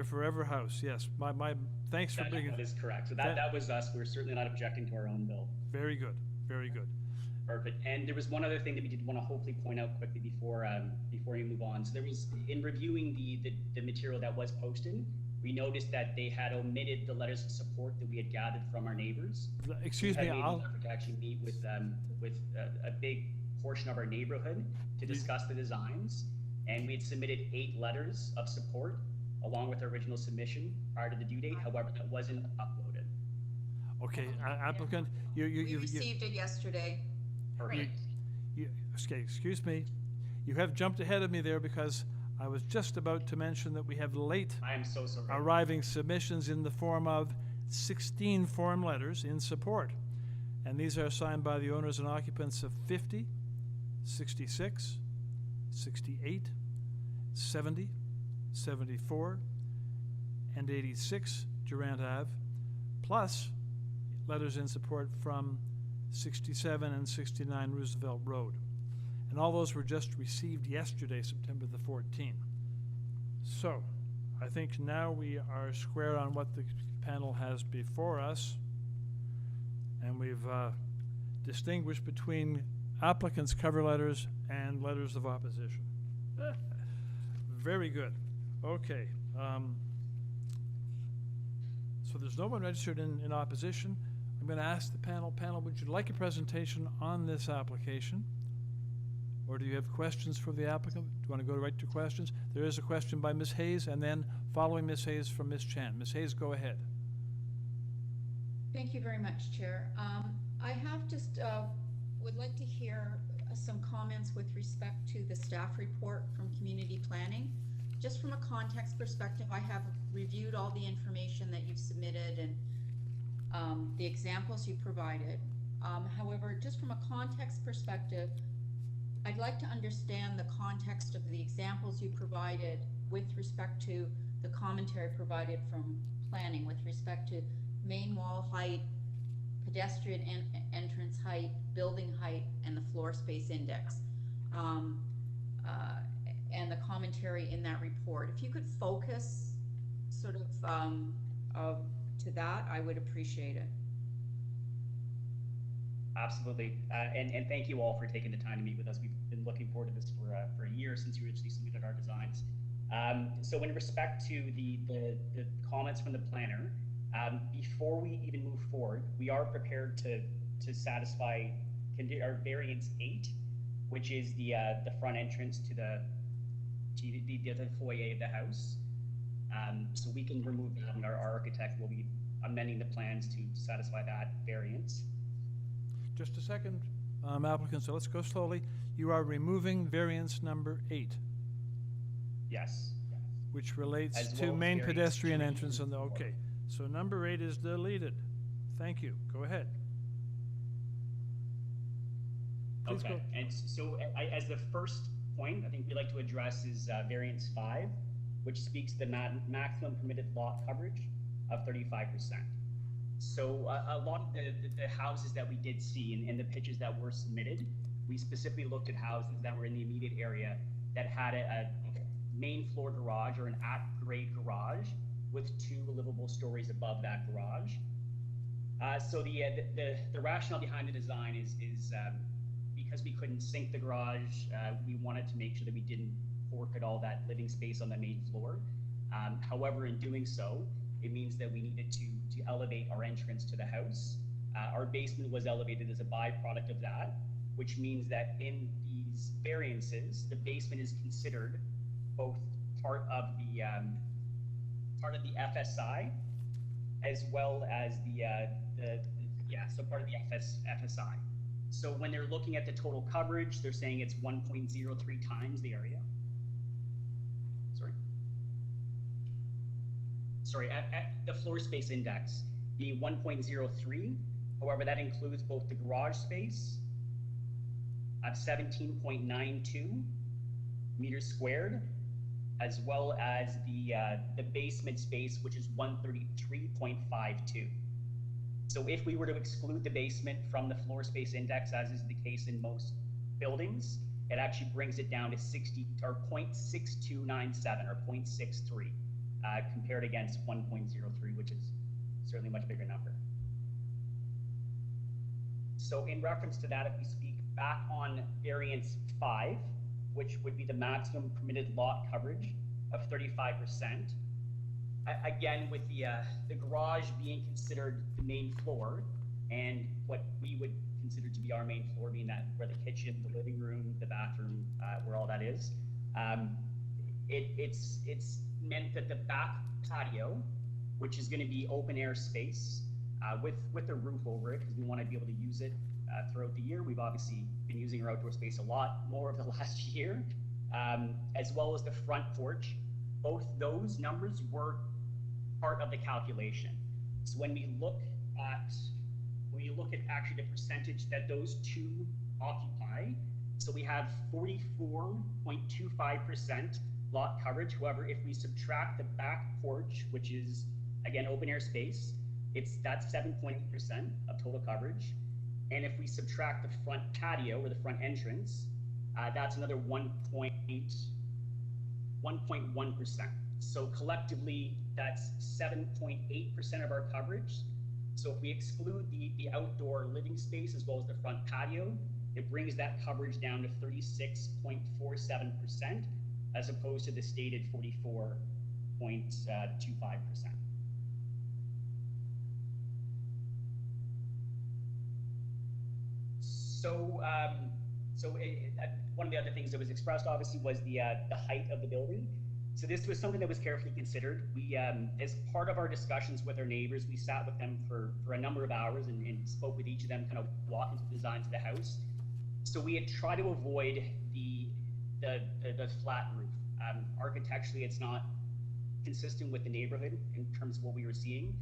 forever house. Yes, my thanks for bringing. That is correct. So that was us. We're certainly not objecting to our own bill. Very good. Very good. Perfect. And there was one other thing that we did want to hopefully point out quickly before you move on. So there was, in reviewing the material that was posted, we noticed that they had omitted the letters of support that we had gathered from our neighbors. Excuse me, I'll actually meet with a big portion of our neighborhood to discuss the designs, and we had submitted 8 letters of support along with our original submission prior to the due date. However, that wasn't uploaded. Okay, applicant, you received it yesterday. Perfect. Okay, excuse me. You have jumped ahead of me there, because I was just about to mention that we have late I am so sorry. arriving submissions in the form of 16 form letters in support. And these are signed by the owners and occupants of 50, 66, 68, 70, 74, and 86 Durant Ave, plus letters in support from 67 and 69 Roosevelt Road. And all those were just received yesterday, September the 14th. So, I think now we are square on what the panel has before us, and we've distinguished between applicants' cover letters and letters of opposition. Very good. Okay. So there's no one registered in opposition. I'm going to ask the panel, would you like a presentation on this application? Or do you have questions for the applicant? Do you want to go right to questions? There is a question by Ms. Hayes, and then following Ms. Hayes from Ms. Chan. Ms. Hayes, go ahead. Thank you very much, Chair. I have just, would like to hear some comments with respect to the staff report from community planning. Just from a context perspective, I have reviewed all the information that you've submitted and the examples you provided. However, just from a context perspective, I'd like to understand the context of the examples you provided with respect to the commentary provided from planning with respect to main wall height, pedestrian entrance height, building height, and the floor space index, and the commentary in that report. If you could focus sort of to that, I would appreciate it. Absolutely, and thank you all for taking the time to meet with us. We've been looking forward to this for a year since you originally submitted our designs. So in respect to the comments from the planner, before we even move forward, we are prepared to satisfy our variance 8, which is the front entrance to the foyer of the house. So we can remove that, and our architect will be amending the plans to satisfy that variance. Just a second, applicant, so let's go slowly. You are removing variance number 8. Yes. Which relates As to well as main variance pedestrian 3 entrance and and 4. okay. So number 8 is deleted. Thank you. Go ahead. Please Okay, go. and so as the first point, I think we'd like to address is variance 5, which speaks to the maximum permitted lot coverage of 35%. So a lot of the houses that we did see in the pitches that were submitted, we specifically looked at houses that were in the immediate area that had a main floor garage or an at-grade garage with 2 livable stories above that garage. So the rationale behind the design is because we couldn't sink the garage, we wanted to make sure that we didn't forfeit all that living space on the main floor. However, in doing so, it means that we needed to elevate our entrance to the house. Our basement was elevated as a byproduct of that, which means that in these variances, the basement is considered both part of the FSI as well as part of the FSI. So when they're looking at the total coverage, they're saying it's 1.03 times the area. Sorry, at the floor space index being 1.03. However, that includes both the garage space at 17.92 meters squared, as well as the basement space, which is 133.52. So if we were to exclude the basement from the floor space index, as is the case in most buildings, it actually brings it down to 0.6297 or 0.63. Compared against 1.03, which is certainly a much bigger number. So in reference to that, if we speak back on variance 5, which would be the maximum permitted lot coverage of 35%, again, with the garage being considered the main floor, and what we would consider to be our main floor being that where the kitchen, the living room, the bathroom, where all that is, it's meant that the back patio, which is going to be open air space with a roof over it, because we want to be able to use it throughout the year. We've obviously been using our outdoor space a lot more over the last year, as well as the front porch. Both those numbers were part of the calculation. So when we look at actually the percentage that those two occupy, so we have 44.25% lot coverage. However, if we subtract the back porch, which is again open air space, that's 7.8% of total coverage. And if we subtract the front patio or the front entrance, that's another 1.1%. So collectively, that's 7.8% of our coverage. So if we exclude the outdoor living space as well as the front patio, it brings that coverage down to 36.47%, as opposed to the stated 44.25%. So, one of the other things that was expressed, obviously, was the height of the building. So this was something that was carefully considered. We, as part of our discussions with our neighbors, we sat with them for a number of hours and spoke with each of them, kind of walking through the designs of the house. So we had tried to avoid the flat roof. Architecturally, it's not consistent with the neighborhood in terms of what we were seeing.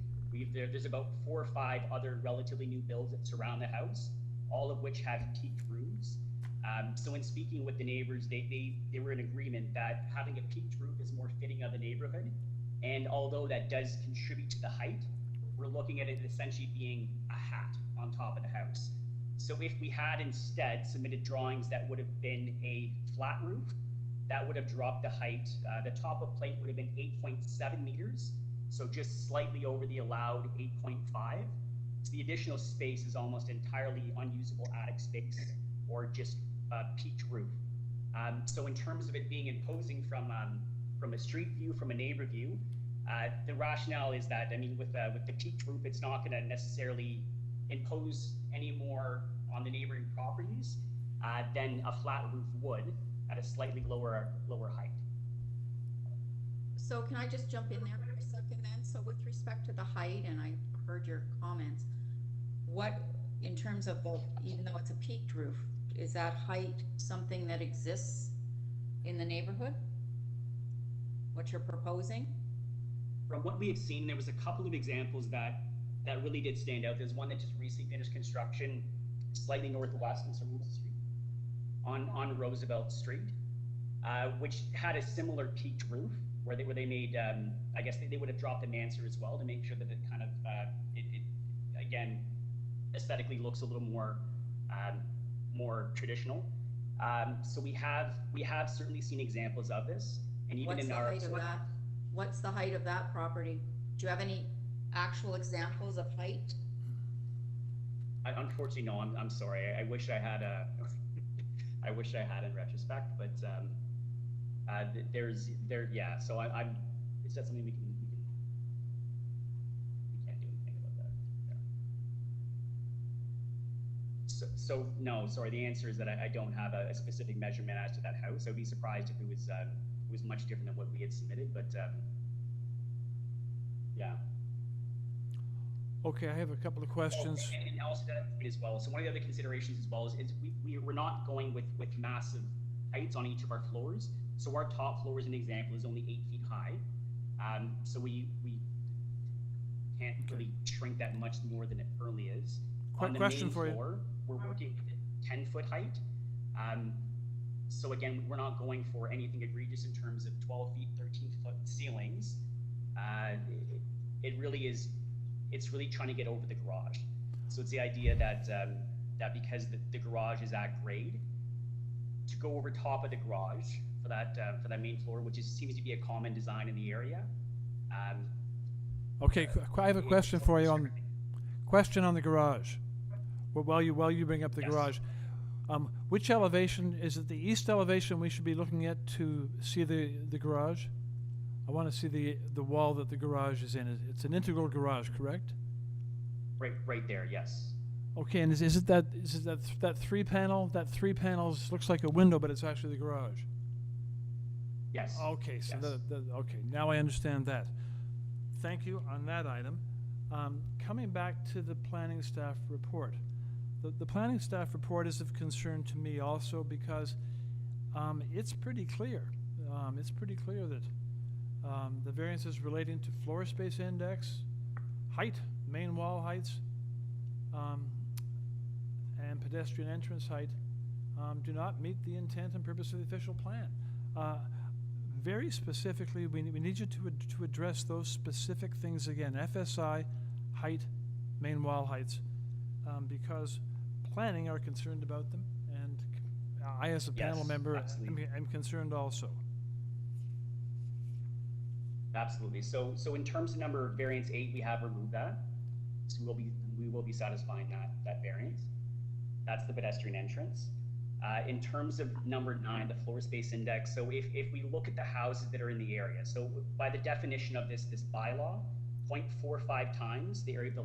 There's about 4 or 5 other relatively new builds that surround the house, all of which have peaked roofs. So in speaking with the neighbors, they were in agreement that having a peaked roof is more fitting of the neighborhood. And although that does contribute to the height, we're looking at it essentially being a hat on top of the house. So if we had instead submitted drawings that would have been a flat roof, that would have dropped the height. The top of plate would have been 8.7 meters, so just slightly over the allowed 8.5. So the additional space is almost entirely unusable attic space or just peaked roof. So in terms of it being imposing from a street view, from a neighbor view, the rationale is that, I mean, with the peaked roof, it's not going to necessarily impose any more on the neighboring properties than a flat roof would at a slightly lower height. So can I just jump in there for a second then? So with respect to the height, and I heard your comments, what, in terms of the, even though it's a peaked roof, is that height something that exists in the neighborhood? What you're proposing? From what we had seen, there was a couple of examples that really did stand out. There's one that just recently finished construction slightly northwest in Roosevelt Street, on Roosevelt Street, which had a similar peaked roof where they made, I guess they would have dropped a mansard as well to make sure that it kind of, it again, aesthetically looks a little more traditional. So we have certainly seen examples of this, and even What's in the our height of that? What's the height of that property? Do you have any actual examples of height? Unfortunately, no. I'm sorry. I wish I had I wish I had in retrospect, but yeah. So I'm. Is that something we can't do anything about that? Yeah. So no. Sorry. The answer is that I don't have a specific measurement as to that house. I'd be surprised if it was much different than what we had submitted, but yeah. Okay, I have a couple of questions. And also that as well. So one of the other considerations as well is we're not going with massive heights on each of our floors. So our top floor, as an example, is only 8 feet high. So we can't really shrink that much more than it currently is. On the Question main for you. floor, we're working with a 10-foot height. So again, we're not going for anything egregious in terms of 12 feet, 13-foot ceilings. It really is. It's really trying to get over the garage. So it's the idea that that because the garage is at grade, to go over top of the garage for that main floor, which seems to be a common design in the area. Okay, I have a question for you on the garage. Well, while you bring up the Yes. garage, which elevation is it? The east elevation we should be looking at to see the garage? I want to see the wall that the garage is in. It's an integral garage, correct? Right there, yes. Okay, and is it that 3 panel? That 3 panels looks like a window, but it's actually the garage. Yes. Okay, so yes. Okay, now I understand that. Thank you on that item. Coming back to the planning staff report. The planning staff report is of concern to me also because it's pretty clear. It's pretty clear that the variances relating to floor space index, height, main wall heights, and pedestrian entrance height do not meet the intent and purpose of the official plan. Very specifically, we need you to address those specific things again. FSI, height, main wall heights, because planning are concerned about them, and I as a panel member am concerned also. Absolutely. So in terms of number variance 8, we have removed that. So we will be satisfying that variance. That's the pedestrian entrance. In terms of number 9, the floor space index, so if we look at the houses that are in the area, so by the definition of this bylaw, 0.45 times the area of the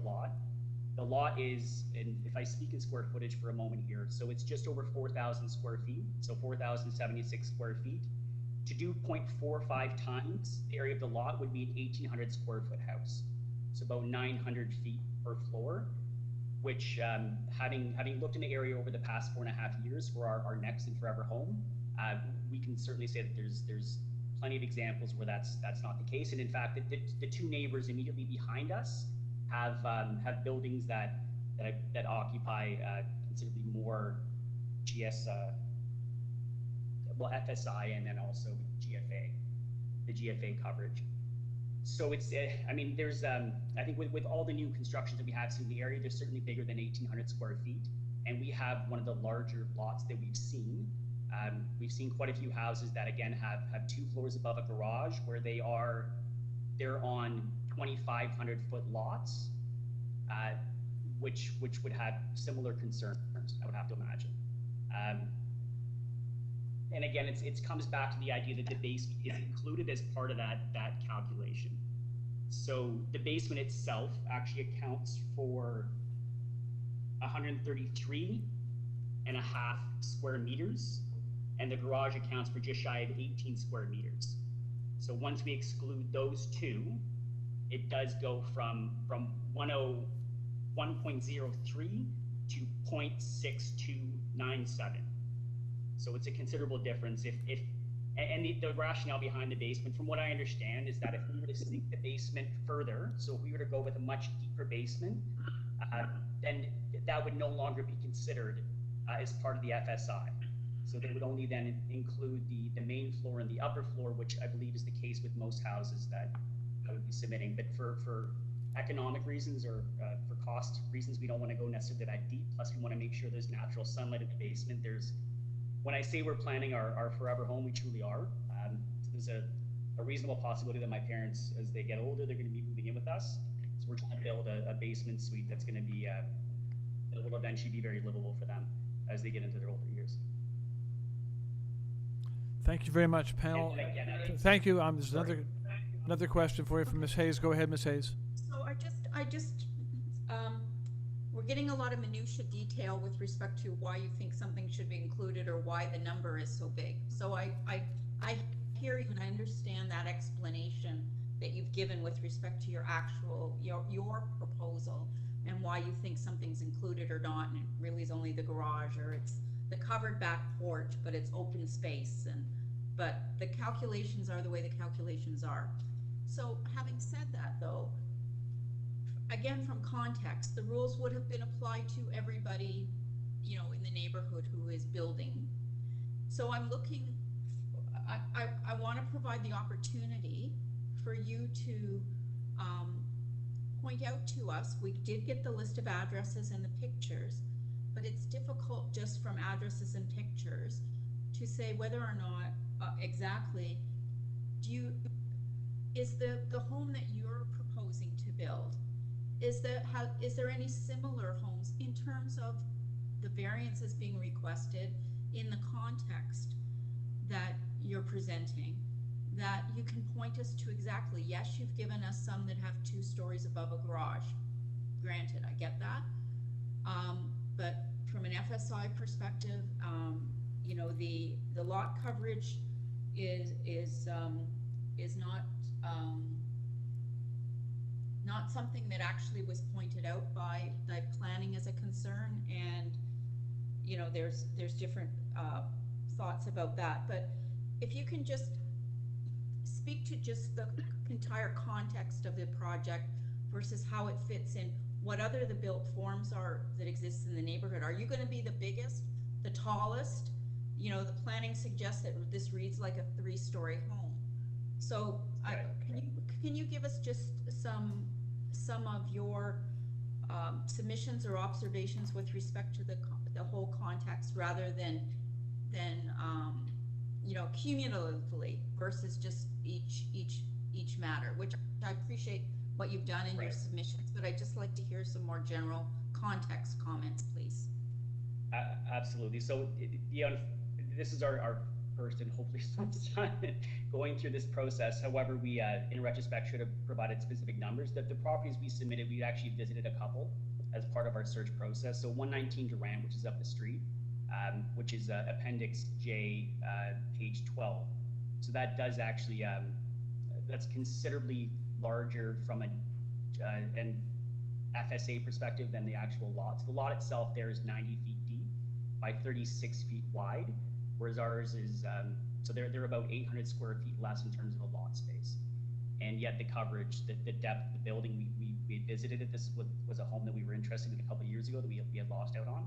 lot is, and if I speak in square footage for a moment here, so it's just over 4,000 square feet, so 4,076 square feet. To do 0.45 times the area of the lot would be an 1,800 square foot house, so about 900 feet per floor, which having looked in the area over the past 4.5 years for our next and forever home, we can certainly say that there's plenty of examples where that's not the case. And in fact, the two neighbors immediately behind us have buildings that occupy considerably more FSI and then also the GFA coverage. So it's, I mean, there's, I think with all the new constructions that we have seen in the area, they're certainly bigger than 1,800 square feet. And we have one of the larger lots that we've seen. We've seen quite a few houses that again have 2 floors above a garage where they're on 2,500 foot lots, which would have similar concerns, I would have to imagine. And again, it comes back to the idea that the basement is included as part of that calculation. So the basement itself actually accounts for 133.5 square meters, and the garage accounts for just shy of 18 square meters. So once we exclude those two, it does go from 1.03 to 0.6297. So it's a considerable difference. And the rationale behind the basement, from what I understand, is that if we were to sink the basement further, so if we were to go with a much deeper basement, then that would no longer be considered as part of the FSI. So they would only then include the main floor and the upper floor, which I believe is the case with most houses that I would be submitting. But for economic reasons or for cost reasons, we don't want to go necessarily that deep. Plus, we want to make sure there's natural sunlight in the basement. When I say we're planning our forever home, we truly are. So there's a reasonable possibility that my parents, as they get older, they're going to be moving in with us. So we're trying to build a basement suite that's going to be, that will eventually be very livable for them as they get into their older years. Thank you very much, panel. And again, Thank you. There's another question for you from Ms. Hayes. Go ahead, Ms. Hayes. So we're getting a lot of minutia detail with respect to why you think something should be included or why the number is so big. So I hear you and I understand that explanation that you've given with respect to your proposal and why you think something's included or not, and it really is only the garage or it's the covered back porch, but it's open space, but the calculations are the way the calculations are. So having said that though, again, from context, the rules would have been applied to everybody, in the neighborhood who is building. So I'm looking, I want to provide the opportunity for you to point out to us. We did get the list of addresses and the pictures, but it's difficult just from addresses and pictures to say whether or not exactly is the home that you're proposing to build, is there any similar homes in terms of the variances being requested in the context that you're presenting, that you can point us to exactly? Yes, you've given us some that have 2 stories above a garage. Granted, I get that. But from an FSI perspective, the lot coverage is not something that actually was pointed out by the planning as a concern, and there's different thoughts about that. But if you can just speak to just the entire context of the project versus how it fits in, what other the built forms are that exist in the neighborhood. Are you going to be the biggest, the tallest? The planning suggests that this reads like a 3-story home. So can you give us just some of your submissions or observations with respect to the whole context, rather than cumulatively versus just each matter, which I appreciate what you've done in your submissions, but I'd just like to hear some more general context comments, please. Absolutely. So this is our first and hopefully last time going through this process. However, we, in retrospect, should have provided specific numbers. The properties we submitted, we actually visited a couple as part of our search process. So 119 Durant, which is up the street, which is Appendix J, page 12. So that does actually, that's considerably larger from an FSA perspective than the actual lot. So the lot itself there is 90 feet deep by 36 feet wide, whereas ours is, so they're about 800 square feet less in terms of a lot space. And yet the coverage, the depth of the building, we had visited it. This was a home that we were interested in a couple of years ago that we had lost out on.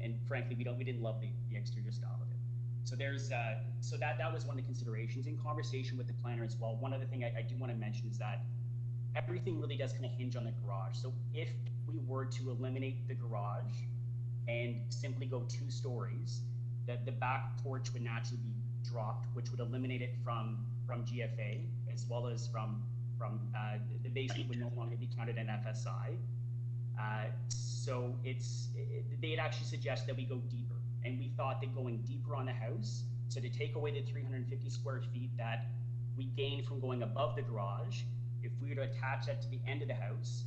And frankly, we didn't love the exterior style of it. So there's, so that was one of the considerations in conversation with the planner as well. One other thing I do want to mention is that everything really does kind of hinge on the garage. So if we were to eliminate the garage and simply go 2 stories, that the back porch would naturally be dropped, which would eliminate it from GFA, as well as from the basement would no longer be counted in FSI. So they had actually suggested that we go deeper, and we thought that going deeper on the house, so to take away the 350 square feet that we gain from going above the garage, if we were to attach that to the end of the house,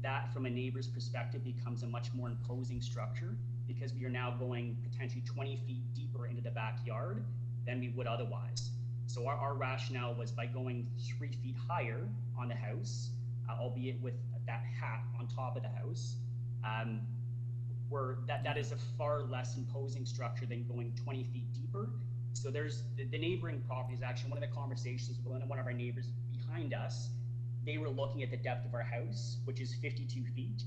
that from a neighbor's perspective becomes a much more imposing structure, because we are now going potentially 20 feet deeper into the backyard than we would otherwise. So our rationale was by going 3 feet higher on the house, albeit with that hat on top of the house, that is a far less imposing structure than going 20 feet deeper. So there's the neighboring properties. Actually, one of the conversations with one of our neighbors behind us, they were looking at the depth of our house, which is 52 feet,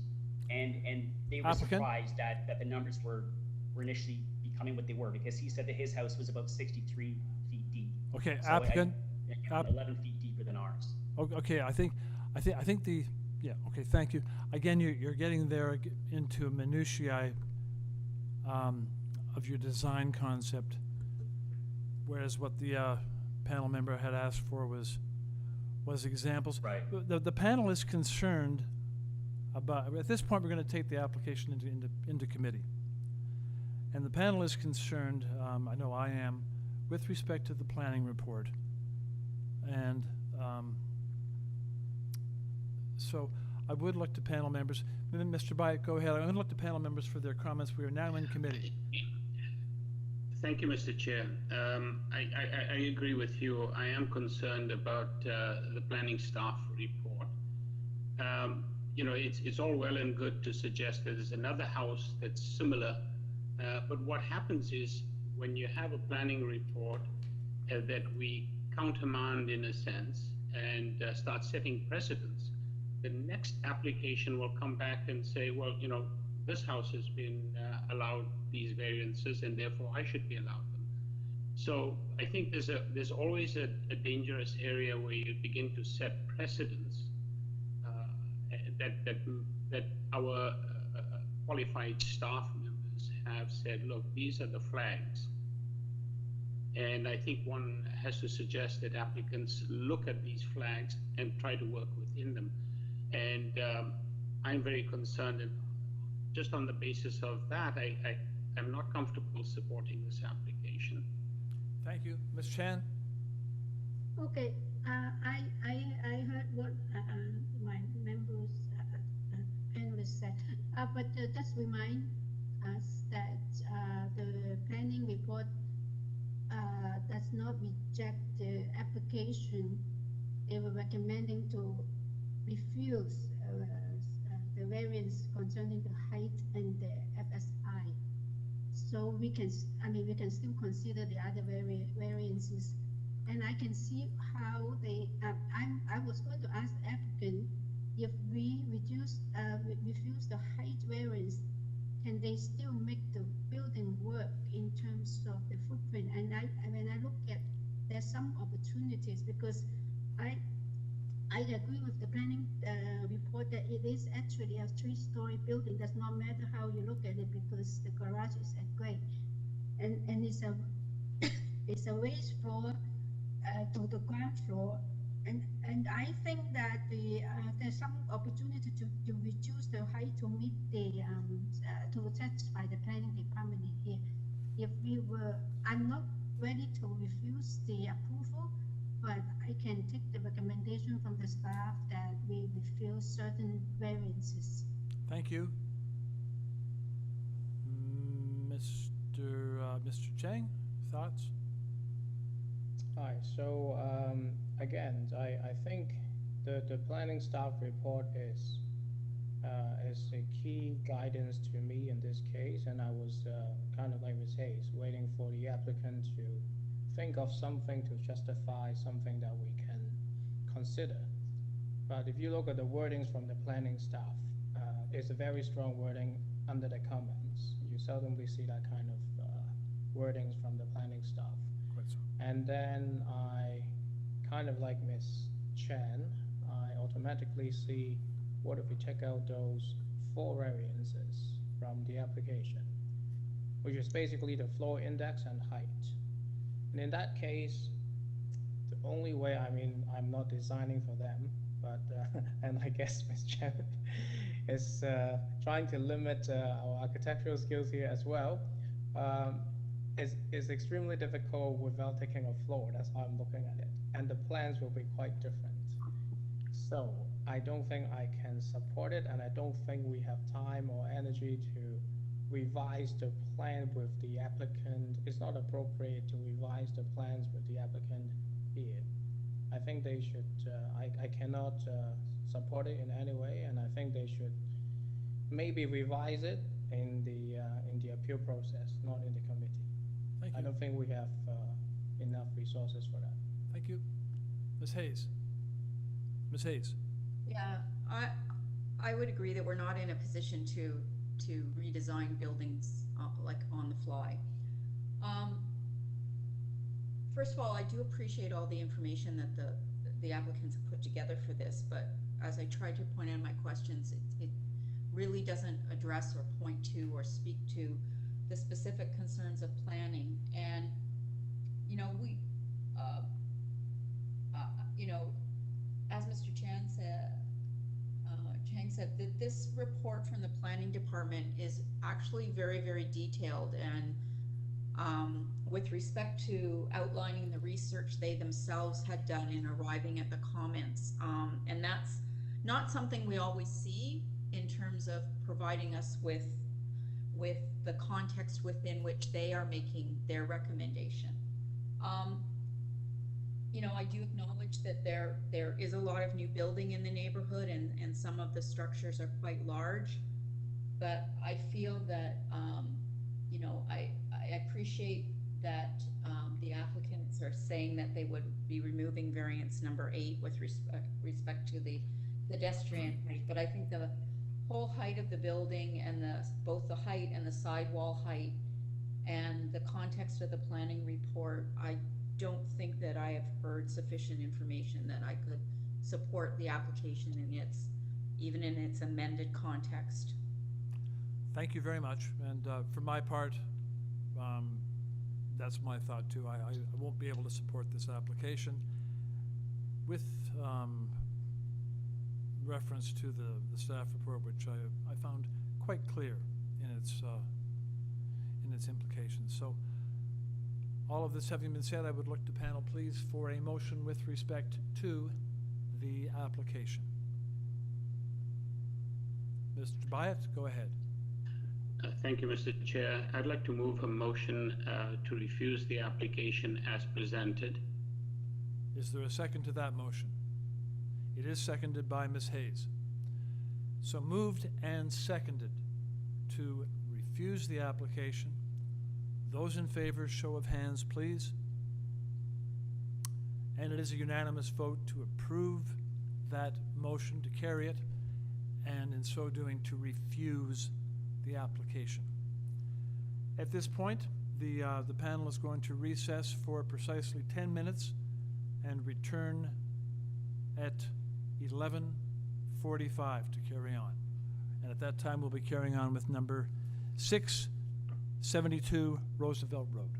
and they were surprised that the numbers were initially becoming what they were, because he said that his house was about 63 feet deep. Okay, so applicant. 11 feet deeper than ours. Okay, I think yeah. Okay, thank you. Again, you're getting there into minutiae of your design concept, whereas what the panel member had asked for was examples. Right. The panel is concerned about, at this point, we're going to take the application into committee. And the panel is concerned, I know I am, with respect to the planning report. And so I would look to panel members. Mr. Byatt, go ahead. I'm going to look to panel members for their comments. We are now in committee. Thank you, Mr. Chair. I agree with you. I am concerned about the planning staff report. You know, it's all well and good to suggest that there's another house that's similar, but what happens is when you have a planning report that we countermand in a sense and start setting precedents, the next application will come back and say, well, you know, this house has been allowed these variances and therefore I should be allowed them. So I think there's always a dangerous area where you begin to set precedents that our qualified staff members have said, look, these are the flags. And I think one has to suggest that applicants look at these flags and try to work within them. And I'm very concerned, and just on the basis of that, I'm not comfortable supporting this application. Thank you. Ms. Chan? Okay, I heard what my members panelists said, but just remind us that the planning report does not reject the application. They were recommending to refuse the variance concerning the height and the FSI. So we can still consider the other variances. And I can see how they, I was going to ask the applicant, if we refuse the height variance, can they still make the building work in terms of the footprint? And when I look at, there's some opportunities, because I agree with the planning report that it is actually a 3-story building. Does not matter how you look at it, because the garage is at grade, and it's a raised floor to the ground floor, And I think that there's some opportunity to reduce the height to meet to satisfy the planning department here. If I'm not ready to refuse the approval, but I can take the recommendation from the staff that we refuse certain variances. Thank you. Mr. Chang, thoughts? Hi, so again, I think the planning staff report is a key guidance to me in this case, and I was kind of like Ms. Hayes, waiting for the applicant to think of something to justify something that we can consider. But if you look at the wordings from the planning staff, it's a very strong wording under the comments. You seldomly see that kind of wordings from the planning staff. Quite so. And then I kind of like Ms. Chen, I automatically see what if we check out those 4 variances from the application, which is basically the floor index and height. And in that case, the only way, I mean, I'm not designing for them, but, and I guess Ms. Chen is trying to limit our architectural skills here as well. It's extremely difficult without taking a floor. That's how I'm looking at it. And the plans will be quite different. So I don't think I can support it, and I don't think we have time or energy to revise the plan with the applicant. It's not appropriate to revise the plans with the applicant here. I think they should, I cannot support it in any way, and I think they should maybe revise it in the appeal process, not in the committee. Thank you. I don't think we have enough resources for that. Thank you. Ms. Hayes. Ms. Hayes. Yeah, I would agree that we're not in a position to redesign buildings like on the fly. First of all, I do appreciate all the information that the applicants have put together for this, but as I tried to point out in my questions, it really doesn't address or point to or speak to the specific concerns of planning. And as Mr. Chang said, that this report from the planning department is actually very, very detailed, and with respect to outlining the research they themselves had done in arriving at the comments. And that's not something we always see in terms of providing us with the context within which they are making their recommendation. I do acknowledge that there is a lot of new building in the neighborhood, and some of the structures are quite large, but I feel that I appreciate that the applicants are saying that they would be removing variance number 8 with respect to the pedestrian height, but I think the whole height of the building and both the height and the sidewall height and the context of the planning report, I don't think that I have heard sufficient information that I could support the application even in its amended context. Thank you very much. And for my part, that's my thought too. I won't be able to support this application with reference to the staff report, which I found quite clear in its implications. So all of this having been said, I would look to panel, please, for a motion with respect to the application. Mr. Byatt, go ahead. Thank you, Mr. Chair. I'd like to move a motion to refuse the application as presented. Is there a second to that motion? It is seconded by Ms. Hayes. So moved and seconded to refuse the application. Those in favor, show of hands, please. And it is a unanimous vote to approve that motion, to carry it, and in so doing to refuse the application. At this point, the panel is going to recess for precisely 10 minutes and return at 11:45 to carry on. And at that time, we'll be carrying on with number 672 Roosevelt Road.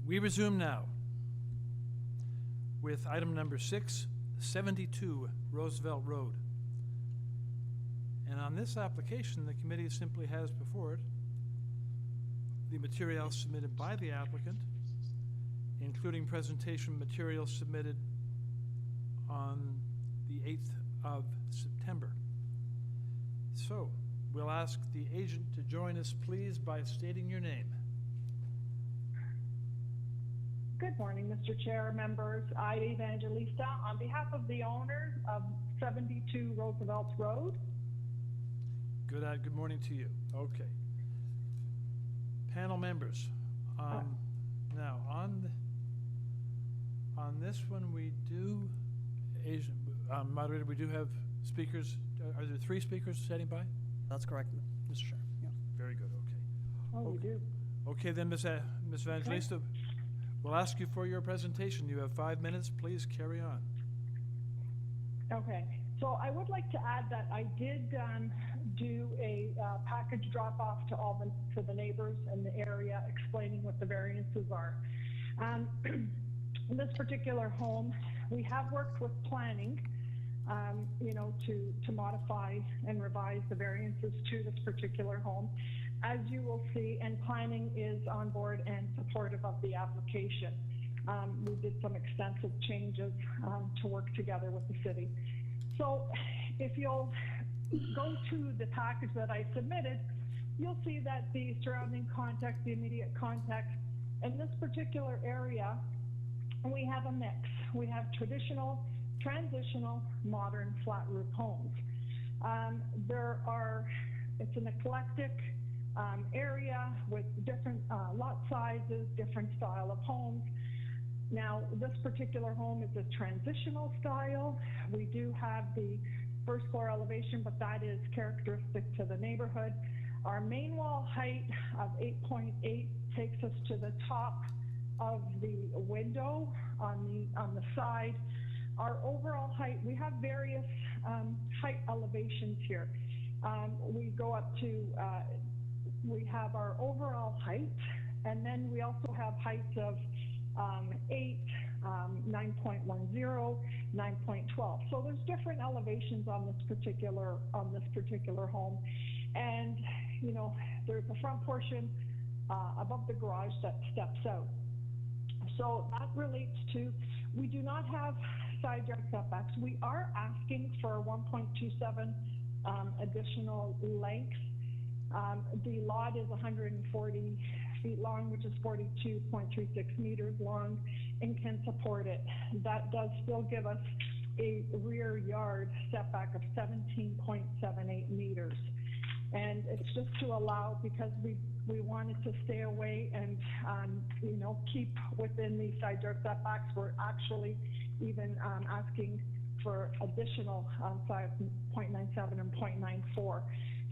We resume now with item number 6, 72 Roosevelt Road. And on this application, the committee simply has before it the materials submitted by the applicant, including presentation materials submitted on the 8th of September. So, we'll ask the agent to join us, please, by stating your name. Good morning, Mr. Chair, members. I, Evangelista, on behalf of the owners of 72 Roosevelt Road. Good morning to you. Okay. Panel members, now on this one we do, moderator, we do have speakers. Are there 3 speakers standing by? That's correct, Mr. Chair. Yeah. Very good. Okay. Oh, we do. Okay, then, Ms. Evangelista, we'll ask you for your presentation. You have 5 minutes. Please carry on. Okay. So I would like to add that I did do a package drop-off to the neighbors in the area, explaining what the variances are. In this particular home, we have worked with planning, to modify and revise the variances to this particular home. As you will see, and planning is on board and supportive of the application. We did some extensive changes to work together with the city. So if you'll go to the package that I submitted, you'll see that the surrounding context, the immediate context, in this particular area, we have a mix. We have traditional, transitional, modern flat roof homes. It's an eclectic area with different lot sizes, different style of homes. Now, this particular home is a transitional style. We do have the first floor elevation, but that is characteristic to the neighborhood. Our main wall height of 8.8 takes us to the top of the window on the side. Our overall height, we have various height elevations here. We go up to, we have our overall height, and then we also have heights of 8, 9.10, 9.12. So there's different elevations on this particular home, and there's a front portion above the garage that steps out. So that relates to, we do not have side yard setbacks. We are asking for 1.27 additional length. The lot is 140 feet long, which is 42.36 meters long, and can support it. That does still give us a rear yard setback of 17.78 meters. And it's just to allow, because we wanted to stay away and keep within the side yard setbacks. We're actually even asking for additional 0.97 and 0.94.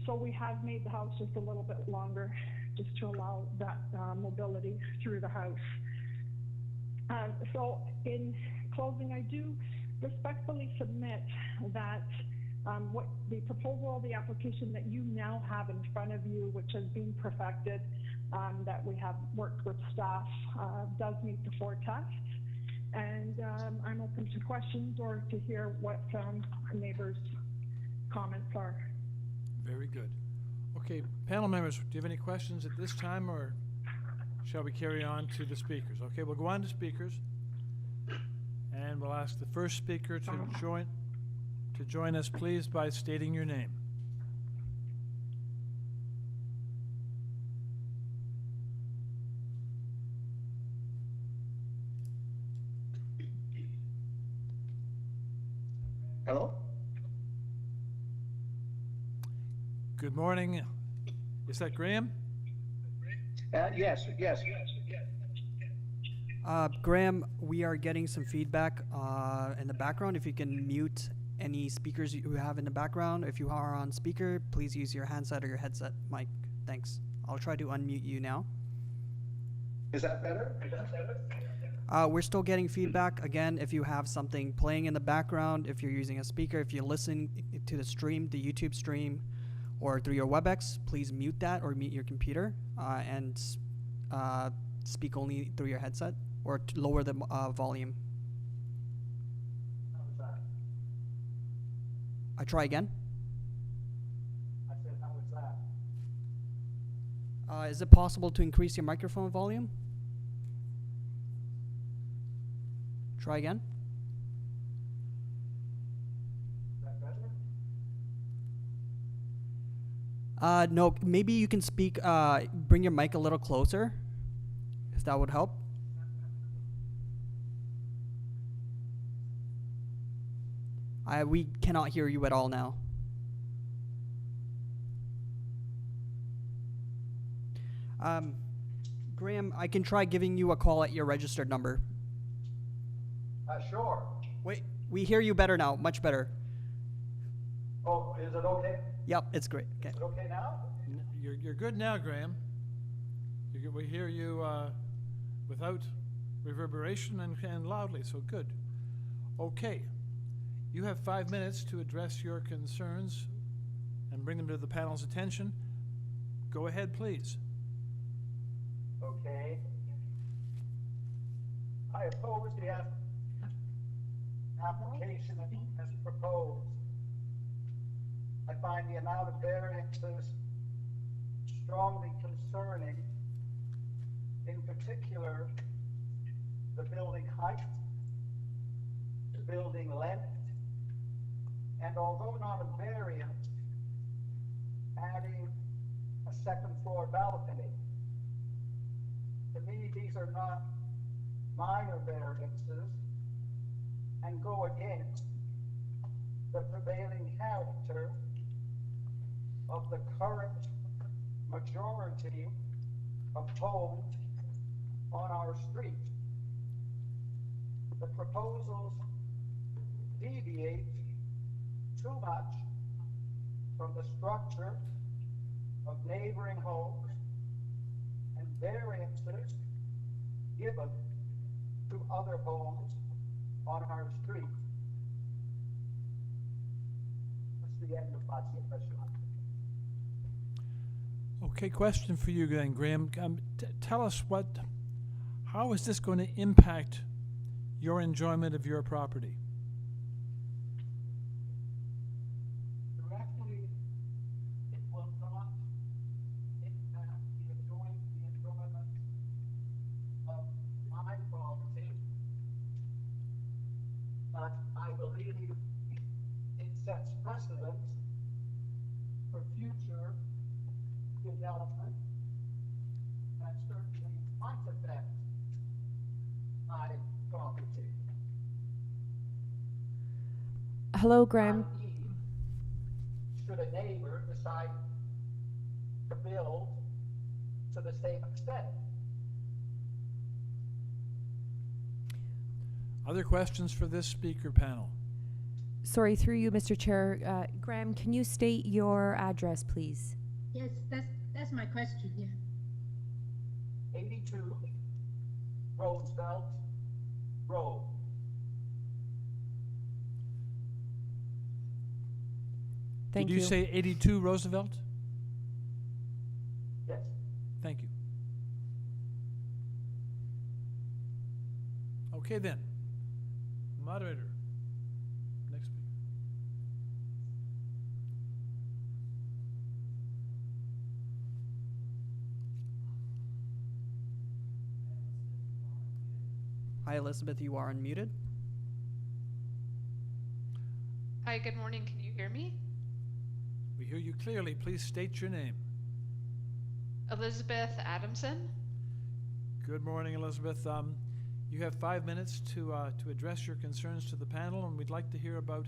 So we have made the house just a little bit longer, just to allow that mobility through the house. So in closing, I do respectfully submit that what the proposal, the application that you now have in front of you, which has been perfected, that we have worked with staff, does meet the 4 tests. And I'm open to questions or to hear what neighbors' comments are. Very good. Okay, panel members, do you have any questions at this time, or shall we carry on to the speakers? Okay, we'll go on to speakers, and we'll ask the first speaker to join us, please, by stating your name. Hello? Good morning. Is that Graham? Yes. Graham, we are getting some feedback in the background. If you can mute any speakers you have in the background. If you are on speaker, please use your handset or your headset mic. Thanks. I'll try to unmute you now. Is that better? We're still getting feedback. Again, if you have something playing in the background, if you're using a speaker, if you're listening to the stream, the YouTube stream, or through your WebEx, please mute that or mute your computer and speak only through your headset or lower the volume. How was that? I try again. I said, how was that? Is it possible to increase your microphone volume? Try again. Is that better? No, maybe you can speak, bring your mic a little closer, if that would help. We cannot hear you at all now. Graham, I can try giving you a call at your registered number. Sure. Wait, we hear you better now, much better. Oh, is it okay? Yep, it's great. Okay. Is it okay now? You're good now, Graham. We hear you without reverberation and loudly, so good. Okay. You have 5 minutes to address your concerns and bring them to the panel's attention. Go ahead, please. Okay. I oppose the application as proposed. I find the amount of variances strongly concerning, in particular, the building height, the building length, and although not a variance, adding a second floor balcony. To me, these are not minor variances and go against the prevailing character of the current majority of homes on our street. The proposals deviate too much from the structure of neighboring homes and variances given to other homes on our street. That's the end of my submission. Okay, question for you then, Graham. Tell us how is this going to impact your enjoyment of your property? Directly, it will not impact the enjoyment of my property, but I believe it sets precedent for future development and certainly might affect my property. Hello, Graham. Should a neighbor decide to build to the same extent? Other questions for this speaker panel? Sorry, through you, Mr. Chair. Graham, can you state your address, please? Yes, that's my question, yeah. 82 Roosevelt Road. Thank Did you say 82 Roosevelt? Yes. Thank you. Okay then. Moderator. Next speaker. Hi, Elizabeth, you are unmuted. Hi, good morning. Can you hear me? We hear you clearly. Please state your name. Elizabeth Adamson. Good morning, Elizabeth. You have 5 minutes to address your concerns to the panel, and we'd like to hear about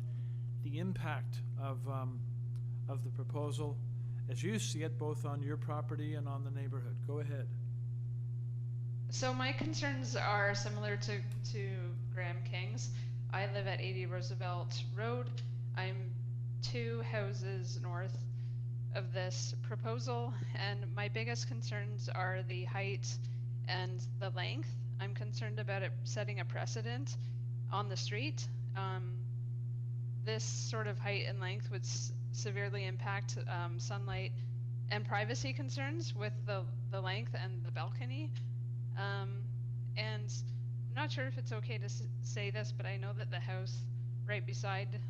the impact of the proposal as you see it, both on your property and on the neighborhood. Go ahead. So my concerns are similar to Graham King's. I live at 80 Roosevelt Road. I'm 2 houses north of this proposal, and my biggest concerns are the height and the length. I'm concerned about it setting a precedent on the street. This sort of height and length would severely impact sunlight and privacy concerns with the length and the balcony. And I'm not sure if it's okay to say this, but I know that the house right beside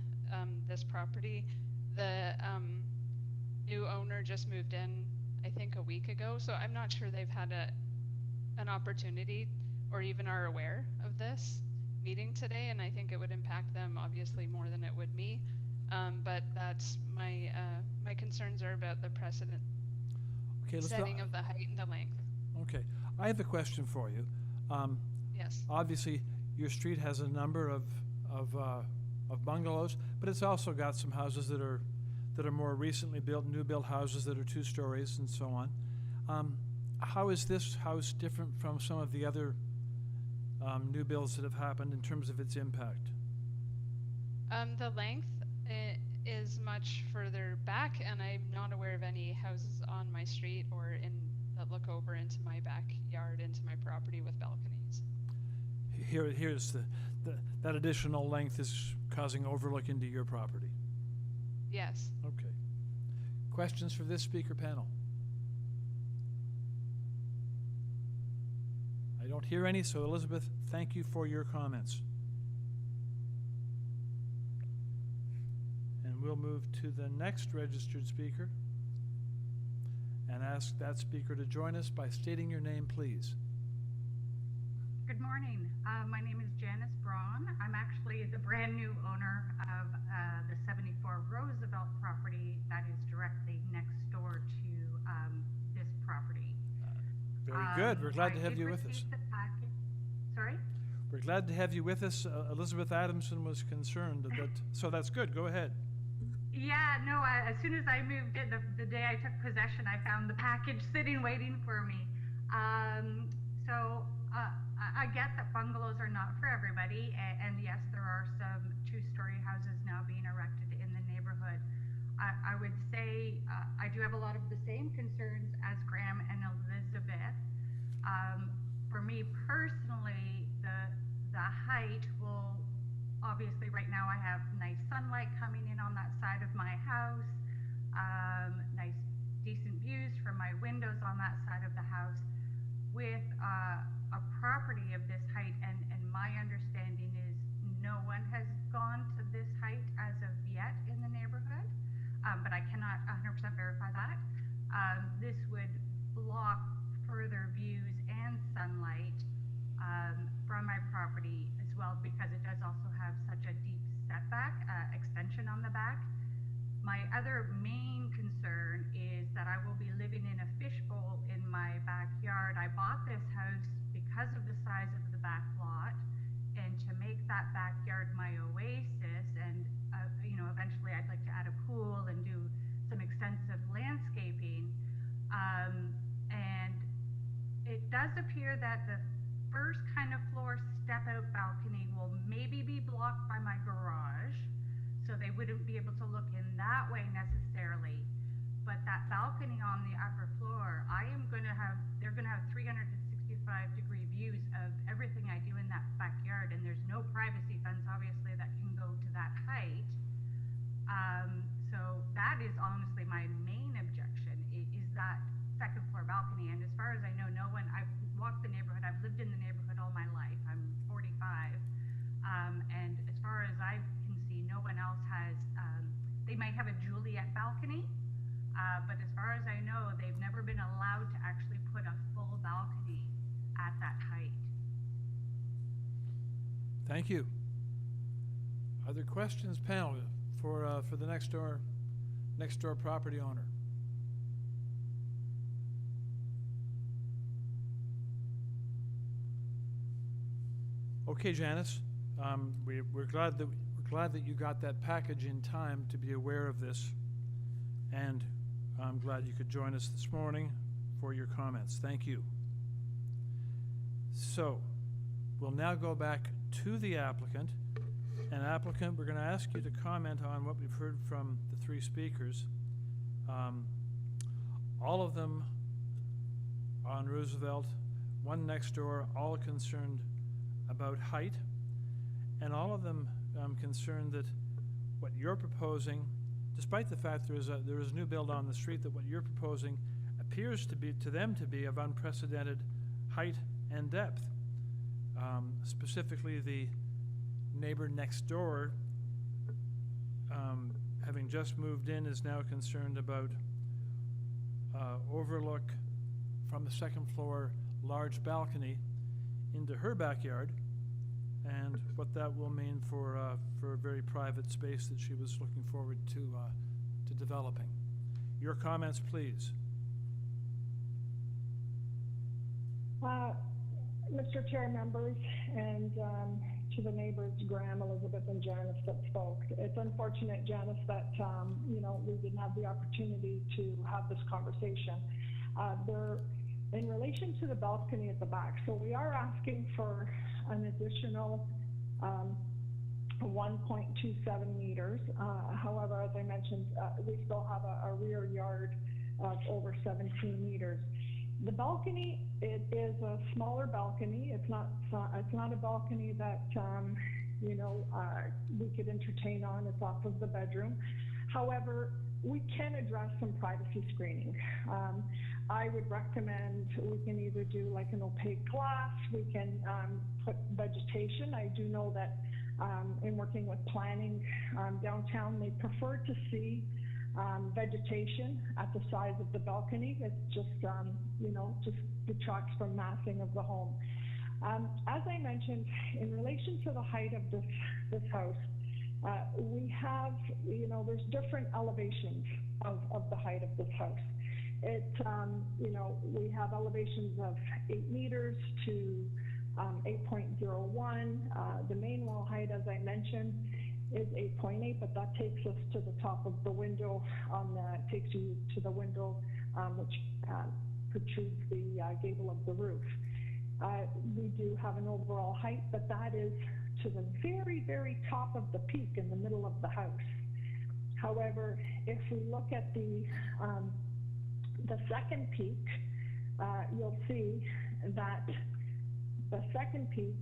this property, the new owner just moved in, I think a week ago, so I'm not sure they've had an opportunity or even are aware of this meeting today, and I think it would impact them obviously more than it would me. But that's my concerns are about the precedent setting of the height and the length. Okay, I have a question for you. Yes. Obviously, your street has a number of bungalows, but it's also got some houses that are more recently built, new built houses that are 2 stories and so on. How is this house different from some of the other new builds that have happened in terms of its impact? The length is much further back, and I'm not aware of any houses on my street or that look over into my backyard, into my property with balconies. Here's that additional length is causing overlook into your property. Yes. Okay. Questions for this speaker panel? I don't hear any, so Elizabeth, thank you for your comments. And we'll move to the next registered speaker and ask that speaker to join us by stating your name, please. Good morning. My name is Janice Braun. I'm actually the brand new owner of the 74 Roosevelt property that is directly next door to this property. Very good. We're glad to have you with us. Sorry? We're glad to have you with us. Elizabeth Adamson was concerned that, so that's good. Go ahead. Yeah, no, as soon as I moved in, the day I took possession, I found the package sitting waiting for me. I get that bungalows are not for everybody, and yes, there are some 2-story houses now being erected in the neighborhood. I would say I do have a lot of the same concerns as Graham and Elizabeth. For me personally, the height will, obviously right now I have nice sunlight coming in on that side of my house, nice decent views from my windows on that side of the house. With a property of this height, and my understanding is no one has gone to this height as of yet in the neighborhood, but I cannot 100% verify that. This would block further views and sunlight from my property as well, because it does also have such a deep setback extension on the back. My other main concern is that I will be living in a fishbowl in my backyard. I bought this house because of the size of the back lot, and to make that backyard my oasis, and eventually I'd like to add a pool and do some extensive landscaping. And it does appear that the first kind of floor step out balcony will maybe be blocked by my garage, so they wouldn't be able to look in that way necessarily. But that balcony on the upper floor, they're gonna have 365-degree views of everything I do in that backyard, and there's no privacy fence, obviously, that can go to that height. So that is honestly my main objection, is that second floor balcony. And as far as I know, no one, I've walked the neighborhood, I've lived in the neighborhood all my life, I'm 45, and as far as I can see, no one else has, they might have a Juliet balcony, but as far as I know, they've never been allowed to actually put a full balcony at that height. Thank you. Other questions, panel, for the next door property owner? Okay, Janice, we're glad glad that you got that package in time to be aware of this, and I'm glad you could join us this morning for your comments. Thank you. So, we'll now go back to the applicant. And applicant, we're going to ask you to comment on what we've heard from the three speakers. All of them on Roosevelt, one next door, all concerned about height, and all of them concerned that what you're proposing, despite the fact there is a new build on the street, that what you're proposing appears to be, to them, to be of unprecedented height and depth. Specifically, the neighbor next door, having just moved in, is now concerned about overlook from the second floor large balcony into her backyard, and what that will mean for a very private space that she was looking forward to developing. Your comments, please. Mr. Chair, members, and to the neighbors, Graham, Elizabeth, and Janice that spoke. It's unfortunate, Janice, that we didn't have the opportunity to have this conversation. In relation to the balcony at the back, so we are asking for an additional 1.27 meters. However, as I mentioned, we still have a rear yard of over 17 meters. The balcony, it is a smaller balcony. It's not a balcony that we could entertain on. It's off of the bedroom. However, we can address some privacy screening. I would recommend we can either do like an opaque glass. We can put vegetation. I do know that in working with planning downtown, they prefer to see vegetation at the size of the balcony. It just, just detracts from massing of the home. As I mentioned, in relation to the height of this house, we have, there's different elevations of the height of this house. We have elevations of 8 meters to 8.01. The main wall height, as I mentioned, is 8.8, but that takes us to the top of the window. Takes you to the window, which protrudes the gable of the roof. We do have an overall height, but that is to the very, very top of the peak in the middle of the house. However, if we look at the second peak, you'll see that the second peak,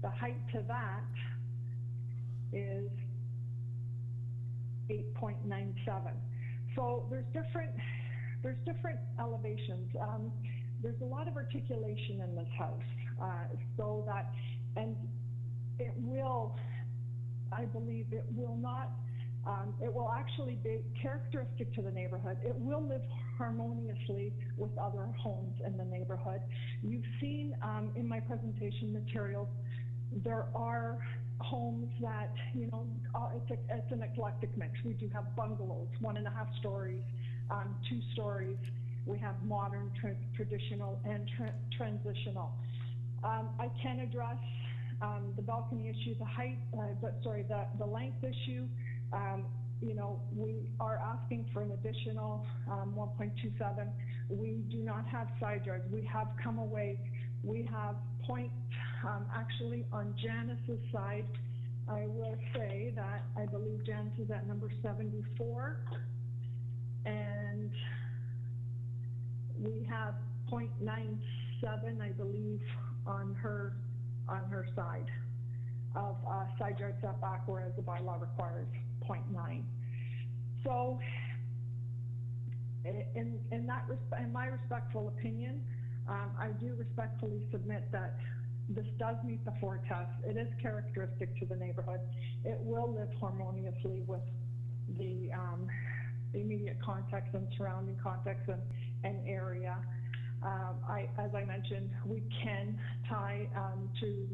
the height to that is 8.97. So there's different elevations. There's a lot of articulation in this house, so that, and it will, I believe it will not, it will actually be characteristic to the neighborhood. It will live harmoniously with other homes in the neighborhood. You've seen in my presentation materials, there are homes that, it's an eclectic mix. We do have bungalows, 1.5 stories, 2 stories. We have modern, traditional, and transitional. I can address the balcony issue, the height, the length issue. We are asking for an additional 1.27. We do not have side yards. We have come away. We have actually on Janice's side, I will say that I believe Janice is at number 74, and we have 0.97, I believe, on her side of side yard setback, whereas the bylaw requires 0.9. So, in my respectful opinion, I do respectfully submit that this does meet the 4 tests. It is characteristic to the neighborhood. It will live harmoniously with the immediate context and surrounding context and area. As I mentioned, we can tie to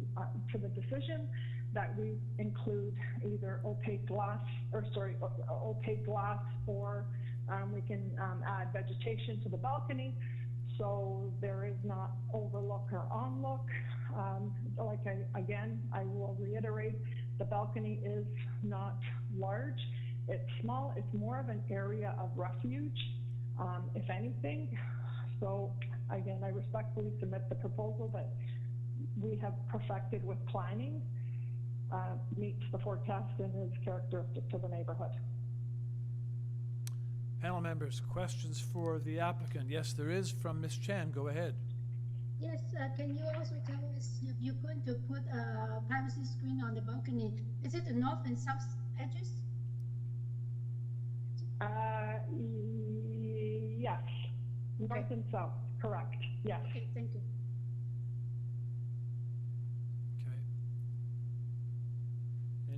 the decision that we include either opaque glass, or we can add vegetation to the balcony, so there is not overlook or onlook. I will reiterate reiterate, the balcony is not large. It's small. It's more of an area of refuge, if anything. So again, I respectfully submit the proposal that we have perfected with planning meets the forecast and is characteristic to the neighborhood. Panel members, questions for the applicant? Yes, there is from Ms. Chan. Go ahead. Yes, can you also tell us if you're going to put a privacy screen on the balcony? Is it the north and south edges? Yes, north and south, correct, yes. Okay, thank you. Okay.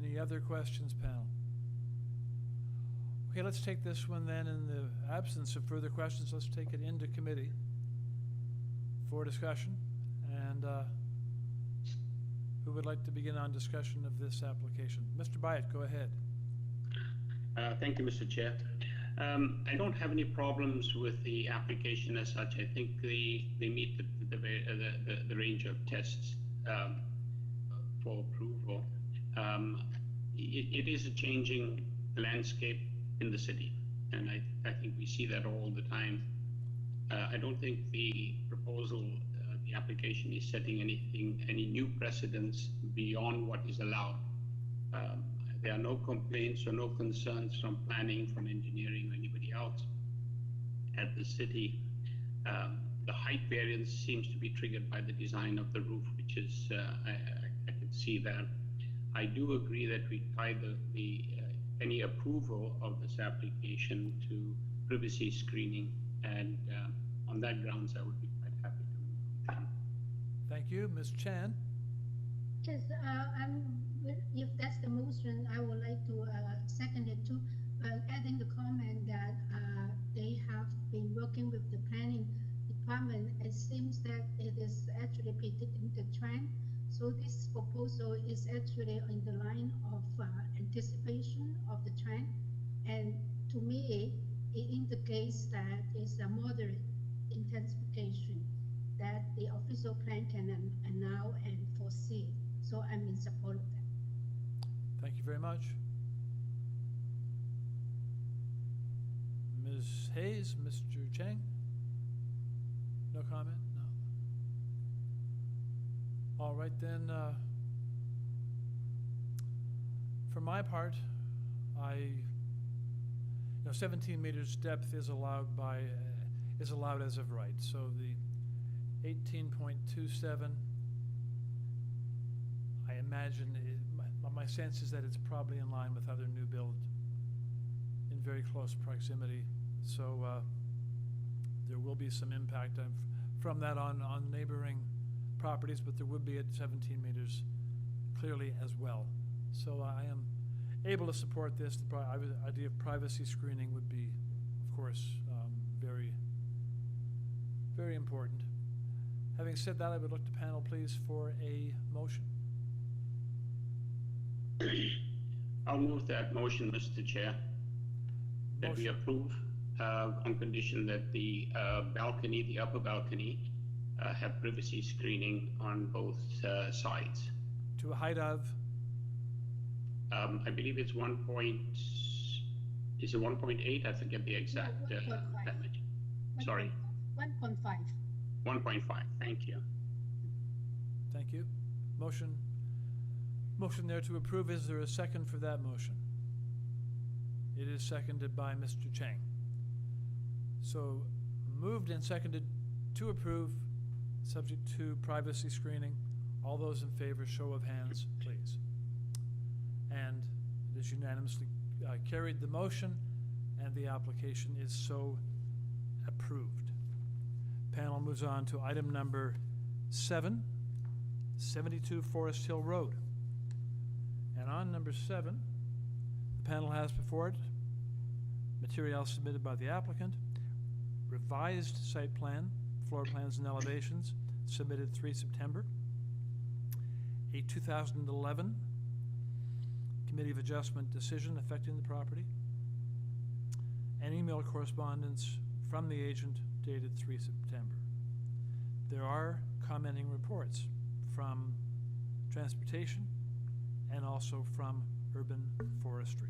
Any other questions, panel? Okay, let's take this one then. In the absence of further questions, let's take it into committee for discussion. And who would like to begin on discussion of this application? Mr. Byatt, go ahead. Thank you, Mr. Chair. I don't have any problems with the application as such. I think they meet the range of tests for approval. It is a changing landscape in the city, and I think we see that all the time. I don't think the proposal, the application is setting any new precedents beyond what is allowed. There are no complaints or no concerns from planning, from engineering, or anybody else at the city. The height variance seems to be triggered by the design of the roof, which is, I can see that. I do agree that we tie any approval of this application to privacy screening, and on that grounds, I would be quite happy to move. Thank you. Ms. Chan? Yes, if that's the motion, I would like to second it too. Adding the comment that they have been working with the planning department, it seems that it is actually predicting the trend. So this proposal is actually in the line of anticipation of the trend. And to me, it indicates that it's a moderate intensification that the official plan can allow and foresee. So I'm in support of that. Thank you very much. Ms. Hayes, Mr. Chang? No comment? No. All right then, for my part, 17 meters depth is allowed as of right. So the 18.27, I imagine, my sense is that it's probably in line with other new build in very close proximity. So there will be some impact from that on neighboring properties, but there would be at 17 meters clearly as well. So I am able to support this. The idea of privacy screening would be, of course, very, very important. Having said that, I would look to panel, please, for a motion. I'll move that motion, Mr. Chair, that we approve on condition that the balcony, the upper balcony, have privacy screening on both sides. To a height of? I believe it's 1.8? I forget the exact damage. Sorry. 1.5. 1.5, thank you. Thank you. Motion there to approve. Is there a second for that motion? It is seconded by Mr. Chang. So moved and seconded to approve, subject to privacy screening. All those in favor, show of hands, please. And it is unanimously carried, the motion, and the application is so approved. Panel moves on to item number 7, 72 Forest Hill Road. And on number 7, the panel has before it material submitted by the applicant, revised site plan, floor plans and elevations submitted 3 September, a 2011 Committee of Adjustment decision affecting the property, and email correspondence from the agent dated 3 September. There are commenting reports from Transportation, and also from Urban Forestry.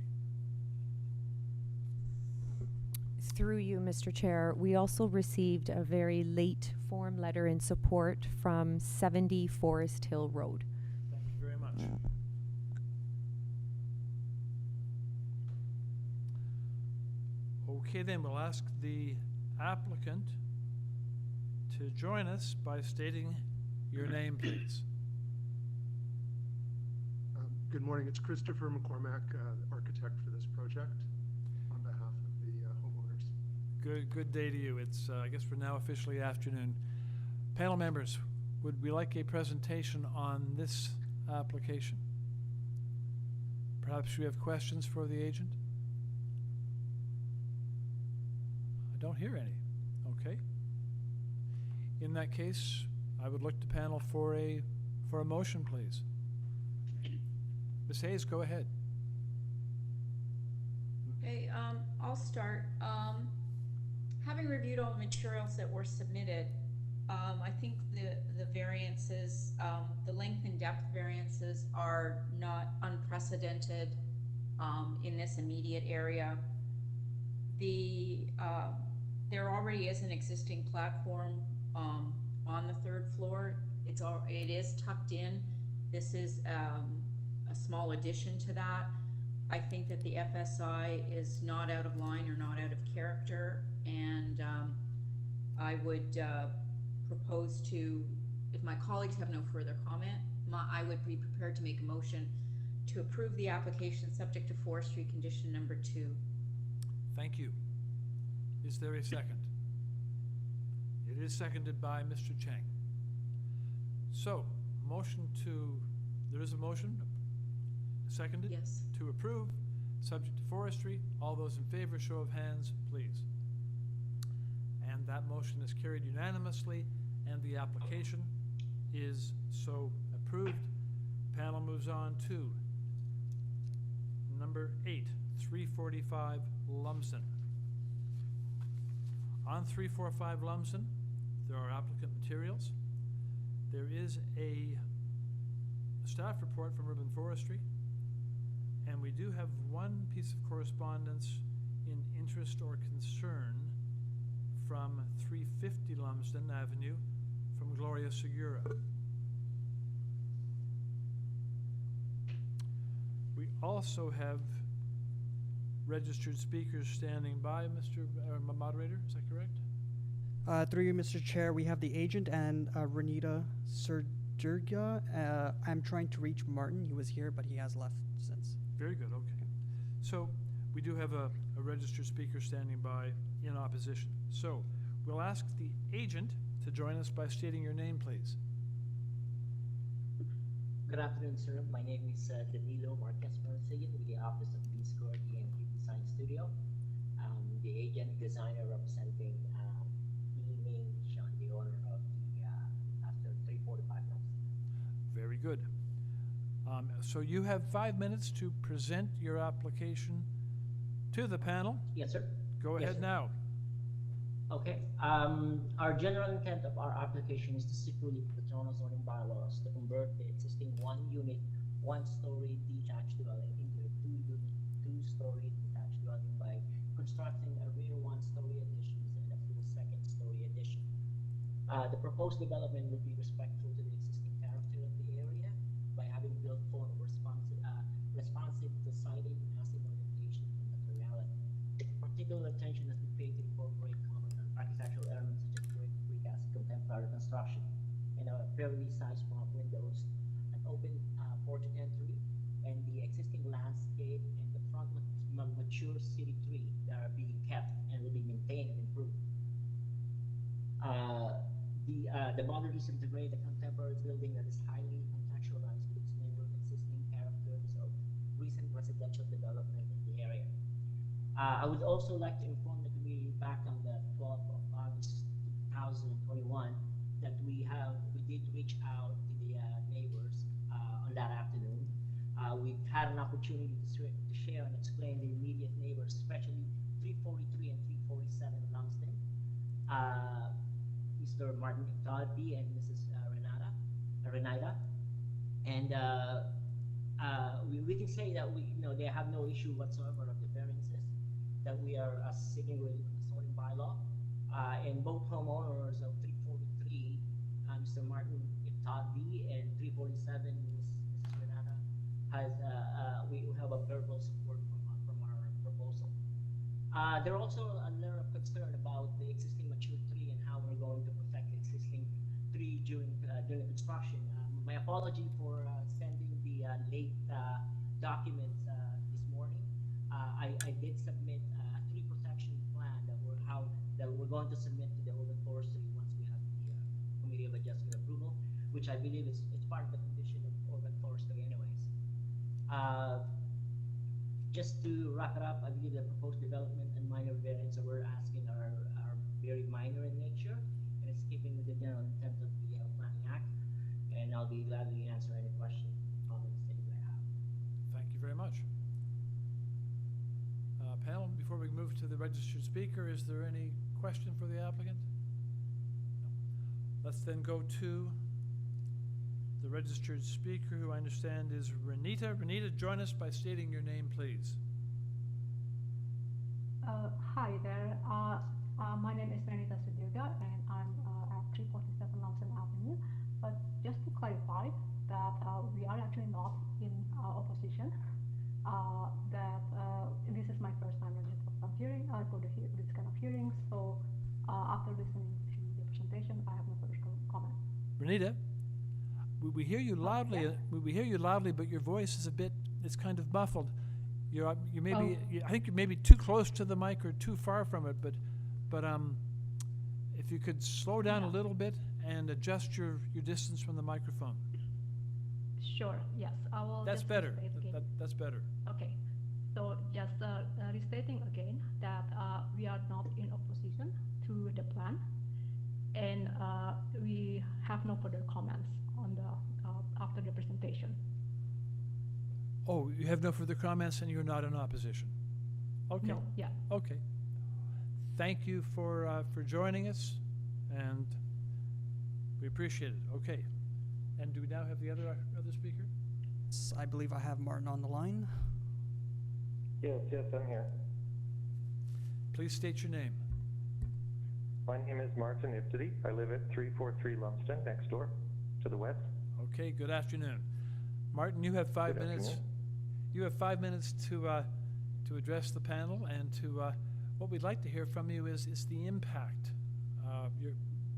Through you, Mr. Chair, we also received a very late form letter in support from 70 Forest Hill Road. Thank you very much. Okay, then we'll ask the applicant to join us by stating your name, please. Good morning. It's Christopher McCormack, architect for this project, on behalf of the homeowners. Good day to you. It's, I guess we're now officially afternoon. Panel members, would we like a presentation on this application? Perhaps we have questions for the agent? I don't hear any. Okay. In that case, I would look to panel for a motion, please. Ms. Hayes, go ahead. Okay, I'll start. Having reviewed all the materials that were submitted, I think the variances, the length and depth variances are not unprecedented in this immediate area. There already is an existing platform on the third floor. It is tucked in. This is a small addition to that. I think that the FSI is not out of line or not out of character, and I would propose to, if my colleagues have no further comment, I would be prepared to make a motion to approve the application subject to forestry condition number 2. Thank you. Is there a second? It is seconded by Mr. Chang. So, there is a motion, seconded? Yes. To approve, subject to forestry. All those in favor, show of hands, please. And that motion is carried unanimously, and the application is so approved. Panel moves on to number 8, 345 Lumsden. On 345 Lumsden, there are applicant materials. There is a staff report from Urban Forestry, and we do have one piece of correspondence in interest or concern from 350 Lumsden Avenue from Gloria Segura. We also have registered speakers standing by, Mr. Moderator, is that correct? Through you, Mr. Chair, we have the agent and Renita Surjurga. I'm trying to reach Martin. He was here, but he has left since. Very good, okay. So we do have a registered speaker standing by in opposition. So we'll ask the agent to join us by stating your name, please. Good afternoon, sir. My name is Danilo Marquez Marcillian with the Office of B-Score DMQ Design Studio. The agent designer representing Ming Sean, the owner of the after 345 Lumsden. Very good. So you have 5 minutes to present your application to the panel. Yes, sir. Go ahead now. Okay. Our general intent of our application is to seek relief of the Toronto zoning bylaws to convert the existing one-unit, one-story detached dwelling into a two-story detached dwelling by constructing a rear one-story additions and a full second-story addition. The proposed development would be respectful to the existing character of the area by having built form responsive to siting, massing orientation, and materiality. Particular attention has been paid to incorporate common architectural elements such as brick, precast, contemporary construction, and a fairly sized front windows, an open porch entry, and the existing landscape and the front mature city tree that are being kept and will be maintained and improved. The boundaries integrate the contemporary building that is highly contextualized with its neighbor existing characters of recent residential development in the area. I would also like to inform the community back on the 12th of August 2021 that we did reach out to the neighbors on that afternoon. We've had an opportunity to share and explain the immediate neighbors, especially 343 and 347 Lumsden, Mr. Martin Todby and Mrs. Renata, and we can say that they have no issue whatsoever of the variances that we are seeking with the zoning bylaw. And both homeowners of 343, Mr. Martin Itadi, and 347, Mrs. Renata, we have a verbal support from our proposal. They're also under concern about the existing mature tree and how we're going to protect the existing tree during construction. My apology for sending the late documents this morning. I did submit a tree protection plan that we're going to submit to the urban forestry once we have the committee of adjustment approval, which I believe it's part of the condition of urban forestry anyways. Just to wrap it up, I believe the proposed development and minor variants that we're asking are very minor in nature, and it's keeping with the general intent of the Planning Act. And I'll be glad to answer any questions or comments that you may have. Thank you very much. Panel, before we move to the registered speaker, is there any question for the applicant? No. Let's then go to the registered speaker, who I understand is Renita. Renita, join us by stating your name, please. Hi there. My name is Renita Sudhirga, and I'm at 347 Lumsden Avenue. But just to clarify that we are actually not in opposition. This is my first time registered for this kind of hearing. So after listening to the presentation, I have no further comment. Renita, we hear you loudly. Yeah. We hear you loudly, but your voice is it's kind of muffled. You may be. I think you're maybe too close to the mic or too far from it. But if you could slow down a little bit and adjust your distance from the microphone. Sure. Yes, I will. That's just better. restate again. That's better. Okay. So just restating again that we are not in opposition to the plan, and we have no further comments on the after the presentation. Oh, you have no further comments, and you're not in opposition. Okay. No. Yeah. Okay. Thank you for joining us, and we appreciate it. Okay. And do we now have the other speaker? I believe I have Martin on the line. Yes, I'm here. Please state your name. My name is Martin Iftidi. I live at 343 Lumsden, next door to the west. Okay, good afternoon. Martin, you have 5 minutes. Afternoon. You have 5 minutes to address the panel, and what we'd like to hear from you is the impact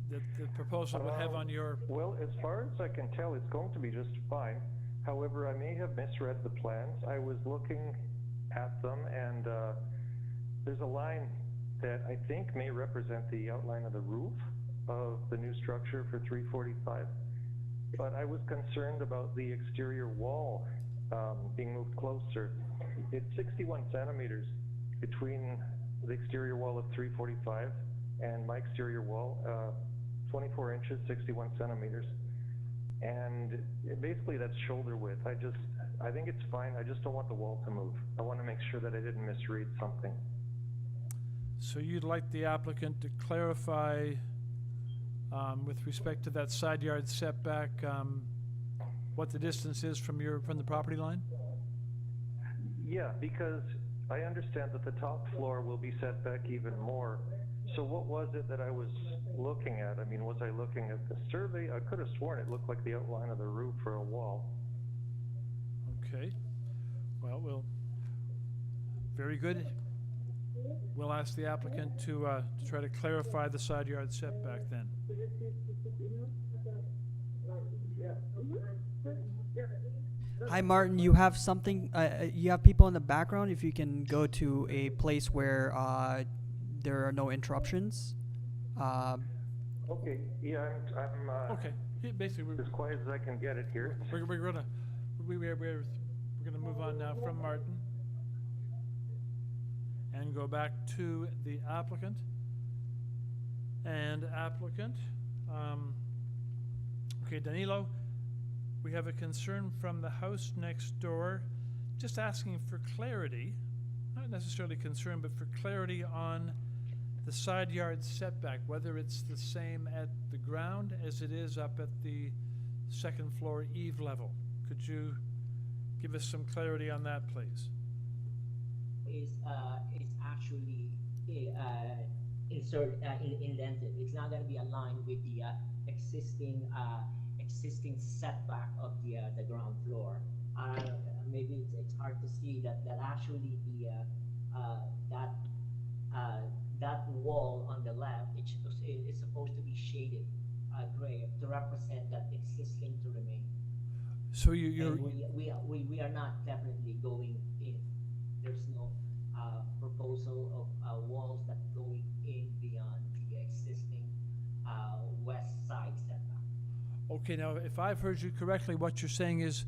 that the proposal would have on your... Well, as far as I can tell, it's going to be just fine. However, I may have misread the plans. I was looking at them, and there's a line that I think may represent the outline of the roof of the new structure for 345. But I was concerned about the exterior wall being moved closer. It's 61 centimeters between the exterior wall of 345 and my exterior wall, 24 inches, 61 centimeters. And basically that's shoulder width. I think it's fine. I just don't want the wall to move. I want to make sure that I didn't misread something. So you'd like the applicant to clarify with respect to that side yard setback, what the distance is from the property line? Yeah, because I understand that the top floor will be set back even more. So what was it that I was looking at? I mean, was I looking at the survey? I could have sworn it looked like the outline of the roof for a wall. Okay. Well, very good. We'll ask the applicant to try to clarify the side yard setback then. Hi, Martin. You have something. You have people in the background. If you can go to a place where there are no interruptions. Okay. Yeah, I'm okay. Yeah, basically, we're as quiet as I can get it here. We're gonna move on now from Martin and go back to the applicant. And applicant, okay, Danilo, we have a concern from the house next door, just asking for clarity, not necessarily concern, but for clarity on the side yard setback, whether it's the same at the ground as it is up at the second floor eave level. Could you Give us some clarity on that, please. Is actually indented. It's not going to be aligned with the existing setback of the ground floor. Maybe it's hard to see that actually that wall on the left it's supposed to be shaded gray to represent that existing to remain. So you're we are not definitely going in. There's no proposal of walls that going in beyond the existing west side setback. okay. Now, if I've heard you correctly, what you're saying is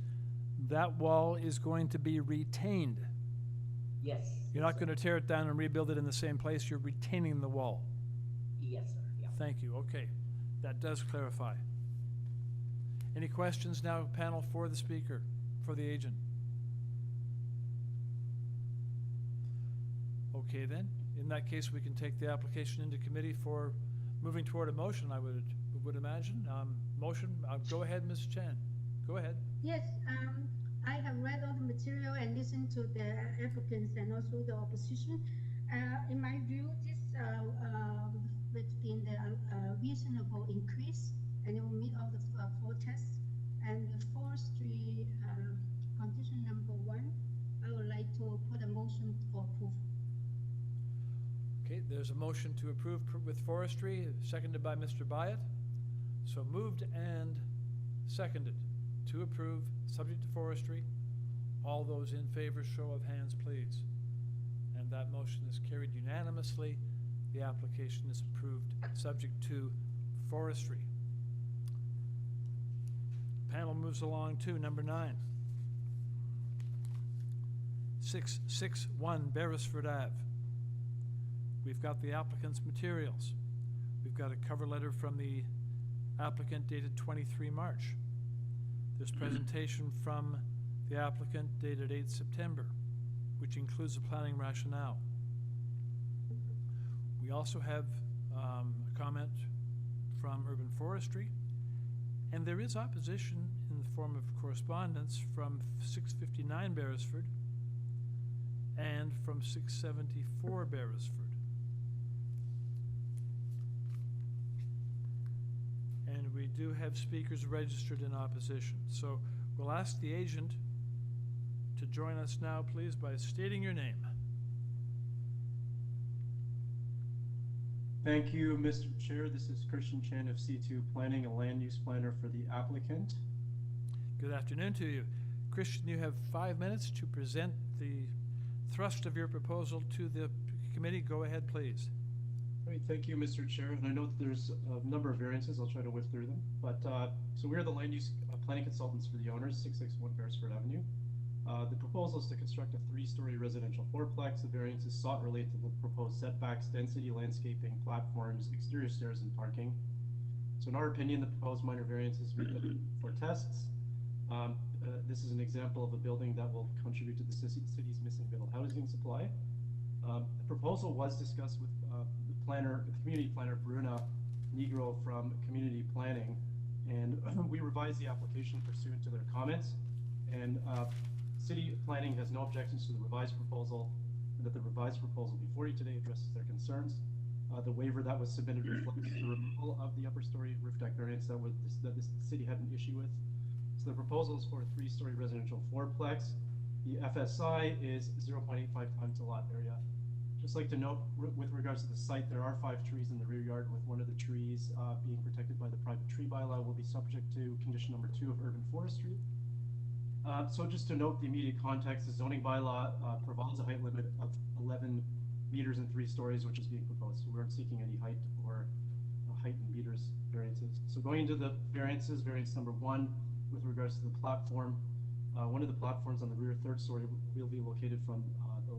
that wall is going to be retained. Yes. You're not going to tear it down and rebuild it in the same place. You're retaining the wall. Yes, sir. Yeah. Thank you. Okay, that does clarify. Any questions now, panel, for the speaker, for the agent? Okay, then. In that case, we can take the application into committee for moving toward a motion, I would imagine. Motion, go ahead, Ms. Chan. Go ahead. Yes, I have read all the material and listened to the applicants and also the opposition. In my view, this within the reasonable increase, and it will meet all the four tests. And the forestry condition number 1, I would like to put a motion for approval. Okay, there's a motion to approve with forestry, seconded by Mr. Byatt. So moved and seconded to approve, subject to forestry. All those in favor, show of hands, please. And that motion is carried unanimously. The application is approved, subject to forestry. Panel moves along to number 9. 661 Beresford Ave. We've got the applicant's materials. We've got a cover letter from the applicant dated 23 March. There's presentation from the applicant dated 8 September, which includes a planning rationale. We also have a comment from Urban Forestry, and there is opposition in the form of correspondence from 659 Beresford and from 674 Beresford. And we do have speakers registered in opposition. So we'll ask the agent to join us now, please, by stating your name. Thank you, Mr. Chair. This is Christian Chen of C2 Planning, a land use planner for the applicant. Good afternoon to you. Christian, you have 5 minutes to present the thrust of your proposal to the committee. Go ahead, please. Great, thank you, Mr. Chair. And I know that there's a number of variances. I'll try to whip through them. But so we're the land use planning consultants for the owners, 661 Beresford Avenue. The proposal is to construct a 3-story residential fourplex. The variances sought relate to the proposed setbacks, density, landscaping, platforms, exterior stairs, and parking. So in our opinion, the proposed minor variances meet the 4 tests. This is an example of a building that will contribute to the city's missing middle housing supply. The proposal was discussed with the community planner, Bruna Negro from Community Planning, and we revised the application pursuant to their comments. And City Planning has no objections to the revised proposal, and that the revised proposal before you today addresses their concerns. The waiver that was submitted reflects the removal of the upper story roof deck variance that the city had an issue with. So the proposal is for a 3-story residential fourplex. The FSI is 0.85 times the lot area. Just like to note, with regards to the site, there are 5 trees in the rear yard, with one of the trees being protected by the private tree bylaw, will be subject to condition number 2 of urban forestry. So just to note the immediate context, the zoning bylaw provides a height limit of 11 meters and 3 stories, which is being proposed. So we aren't seeking any height or height in meters variances. So going into the variances, variance number 1, with regards to the platform, one of the platforms on the rear 3rd story will be located from the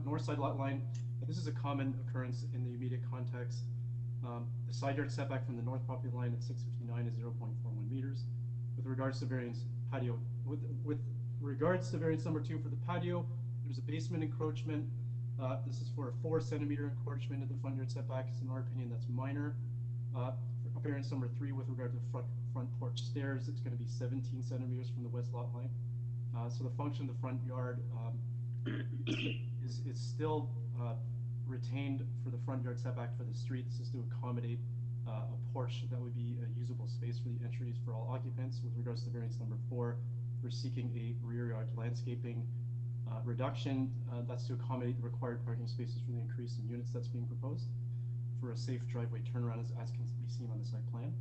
north side lot line. This is a common occurrence in the immediate context. The side yard setback from the north property line at 659 is 0.41 meters. With regards to variance patio, with regards to variance number 2 for the patio, there's a basement encroachment. This is for a 4-centimeter encroachment of the front yard setbacks. In our opinion, that's minor. Variance number 3 with regard to front porch stairs, it's going to be 17 centimeters from the west lot line. So the function of the front yard is still retained for the front yard setback for the street. This is to accommodate a porch that would be a usable space for the entries for all occupants. With regards to variance number 4, we're seeking a rear yard landscaping reduction. That's to accommodate the required parking spaces for the increase in units that's being proposed for a safe driveway turnaround as can be seen on the site plan.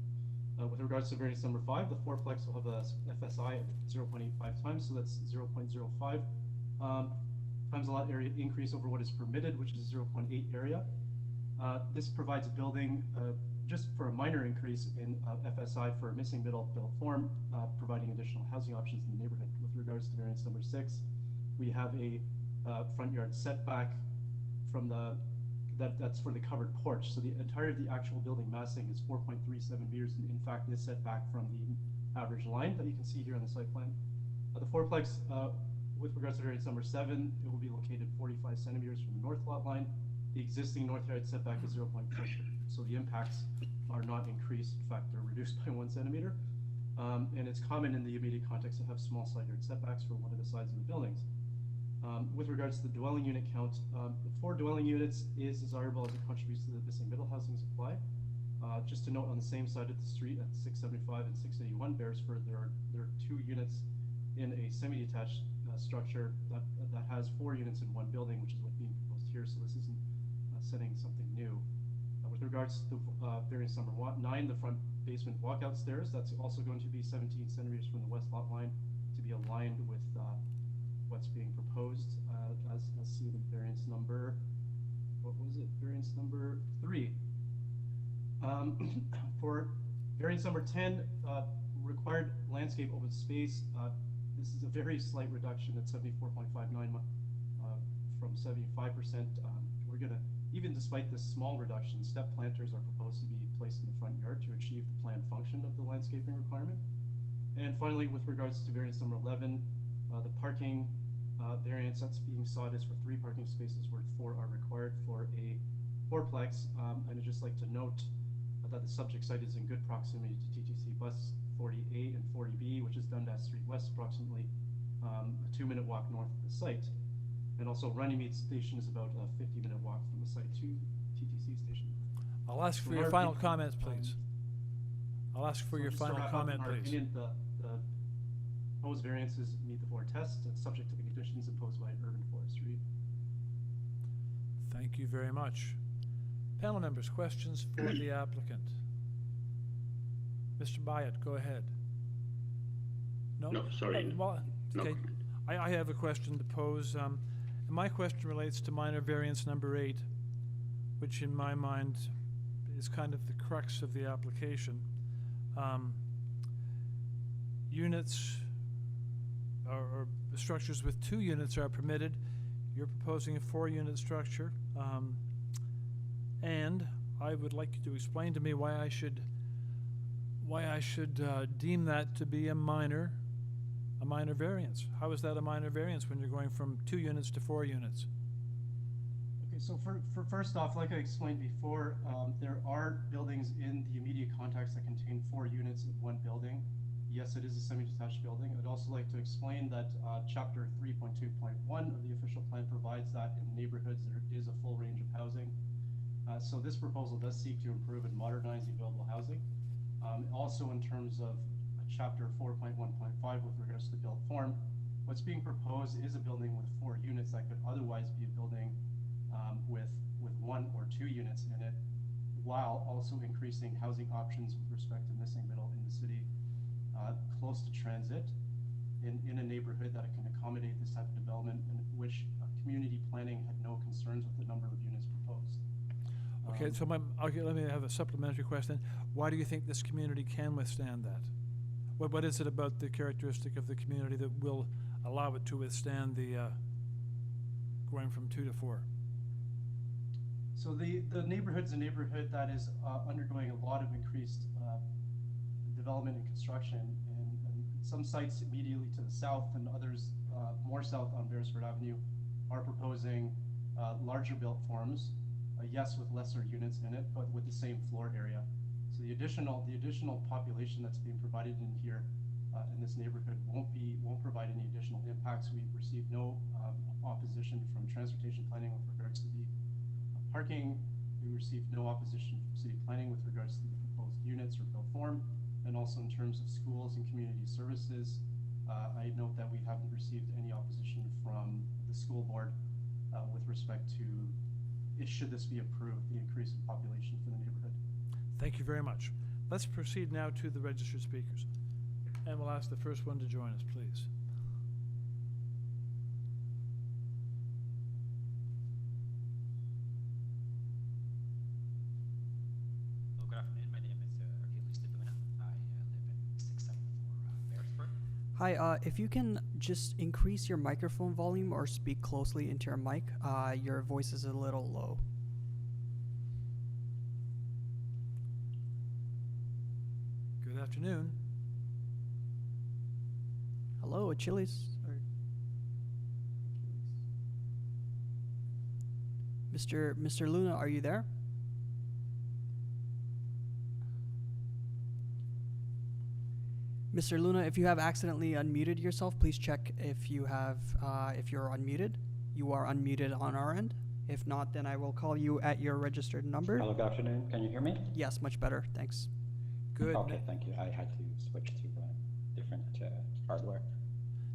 With regards to variance number 5, the fourplex will have a FSI of 0.85 times, so that's 0.05 times a lot area increase over what is permitted, which is 0.8 area. This provides building just for a minor increase in FSI for a missing middle built form, providing additional housing options in the neighborhood. With regards to variance number 6, we have a front yard setback from that's for the covered porch. So the entirety of the actual building massing is 4.37 meters, and in fact is set back from the average line that you can see here on the site plan. The fourplex, with regards to variance number 7, it will be located 45 centimeters from the north lot line. The existing north yard setback is 0.4, so the impacts are not increased. In fact, they're reduced by 1 centimeter. And it's common in the immediate context to have small side yard setbacks for one of the sides of the buildings. With regards to the dwelling unit count, 4 dwelling units is desirable as it contributes to the missing middle housing supply. Just to note, on the same side of the street at 675 and 681 Beresford, there are 2 units in a semi-detached structure that has 4 units in one building, which is what's being proposed here. So this isn't setting something new. With regards to variance number 9, the front basement walkout stairs, that's also going to be 17 centimeters from the west lot line to be aligned with what's being proposed as seen in variance number, what was it? Variance number 3. For variance number 10, required landscape open space, this is a very slight reduction at 74.59 from 75%. We're gonna, even despite this small reduction, step planters are proposed to be placed in the front yard to achieve the planned function of the landscaping requirement. And finally, with regards to variance number 11, the parking variance that's being sought is for 3 parking spaces where 4 are required for a fourplex. And I'd just like to note that the subject site is in good proximity to TTC bus 40A and 40B, which is Dundas Street West, approximately a 2-minute walk north of the site. And also Runnymede Station is about a 50-minute walk from the site to TTC station. I'll ask for your final comments, please. I'll ask for your final comment, please. Opinion, the proposed variances meet the 4 tests and subject to the conditions imposed by urban forestry. Thank you very much. Panel members, questions for the applicant? Mr. Byatt, go ahead. No? No, sorry. Well, No okay. comment. I have a question to pose. And my question relates to minor variance number 8, which in my mind is kind of the crux of the application. Units or structures with 2 units are permitted. You're proposing a 4-unit structure. And I would like you to explain to me why I should deem that to be a minor variance. How is that a minor variance when you're going from 2 units to 4 units? Okay, so for first off, like I explained before, there are buildings in the immediate context that contain 4 units in one building. Yes, it is a semi-detached building. I'd also like to explain that Chapter 3.2.1 of the official plan provides that in neighborhoods there is a full range of housing. So this proposal does seek to improve and modernize the available housing. Also in terms of Chapter 4.1.5 with regards to the built form, what's being proposed is a building with 4 units that could otherwise be a building with 1 or 2 units in it, while also increasing housing options with respect to missing middle in the city, close to transit, in a neighborhood that can accommodate this type of development, in which community planning had no concerns with the number of units proposed. Okay, so let me have a supplementary question. Why do you think this community can withstand that? What is it about the characteristic of the community that will allow it to withstand the going from 2 to 4? So the neighborhood's a neighborhood that is undergoing a lot of increased development and construction, and some sites immediately to the south and others more south on Beresford Avenue are proposing larger built forms, yes, with lesser units in it, but with the same floor area. So the additional population that's being provided in here in this neighborhood won't provide any additional impacts. We've received no opposition from transportation planning with regards to the parking. We received no opposition from city planning with regards to the proposed units or built form, and also in terms of schools and community services. I note that we haven't received any opposition from the school board with respect to, should this be approved, the increase in population for the neighborhood. Thank you very much. Let's proceed now to the registered speakers. And we'll ask the first one to join us, please. Hello, good afternoon. My name is Achilles de Luna. I live in 674 Beresford. Hi, if you can just increase your microphone volume or speak closely into your mic, your voice is a little low. Good afternoon. Hello, Achilles. Mr. Luna, are you there? Mr. Luna, if you have accidentally unmuted yourself, please check if you have, if you're unmuted. You are unmuted on our end. If not, then I will call you at your registered number. Hello, good afternoon. Can you hear me? Yes, much better. Thanks. Good. Okay, thank you. I had to switch to different hardware.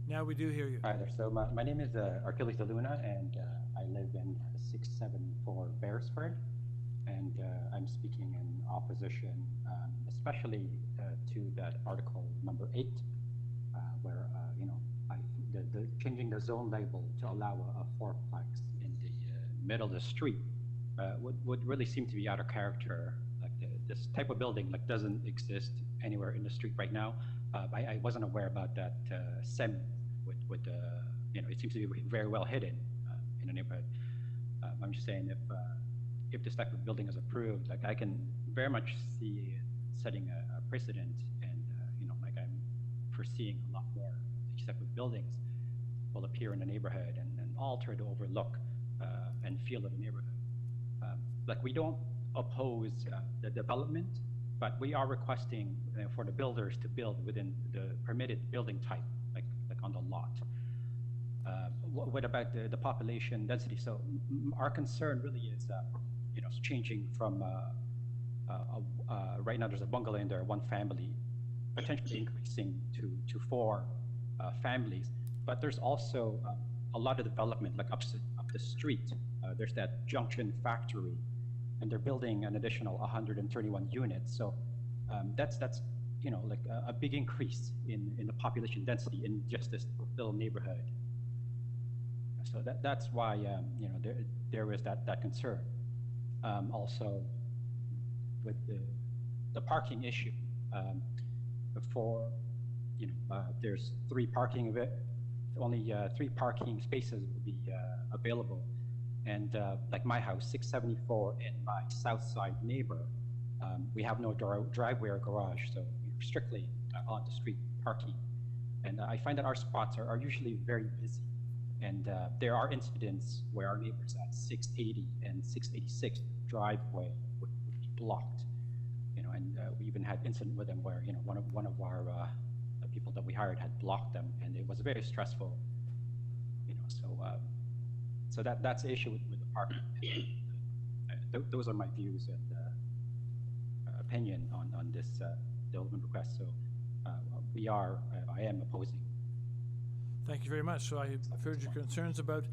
Now we do hear you. Hi there. So my name is Achilles de Luna, and I live in 674 Beresford, and I'm speaking in opposition, especially to that article number 8, where the changing the zone label to allow a fourplex in the middle of the street would really seem to be out of character. Like this type of building doesn't exist anywhere in the street right now. I wasn't aware about that SEM with it seems to be very well hidden in the neighborhood. I'm just saying if this type of building is approved, I can very much see it setting a precedent, and I'm foreseeing a lot more these type of buildings will appear in the neighborhood and alter the overlook and feel of the neighborhood. We don't oppose the development, but we are requesting for the builders to build within the permitted building type, like on the lot. What about the population density? So our concern really is, changing from right now there's a bungalow in there, one family, potentially increasing to 4 families. But there's also a lot of development up the street. There's that Junction factory, and they're building an additional 131 units. So that's a big increase in the population density in just this little neighborhood. So that's why there is that concern. Also, with the parking issue, there's 3 parking of it. Only 3 parking spaces will be available, and like my house, 674, and my south side neighbor, we have no driveway or garage, so we're strictly on the street parking. And I find that our spots are usually very busy, and there are incidents where our neighbors at 680 and 686 driveway would be blocked, and we even had incident with them where one of our people that we hired had blocked them, and it was very stressful. So that's the issue with the parking. Those are my views and opinion on this development request. So I am opposing. Thank you very much. So I've heard your concerns about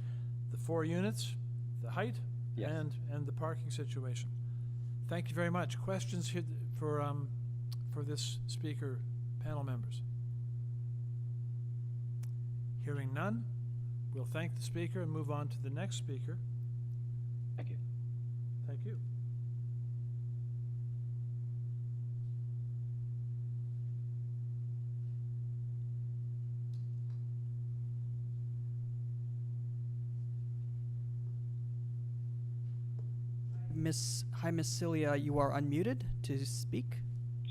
the 4 units, the height, yes, and the parking situation. Thank you very much. Questions here for this speaker, panel members? Hearing none, we'll thank the speaker and move on to the next speaker. Thank you. Thank you. Hi, Miss Celia, you are unmuted to speak.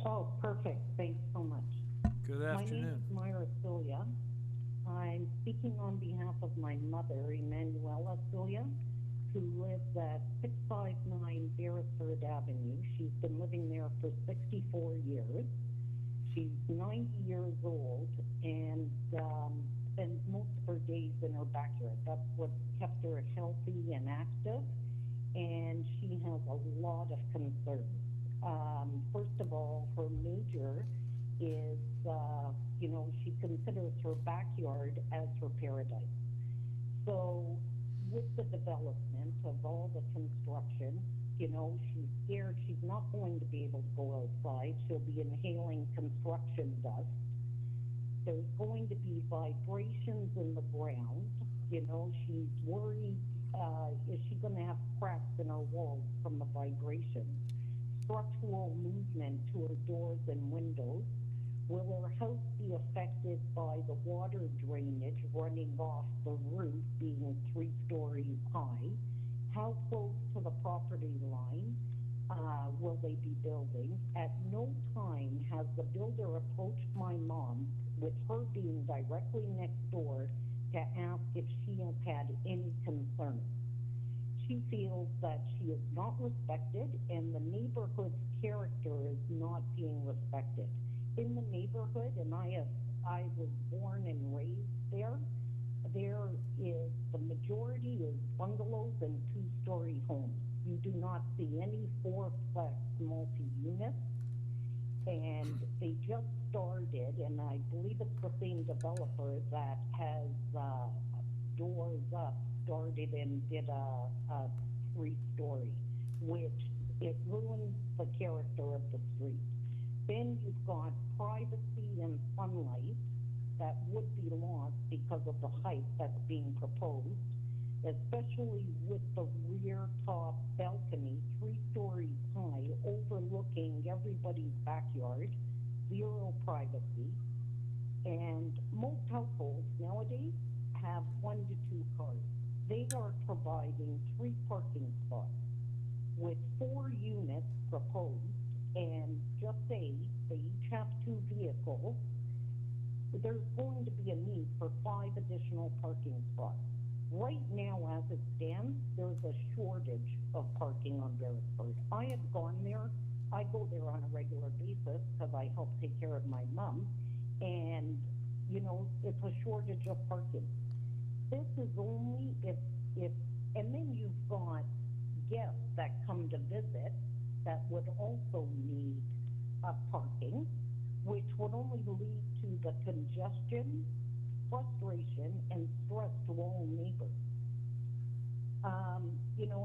Oh, perfect. Thanks so much. Good afternoon. My name is Myra Celia. I'm speaking on behalf of my mother, Emanuela Celia, who lives at 659 Beresford Avenue. She's been living there for 64 years. She's 90 years old and spends most of her days in her backyard. That's what kept her healthy and active. And she has a lot of concerns. First of all, her major is, she considers her backyard as her paradise. So with the development of all the construction, she's scared she's not going to be able to go outside. She'll be inhaling construction dust. There's going to be vibrations in the ground. She's worried, is she going to have cracks in her walls from the vibrations? Structural movement to her doors and windows. Will her house be affected by the water drainage running off the roof being 3 stories high? How close to the property line will they be building? At no time has the builder approached my mom, with her being directly next door, to ask if she has had any concerns. She feels that she is not respected and the neighborhood's character is not being respected. In the neighborhood, and I was born and raised there is, the majority is bungalows and 2-story homes. You do not see any 4-plex multi-units, and they just started, and I believe it's the same developer that has Doors Up started and did a 3-story, which it ruins the character of the street. Then you've got privacy and sunlight that would be lost because of the height that's being proposed, especially with the rear top balcony, 3 stories high, overlooking everybody's backyard, 0 privacy. And most households nowadays have 1 to 2 cars. They are providing 3 parking spots with 4 units proposed, and just say they each have 2 vehicles. There's going to be a need for 5 additional parking spots. Right now, as it stands, there's a shortage of parking on Beresford. I have gone there. I go there on a regular basis because I help take care of my mom, and it's a shortage of parking. This is only if, and then you've got guests that come to visit that would also need parking, which would only lead to the congestion, frustration, and stress to all neighbors.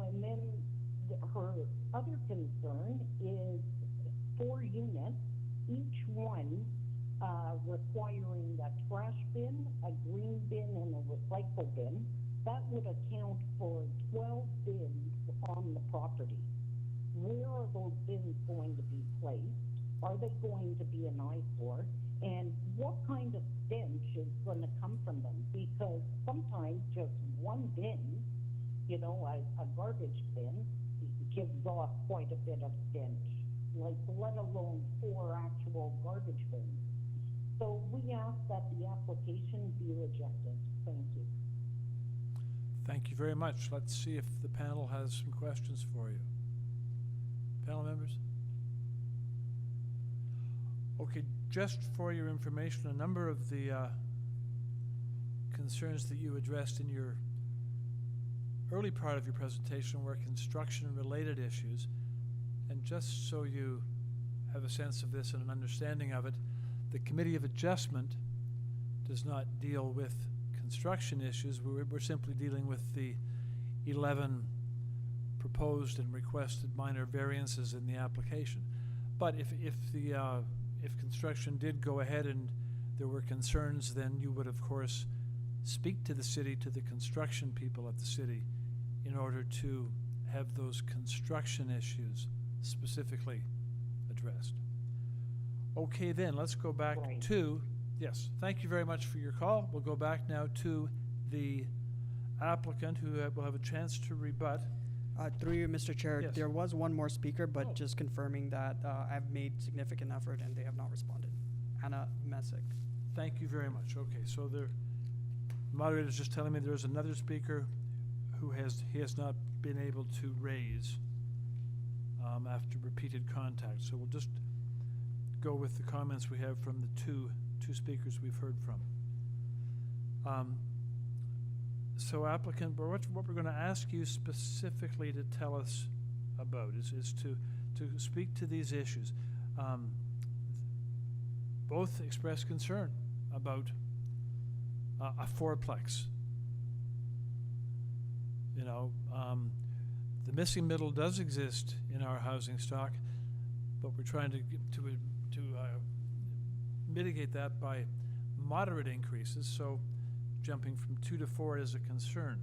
And then her other concern is 4 units, each one requiring a trash bin, a green bin, and a recycle bin. That would account for 12 bins on the property. Where are those bins going to be placed? Are they going to be an eyesore? And what kind of stench is going to come from them? Because sometimes just one bin, a garbage bin, gives off quite a bit of stench, let alone 4 actual garbage bins. So we ask that the application be rejected. Thank you. Thank you very much. Let's see if the panel has some questions for you. Panel members? Okay, just for your information, a number of the concerns that you addressed in your early part of your presentation were construction-related issues. And just so you have a sense of this and an understanding of it, the Committee of Adjustment does not deal with construction issues. We're simply dealing with the 11 proposed and requested minor variances in the application. But if construction did go ahead and there were concerns, then you would of course speak to the city, to the construction people at the city, in order to have those construction issues specifically addressed. Okay, then let's go back to, yes, thank you very much for your call. We'll go back now to the applicant who will have a chance to rebut. Through you, Mr. Chair, Yes. there was one more speaker, but just confirming that I've made significant effort and they have not responded. Anna Messick. Thank you very much. Okay, so the moderator is just telling me there's another speaker who he has not been able to raise after repeated contact. So we'll just go with the comments we have from the two speakers we've heard from. So applicant, what we're going to ask you specifically to tell us about is to speak to these issues. Both express concern about a fourplex. You know, the missing middle does exist in our housing stock, but we're trying to mitigate that by moderate increases. So jumping from 2 to 4 is a concern.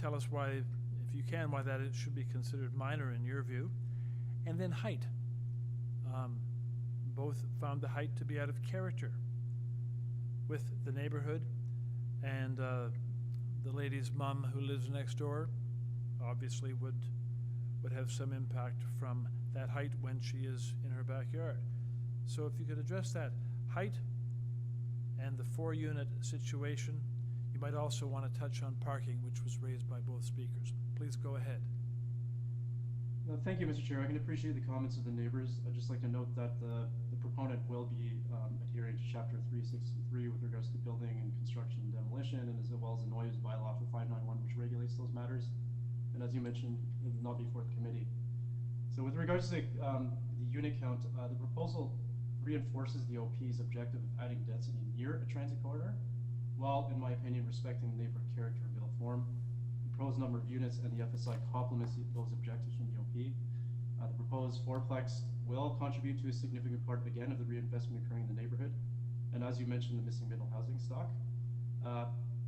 Tell us why, if you can, why that it should be considered minor in your view. And then height. Both found the height to be out of character with the neighborhood, and the lady's mom who lives next door obviously would have some impact from that height when she is in her backyard. So if you could address that height and the 4-unit situation. You might also want to touch on parking, which was raised by both speakers. Please go ahead. Thank you, Mr. Chair. I can appreciate the comments of the neighbors. I'd just like to note that the proponent will be adhering to Chapter 363 with regards to building and construction and demolition, and as well as the noise bylaw for 591, which regulates those matters. And as you mentioned, it will not be for the committee. So with regards to the unit count, the proposal reinforces the OP's objective of adding density near a transit corridor, while, in my opinion, respecting the neighborhood character and built form. The proposed number of units and the FSI complements those objectives from the OP. The proposed fourplex will contribute to a significant part, again, of the reinvestment occurring in the neighborhood. And as you mentioned, the missing middle housing stock.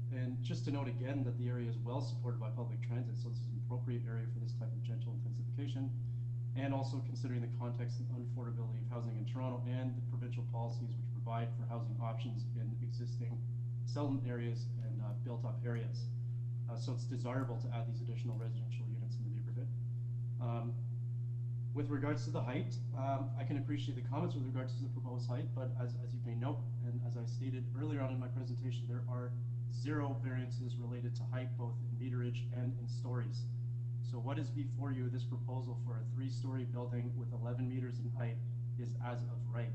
And just to note again that the area is well supported by public transit, so this is an appropriate area for this type of gentle intensification. And also considering the context and unaffordability of housing in Toronto and the provincial policies which provide for housing options in existing settlement areas and built-up areas. So it's desirable to add these additional residential units in the neighborhood. With regards to the height, I can appreciate the comments with regards to the proposed height, but as you may note, and as I stated earlier on in my presentation, there are 0 variances related to height, both in meterage and in stories. So what is before you, this proposal for a 3-story building with 11 meters in height, is as of right.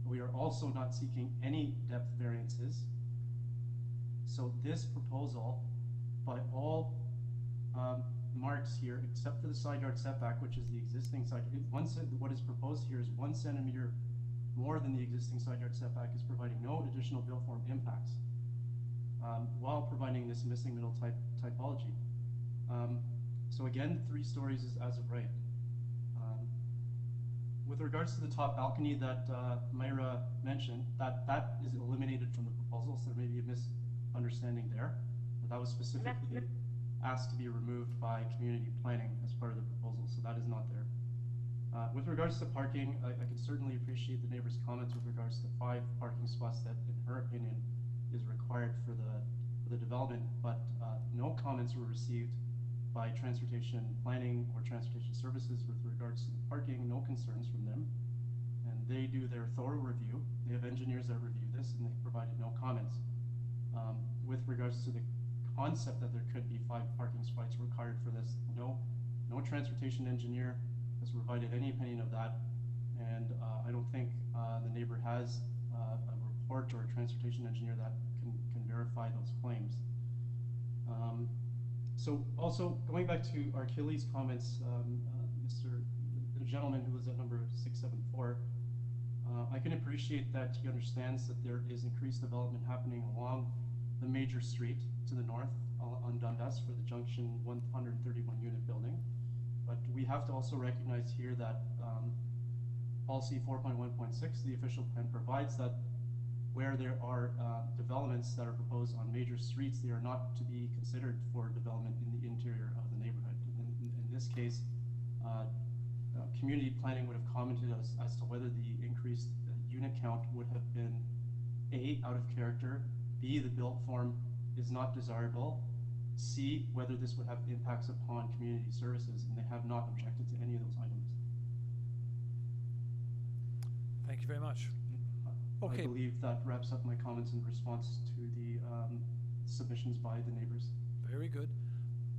We are also not seeking any depth variances. So this proposal, by all marks here, except for the side yard setback, which is the existing side, what is proposed here is 1 centimeter more than the existing side yard setback, is providing no additional built form impacts, while providing this missing middle typology. So again, 3 stories is as of right. With regards to the top balcony that Myra mentioned, that is eliminated from the proposal, so there may be a misunderstanding there. But that was specifically asked to be removed by community planning as part of the proposal, so that is not there. With regards to parking, I can certainly appreciate the neighbor's comments with regards to 5 parking spots that, in her opinion, is required for the development, but no comments were received by transportation planning or transportation services with regards to the parking, no concerns from them. And they do their thorough review. They have engineers that review this, and they provided no comments. With regards to the concept that there could be 5 parking spots required for this, no transportation engineer has provided any opinion of that. And I don't think the neighbor has a report or a transportation engineer that can verify those claims. So also going back to Achilles' comments, the gentleman who was at number 674, I can appreciate that he understands that there is increased development happening along the major street to the north on Dundas for the Junction 131 unit building. But we have to also recognize here that policy 4.1.6, the official plan, provides that where there are developments that are proposed on major streets, they are not to be considered for development in the interior of the neighborhood. In this case, community planning would have commented as to whether the increased unit count would have been A, out of character, B, the built form is not desirable, C, whether this would have impacts upon community services, and they have not objected to any of those items. Thank you very much. Okay. I believe that wraps up my comments in response to the submissions by the neighbors. Very good.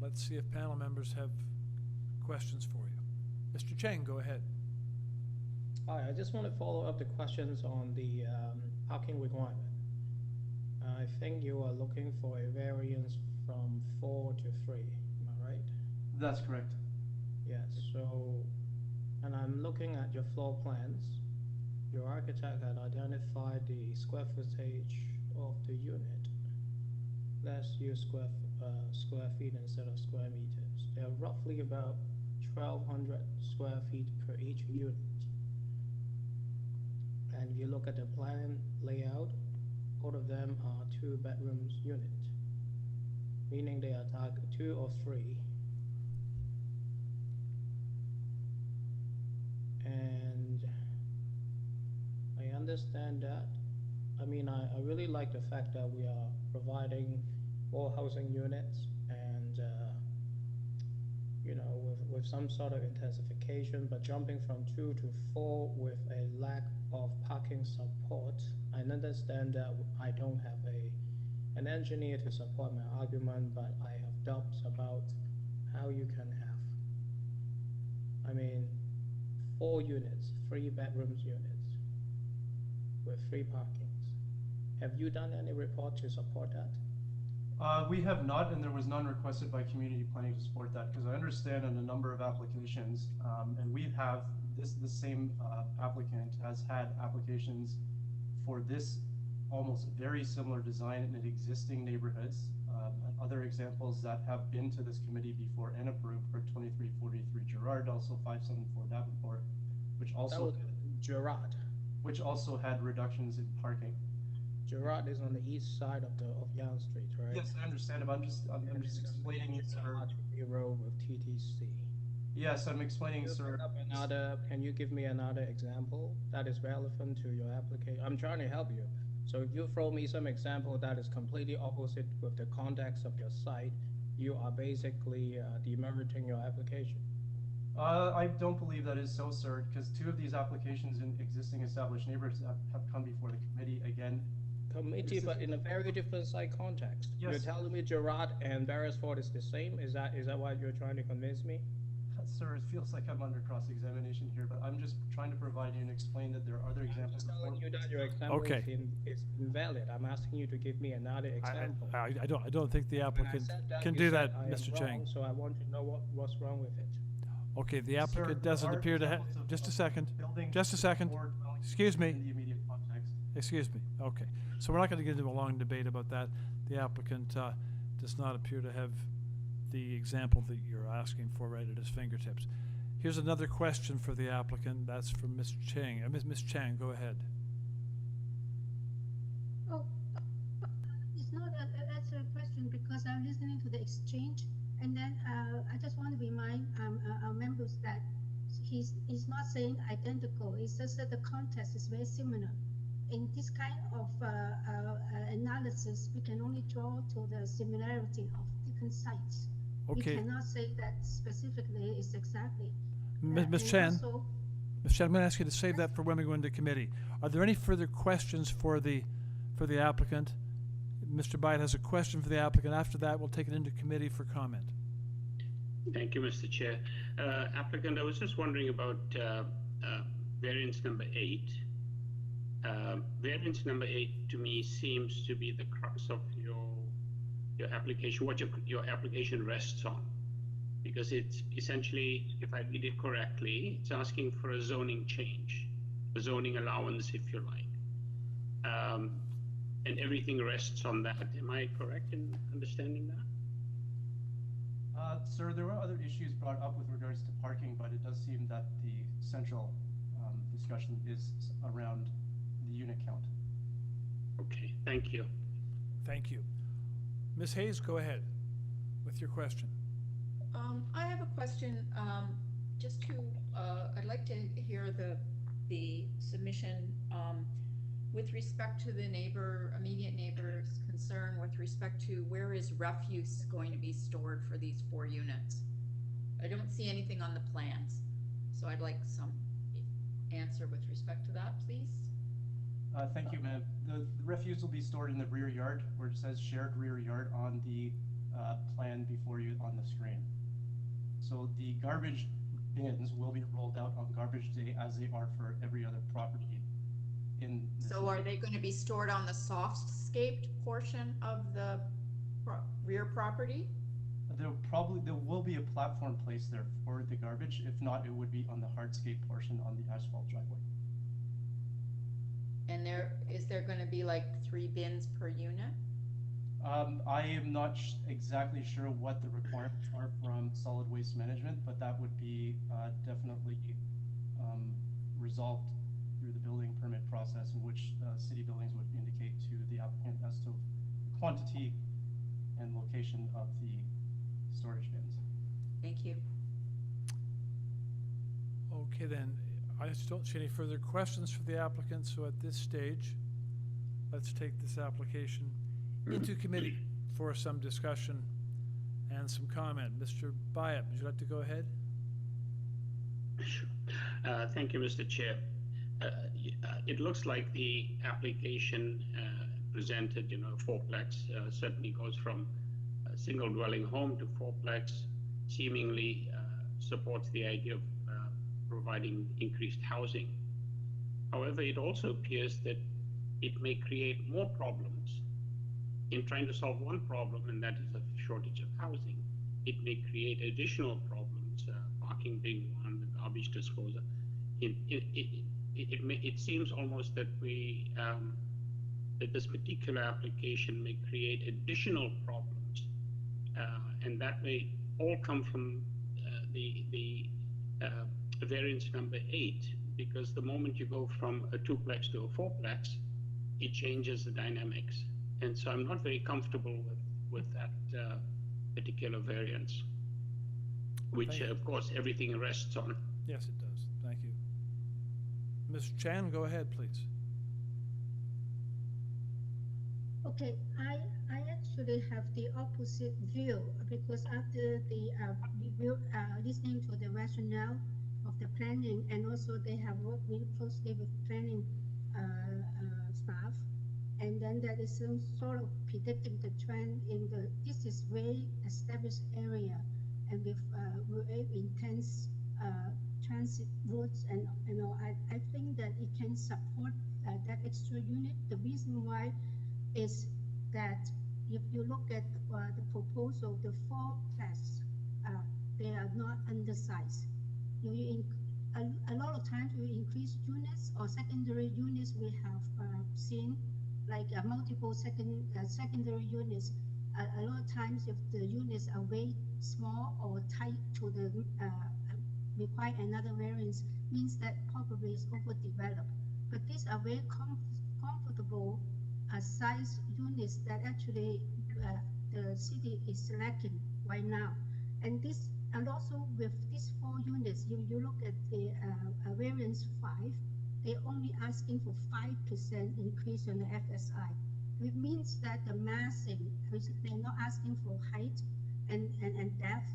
Let's see if panel members have questions for you. Mr. Chang, go ahead. Hi, I just want to follow up the questions on the parking requirement. I think you are looking for a variance from 4 to 3, am I right? That's correct. Yes, so, and I'm looking at your floor plans. Your architect had identified the square footage of the unit. Let's use square feet instead of square meters. They're roughly about 1,200 square feet per each unit. And if you look at the plan layout, all of them are 2 bedrooms unit, meaning they are 2 or 3. And I understand that. I mean, I really like the fact that we are providing more housing units and, you know, with some sort of intensification, but jumping from 2 to 4 with a lack of parking support. I understand that I don't have an engineer to support my argument, but I have doubts about how you can have, I mean, 4 units, 3 bedrooms units with 3 parkings. Have you done any report to support that? We have not, and there was none requested by community planning to support that, because I understand in a number of applications, and we have the same applicant has had applications for this almost very similar design in existing neighborhoods. Other examples that have been to this committee before and approved are 2343 Gerard, also 574 Davenport, which also Gerard, which also had reductions in parking. Gerard is on the east side of Yonge Street, right? Yes, I understand, but I'm just explaining it, sir. Road with TTC. Yes, I'm explaining, sir. Can you give me another example that is relevant to your application? I'm trying to help you. So if you throw me some example that is completely opposite with the context of your site, you are basically demeriting your application. I don't believe that is so, sir, because 2 of these applications in existing established neighborhoods have come before the committee again. Committee, but in a very different site context. Yes. You're telling me Gerard and BERESFORD is the same? Is that what you're trying to convince me? Sir, it feels like I'm under cross-examination here, but I'm just trying to provide you and explain that there are other examples. I'm telling you that your example is invalid. I'm asking you to give me another example. I don't think the applicant can do that, Mr. Chang. So I want to know what's wrong with it. Okay, the applicant doesn't appear to have, just a second, excuse me. In the immediate context. Excuse me, okay. So we're not going to get into a long debate about that. The applicant does not appear to have the example that you're asking for right at his fingertips. Here's another question for the applicant. That's from Ms. Chang. Ms. Chang, go ahead. Oh, it's not that's a question because I'm listening to the exchange, and then I just want to remind our members that he's not saying identical. It's just that the context is very similar. In this kind of analysis, we can only draw to the similarity of different sites. Okay. We cannot say that specifically is exactly. Ms. Chan, I'm going to ask you to save that for when we go into committee. Are there any further questions for the applicant? Mr. Byte has a question for the applicant. After that, we'll take it into committee for comment. Thank you, Mr. Chair. Applicant, I was just wondering about variance number 8. Variance number 8 to me seems to be the crux of your application, what your application rests on, because it's essentially, if I read it correctly, it's asking for a zoning change, a zoning allowance, if you like, and everything rests on that. Am I correct in understanding that? Sir, there were other issues brought up with regards to parking, but it does seem that the central discussion is around the unit count. Okay, thank you. Thank you. Ms. Hayes, go ahead with your question. I have a question, just to, I'd like to hear the submission, with respect to the immediate neighbor's concern with respect to where is refuse going to be stored for these 4 units. I don't see anything on the plans, so I'd like some answer with respect to that, please. Thank you, ma'am. The refuse will be stored in the rear yard, where it says shared rear yard on the plan before you on the screen. So the garbage bins will be rolled out on garbage day as they are for every other property in the So city. are they gonna be stored on the soft-scaped portion of the rear property? There will be a platform placed there for the garbage. If not, it would be on the hardscape portion on the asphalt driveway. And is there gonna be like 3 bins per unit? I am not exactly sure what the requirements are from solid waste management, but that would be definitely resolved through the building permit process, in which city buildings would indicate to the applicant as to quantity and location of the storage bins. Thank you. Okay, then, I just don't see any further questions for the applicant, so at this stage, let's take this application into committee for some discussion and some comment. Mr. Byatt, would you like to go ahead? Sure. Thank you, Mr. Chair. It looks like the application presented, fourplex, certainly goes from a single dwelling home to fourplex, seemingly supports the idea of providing increased housing. However, it also appears that it may create more problems. In trying to solve one problem, and that is a shortage of housing, it may create additional problems, parking being one, the garbage disposal. It seems almost that that this particular application may create additional problems, and that may all come from the variance number 8, because the moment you go from a 2-plex to a 4-plex, it changes the dynamics. And so I'm not very comfortable with that particular variance, which of course everything rests on. Yes, it does. Thank you. Mr. Chan, go ahead, please. Okay, I actually have the opposite view, because after the review, listening to the rationale of the planning, and also they have worked really closely with planning staff, and then that is some sort of predicting the trend in this is very established area, and with very intense transit routes, and I think that it can support that extra unit. The reason why is that if you look at the proposal, the 4-plex, they are not undersized. A lot of times we increase units or secondary units, we have seen like multiple secondary units. A lot of times if the units are very small or tight to the require another variance, means that probably is overdeveloped. But these are very comfortable size units that actually the city is lacking right now. And also with these 4 units, you look at the variance 5, they're only asking for 5% increase on the FSI. It means that the massing, they're not asking for height and depth.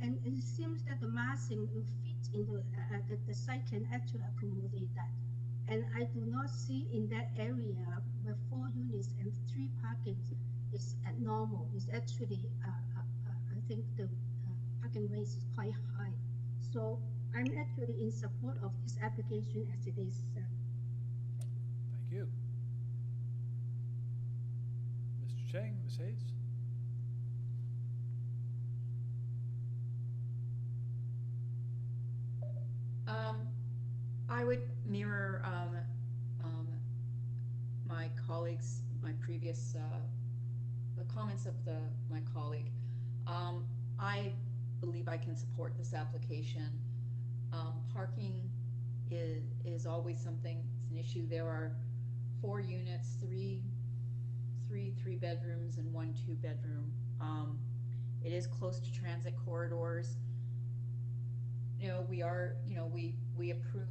And it seems that the massing will fit into the site can actually accommodate that. And I do not see in that area where 4 units and 3 parkings is normal. It's actually, I think the parking rate is quite high. So I'm actually in support of this application as it is. Thank you. Mr. Chang, Ms. Hayes? I would mirror my colleagues, my previous, the comments of my colleague. I believe I can support this application. Parking is always something, it's an issue. There are 4 units, 3 bedrooms and 1 2-bedroom. It is close to transit corridors. We approve,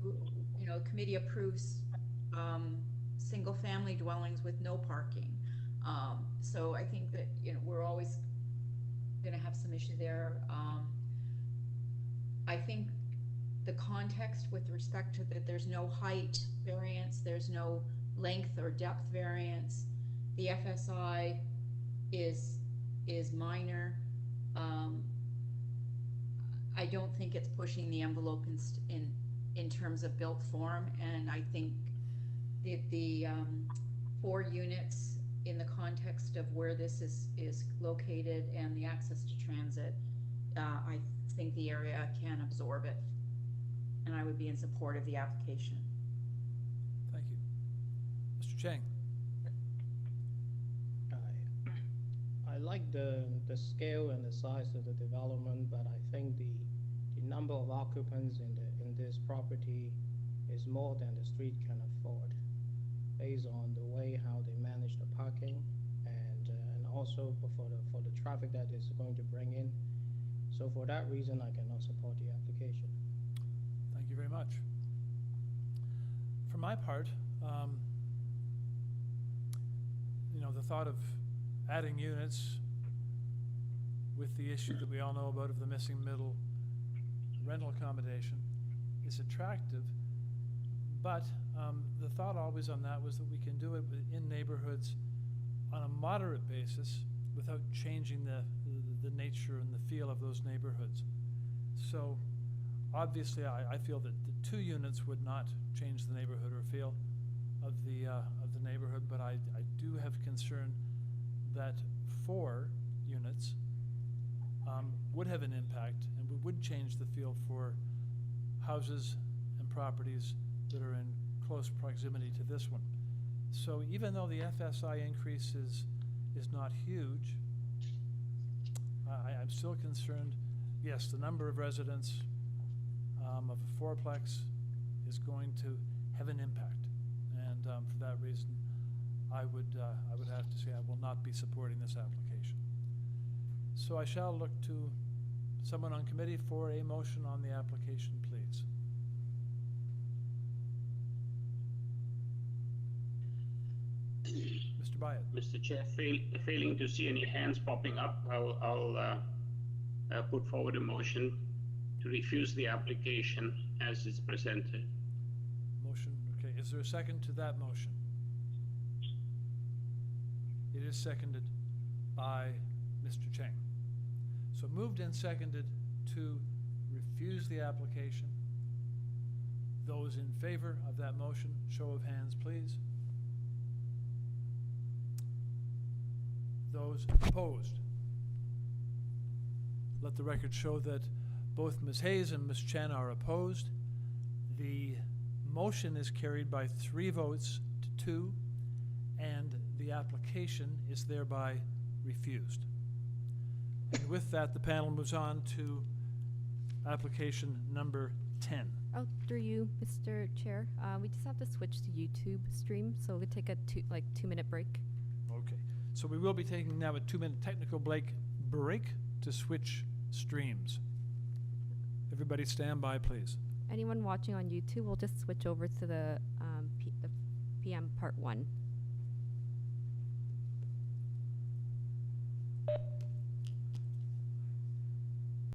committee approves single family dwellings with no parking. So I think that, we're always gonna have some issue there. I think the context with respect to that there's no height variance, there's no length or depth variance. The FSI is minor. I don't think it's pushing the envelope in terms of built form, and I think the 4 units in the context of where this is located and the access to transit, I think the area can absorb it, and I would be in support of the application. Thank you. Mr. Chang? I like the scale and the size of the development, but I think the number of occupants in this property is more than the street can afford, based on the way how they manage the parking and also for the traffic that it's going to bring in. So for that reason, I cannot support the application. Thank you very much. For my part, the thought of adding units with the issue that we all know about of the missing middle rental accommodation is attractive, but the thought always on that was that we can do it in neighborhoods on a moderate basis without changing the nature and the feel of those neighborhoods. So obviously I feel that the 2 units would not change the neighborhood or feel of the neighborhood, but I do have concern that 4 units would have an impact and would change the feel for houses and properties that are in close proximity to this one. So even though the FSI increase is not huge, I'm still concerned. Yes, the number of residents of a 4-plex is going to have an impact, and for that reason, I would have to say I will not be supporting this application. So I shall look to someone on committee for a motion on the application, please. Mr. Byatt. Mr. Chair, failing to see any hands popping up, I'll put forward a motion to refuse the application as it's presented. Motion, okay. Is there a second to that motion? It is seconded by Mr. Chang. So moved and seconded to refuse the application. Those in favor of that motion, show of hands, please. Those opposed. Let the record show that both Ms. Hayes and Ms. Chen are opposed. The motion is carried by 3 votes to 2, and the application is thereby refused. And with that, the panel moves on to application number 10. Oh, through you, Mr. Chair. We just have to switch to YouTube stream, so we'll take a 2-minute break. Okay, so we will be taking now a 2-minute technical break to switch streams. Everybody stand by, please. Anyone watching on YouTube, we'll just switch over to the PM part 1.